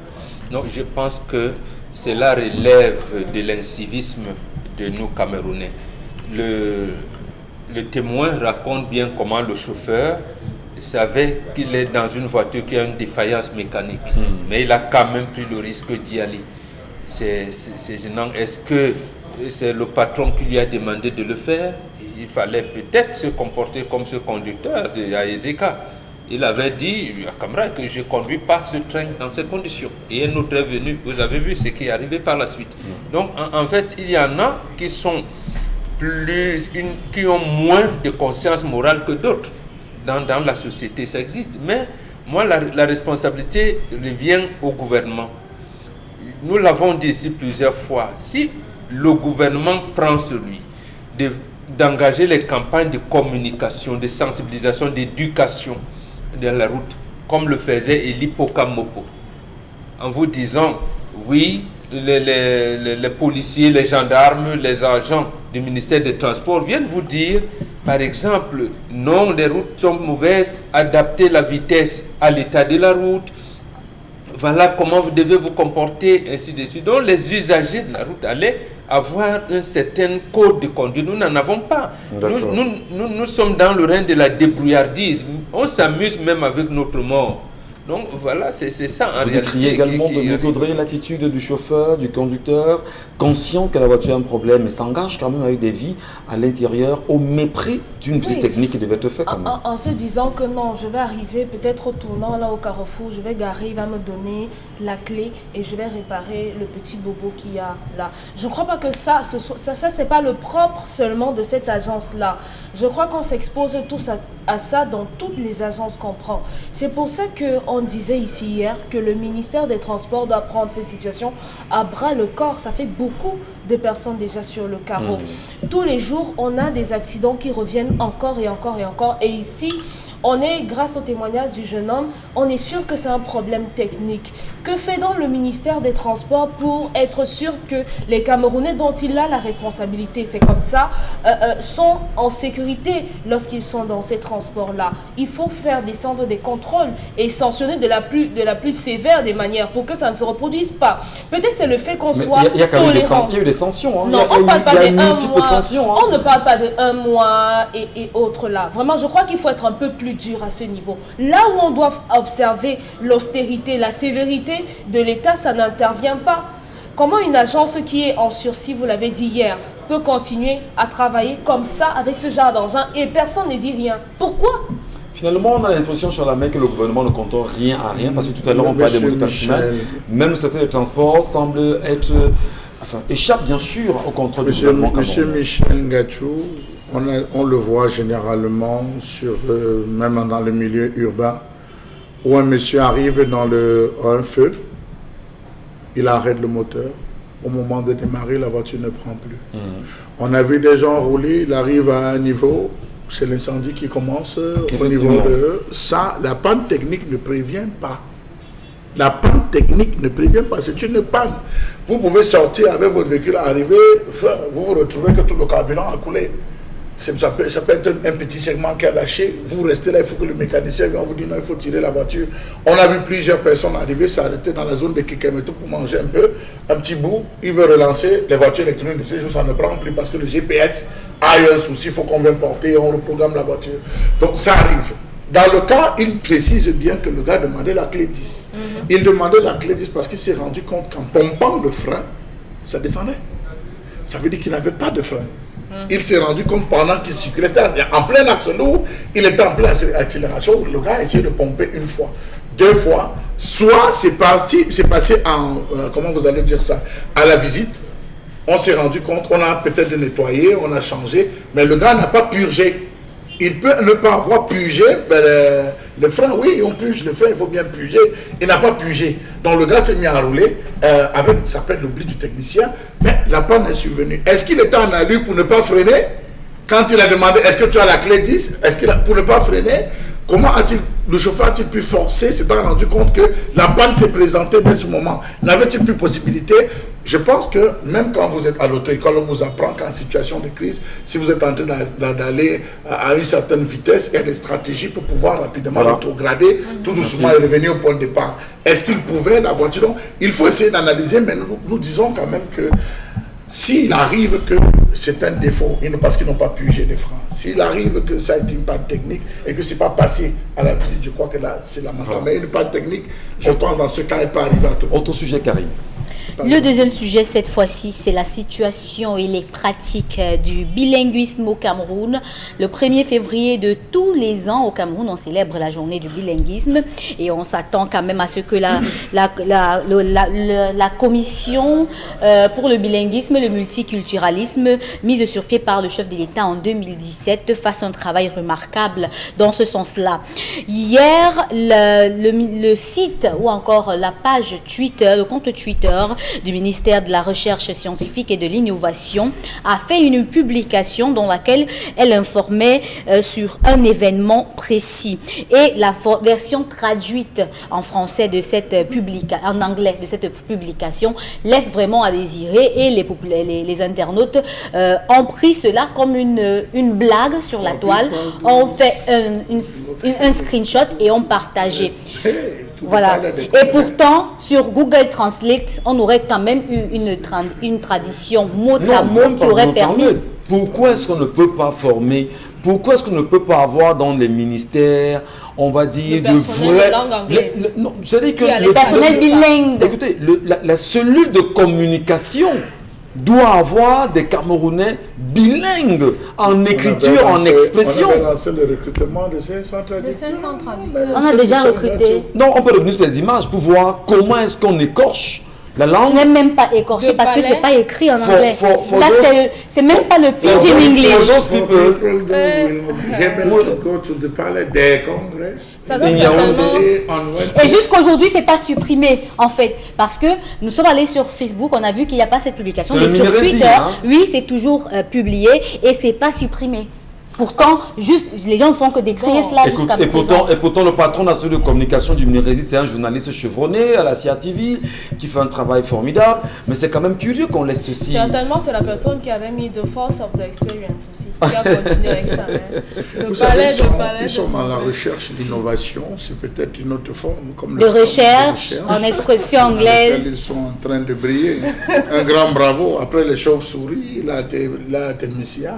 Non, je pense que cela relève de l'incivisme de nous Camerounais. Le témoin raconte bien comment le chauffeur savait qu'il est dans une voiture qui a une défaillance mécanique, mais il a quand même pris le risque d'y aller. C'est gênant. Est-ce que c'est le patron qui lui a demandé de le faire? Il fallait peut-être se comporter comme ce conducteur à Ezeka. Il avait dit à Camara que je ne conduis pas ce train dans ces conditions. Et un autre est venu, vous avez vu ce qui est arrivé par la suite. Donc en fait, il y en a qui sont qui ont moins de conscience morale que d'autres. Dans la société, ça existe. Mais moi, la responsabilité revient au gouvernement. Nous l'avons dit ici plusieurs fois. Si le gouvernement prend celui d'engager les campagnes de communication, de sensibilisation, d'éducation dans la route, comme le faisait Eli Pokamopo, en vous disant, oui, les policiers, les gendarmes, les agents du ministère des Transports viennent vous dire, par exemple, non, les routes sont mauvaises, adaptez la vitesse à l'état de la route, voilà comment vous devez vous comporter, ainsi de suite. Donc les usagers de la route allaient avoir un certain code de conduite. Nous n'en avons pas. Nous sommes dans le règne de la débrouillardise. On s'amuse même avec notre mort. Donc voilà, c'est ça en réalité. Vous décriez également de découdrer l'attitude du chauffeur, du conducteur, conscient que la voiture a un problème et s'engage quand même avec des vies à l'intérieur au mépris d'une visite technique qui devait être faite quand même. En se disant que non, je vais arriver peut-être au tournant là au carrefour, je vais garer, il va me donner la clé et je vais réparer le petit bobo qu'il y a là. Je ne crois pas que ça c'est pas le propre seulement de cette agence-là. Je crois qu'on s'expose tous à ça dans toutes les agences qu'on prend. C'est pour ça qu'on disait ici hier que le ministère des Transports doit prendre cette situation à bras le corps. Ça fait beaucoup de personnes déjà sur le carreau. Tous les jours, on a des accidents qui reviennent encore et encore et encore. Et ici, on est, grâce au témoignage du jeune homme, on est sûr que c'est un problème technique. Que fait donc le ministère des Transports pour être sûr que les Camerounais dont il a la responsabilité, c'est comme ça, sont en sécurité lorsqu'ils sont dans ces transports-là? Il faut faire descendre des contrôles et sanctionner de la plus sévère des manières pour que ça ne se reproduise pas. Peut-être c'est le fait qu'on soit il y a quand même il y a eu des sanctions. Hein. Non, on ne parle pas de 1 mois. Hein. On ne parle pas de 1 mois et autres là. Vraiment, je crois qu'il faut être un peu plus dur à ce niveau. Là où on doit observer l'austérité, la sévérité de l'État, ça n'intervient pas. Comment une agence qui est en sursis, vous l'avez dit hier, peut continuer à travailler comme ça avec ce genre d'engin et personne ne dit rien? Pourquoi? Finalement, on a l'impression sur la main que le gouvernement ne compte rien à rien parce que tout à l'heure on parlait des mototaximens. Même le secteur des transports semble être, échappe bien sûr au contrôle du gouvernement. Monsieur Michel Ngachou, on le voit généralement même dans le milieu urbain, où un monsieur arrive dans un feu, il arrête le moteur. Au moment de démarrer, la voiture ne prend plus. On a vu des gens rouler, il arrive à un niveau, c'est l'incendie qui commence au niveau de ça. La panne technique ne prévient pas. La panne technique ne prévient pas, c'est une panne. Vous pouvez sortir avec votre véhicule, arriver, vous vous retrouvez que tout le carburant a coulé. Ça peut être un petit segment qui a lâché. Vous restez là, il faut que le mécanicien vienne vous dire non, il faut tirer la voiture. On a vu plusieurs personnes arriver, s'arrêter dans la zone de Kikemeto pour manger un petit bout. Il veut relancer les voitures électroniques de ces jours, ça ne prend plus parce que le GPS a eu un souci, il faut qu'on vienne porter, on reprogramme la voiture. Donc ça arrive. Dans le cas, il précise bien que le gars demandait la clé 10. Il demandait la clé 10 parce qu'il s'est rendu compte qu'en pompant le frein, ça descendait. Ça veut dire qu'il n'avait pas de frein. Il s'est rendu compte pendant qu'il circulait, c'est-à-dire en plein axe lourd, il était en pleine accélération, le gars a essayé de pomper une fois, 2 fois, soit c'est passé en, comment vous allez dire ça, à la visite, on s'est rendu compte, on a peut-être nettoyé, on a changé, mais le gars n'a pas purgé. Il peut ne pas avoir purgé, le frein, oui, on purge le frein, il faut bien purger. Il n'a pas purgé. Donc le gars s'est mis à rouler avec, ça peut être l'oubli du technicien, mais la panne est survenue. Est-ce qu'il était en allure pour ne pas freiner? Quand il a demandé, est-ce que tu as la clé 10? Pour ne pas freiner, comment le chauffeur a-t-il pu forcer? S'est rendu compte que la panne s'est présentée dès ce moment. N'avait-il plus possibilité Je pense que même quand vous êtes à l'auto-école, on vous apprend qu'en situation de crise, si vous êtes en train d'aller à une certaine vitesse, il y a des stratégies pour pouvoir rapidement rétrograder, tout doucement et revenir au point de départ. Est-ce qu'il pouvait, la voiture? Donc, il faut essayer d'analyser, mais nous disons quand même que s'il arrive que c'est un défaut, parce qu'ils n'ont pas pu gérer les freins, s'il arrive que ça a été une panne technique et que ce n'est pas passé à la visite, je crois que là, c'est lamentable. Mais une panne technique, je pense dans ce cas, elle peut arriver à tout le monde. Autre sujet, Karim. Le deuxième sujet, cette fois-ci, c'est la situation et les pratiques du bilinguisme au Cameroun. Le 1er février de tous les ans au Cameroun, on célèbre la journée du bilinguisme et on s'attend quand même à ce que la commission pour le bilinguisme, le multiculturalisme, mise sur pied par le chef de l'État en 2017, fasse un travail remarquable dans ce sens-là. Hier, le site ou encore la page Twitter, le compte Twitter du ministère de la Recherche scientifique et de l'Innovation a fait une publication dans laquelle elle informait sur un événement précis. Et la version traduite en français de cette en anglais de cette publication laisse vraiment à désirer et les internautes ont pris cela comme une blague sur la toile, ont fait un screenshot et ont partagé. Voilà. Et pourtant, sur Google Translate, on aurait quand même eu une tradition mot à mot qui aurait permis. Pourquoi est-ce qu'on ne peut pas former? Pourquoi est-ce qu'on ne peut pas avoir dans les ministères, on va dire, de vrais langue anglaise? Non, c'est-à-dire que le personnel bilingue. Écoutez, la cellule de communication doit avoir des Camerounais bilingues en écriture, en expression. On a lancé le recrutement de 500 traducteurs. On a déjà recruté. Non, on peut revenir sur les images pour voir comment est-ce qu'on écorche la langue. Ce n'est même pas écorché parce que c'est pas écrit en anglais. Ça, c'est même pas le pidgin English. Ça doit certainement... Et jusqu'aujourd'hui, c'est pas supprimé en fait, parce que nous sommes allés sur Facebook, on a vu qu'il n'y a pas cette publication, mais sur Twitter, oui, c'est toujours publié et c'est pas supprimé. Pourtant, juste, les gens ne font que décrire cela jusqu'à présent. Et pourtant, le patron national de communication du Minérésie, c'est un journaliste chevronné à la CIATV qui fait un travail formidable. Mais c'est quand même curieux qu'on laisse ceci. Certainement, c'est la personne qui avait mis The Force of the Experience aussi, qui a continué avec ça. Vous savez, ils sont dans la recherche d'innovation, c'est peut-être une autre forme. Comme de recherche en expression anglaise. Ils sont en train de briller. Un grand bravo. Après les chauves-souris, l'artémisia.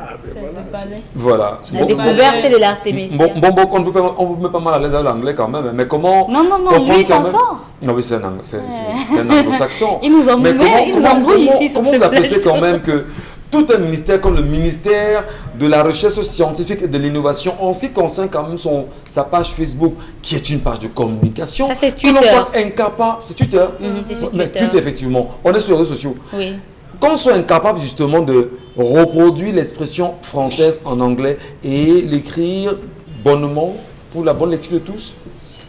Voilà. La découverte de l'artémisia. Bon, on ne vous met pas mal à l'aise à l'anglais quand même, mais comment... Non, lui, il s'en sort. Non, oui, c'est un anglo-saxon. Il nous embrouille ici sur ce Comment vous appréciez quand même que tout un ministère comme le ministère de la Recherche scientifique et de l'Innovation, en ce qui concerne quand même sa page Facebook, qui est une page de communication, ça c'est Twitter. Que l'on soit incapable... C'est Twitter? C'est sur mais Twitter, effectivement. On est sur les réseaux sociaux. Oui. Qu'on soit incapable justement de reproduire l'expression française en anglais et l'écrire bonnement pour la bonne lecture de tous.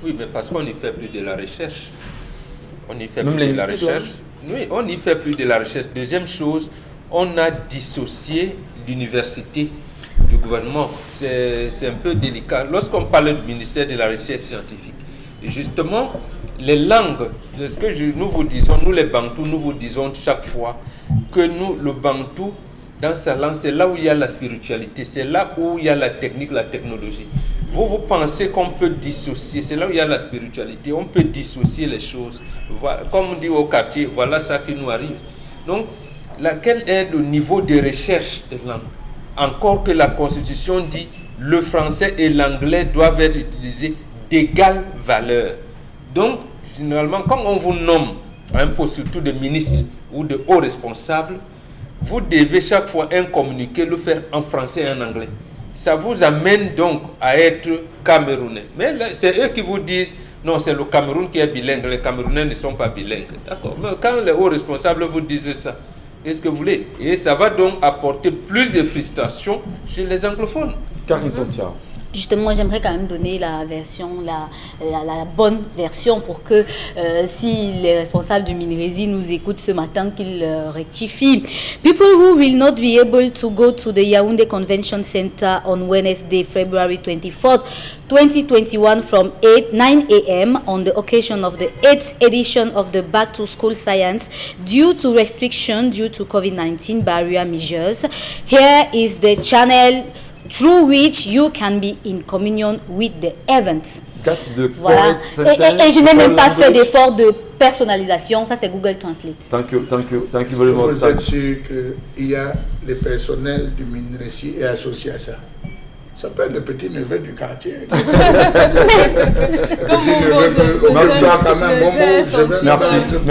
Oui, mais parce qu'on n'y fait plus de la recherche. On n'y fait Même plus de la recherche. Oui, on n'y fait plus de la recherche. Deuxième chose, on a dissocié l'université du gouvernement. C'est un peu délicat. Lorsqu'on parle du ministère de la Recherche scientifique, et justement, les langues, c'est ce que nous vous disons, nous les Bantous, nous vous disons chaque fois que nous, le Bantou, dans sa langue, c'est là où il y a la spiritualité, c'est là où il y a la technique, la technologie. Vous pensez qu'on peut dissocier, c'est là où il y a la spiritualité, on peut dissocier les choses. Voilà, comme on dit au quartier, voilà ça qui nous arrive. Donc, quel est le niveau de recherche de langue? Encore que la Constitution dit le français et l'anglais doivent être utilisés d'égale valeur. Donc, généralement, quand on vous nomme à un poste surtout de ministre ou de haut responsable, vous devez chaque fois un communiqué le faire en français et en anglais. Ça vous amène donc à être camerounais. Mais c'est eux qui vous disent, non, c'est le Cameroun qui est bilingue, les Camerounais ne sont pas bilingues. D'accord. Mais quand les hauts responsables vous disent ça, qu'est-ce que vous voulez? Et ça va donc apporter plus de frustration chez les anglophones. Karine Santia. Justement, j'aimerais quand même donner la version, la bonne version pour que si les responsables du Minresi nous écoutent ce matin, qu'ils rectifient. People who will not be able to go to the Yaoundé Convention Center on Wednesday, February 24th, 2021 from 9 a.m. on the occasion of the 8th edition of the Back to School Science due to restriction due to COVID-19 barrier measures. Here is the channel through which you can be in communion with the events. Voilà. Et je n'ai même pas fait d'effort de personnalisation, ça c'est Google Translate. Thank you very much. Vous êtes sûr qu'il y a les personnels du Minresi et associés à ça? Ça peut être le petit neveu du quartier.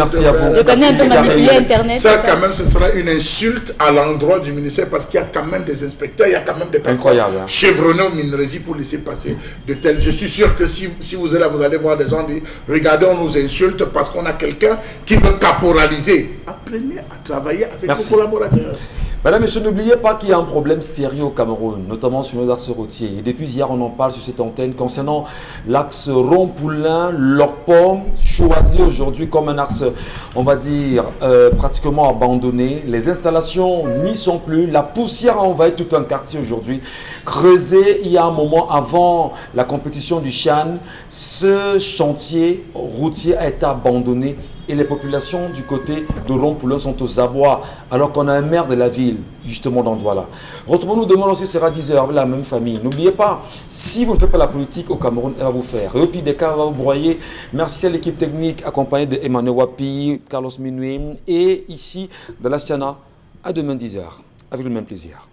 Merci à vous. Je connais un peu manipuler Internet. Ça, quand même, ce sera une insulte à l'endroit du ministère parce qu'il y a quand même des inspecteurs, il y a quand même des personnes chevronnées au Minresi pour laisser passer de tels. Je suis sûr que si vous êtes là, vous allez voir des gens dire regardez, on nous insulte parce qu'on a quelqu'un qui veut caporaliser. Apprenez à travailler avec vos collaborateurs. Madame, Monsieur, n'oubliez pas qu'il y a un problème sérieux au Cameroun, notamment sur nos axes routiers. Et depuis hier, on en parle sur cette antenne concernant l'axe Rond-Poulain-Lorpom, choisi aujourd'hui comme un axe, on va dire, pratiquement abandonné. Les installations n'y sont plus. La poussière a envahi tout un quartier aujourd'hui. Creusé il y a un moment avant la compétition du Chan, ce chantier routier a été abandonné. Et les populations du côté de Rond-Poulain sont aux abois, alors qu'on a un maire de la ville, justement, dans l'endroit-là. Retrouvons-nous demain lorsque ce sera 10h avec la même famille. N'oubliez pas, si vous ne faites pas la politique au Cameroun, elle va vous faire. Et au pire des cas, elle va vous broyer. Merci à l'équipe technique accompagnée de Emmanuel Wapi, Carlos Minuim et ici, de la Stiana, à demain 10h, avec le même plaisir.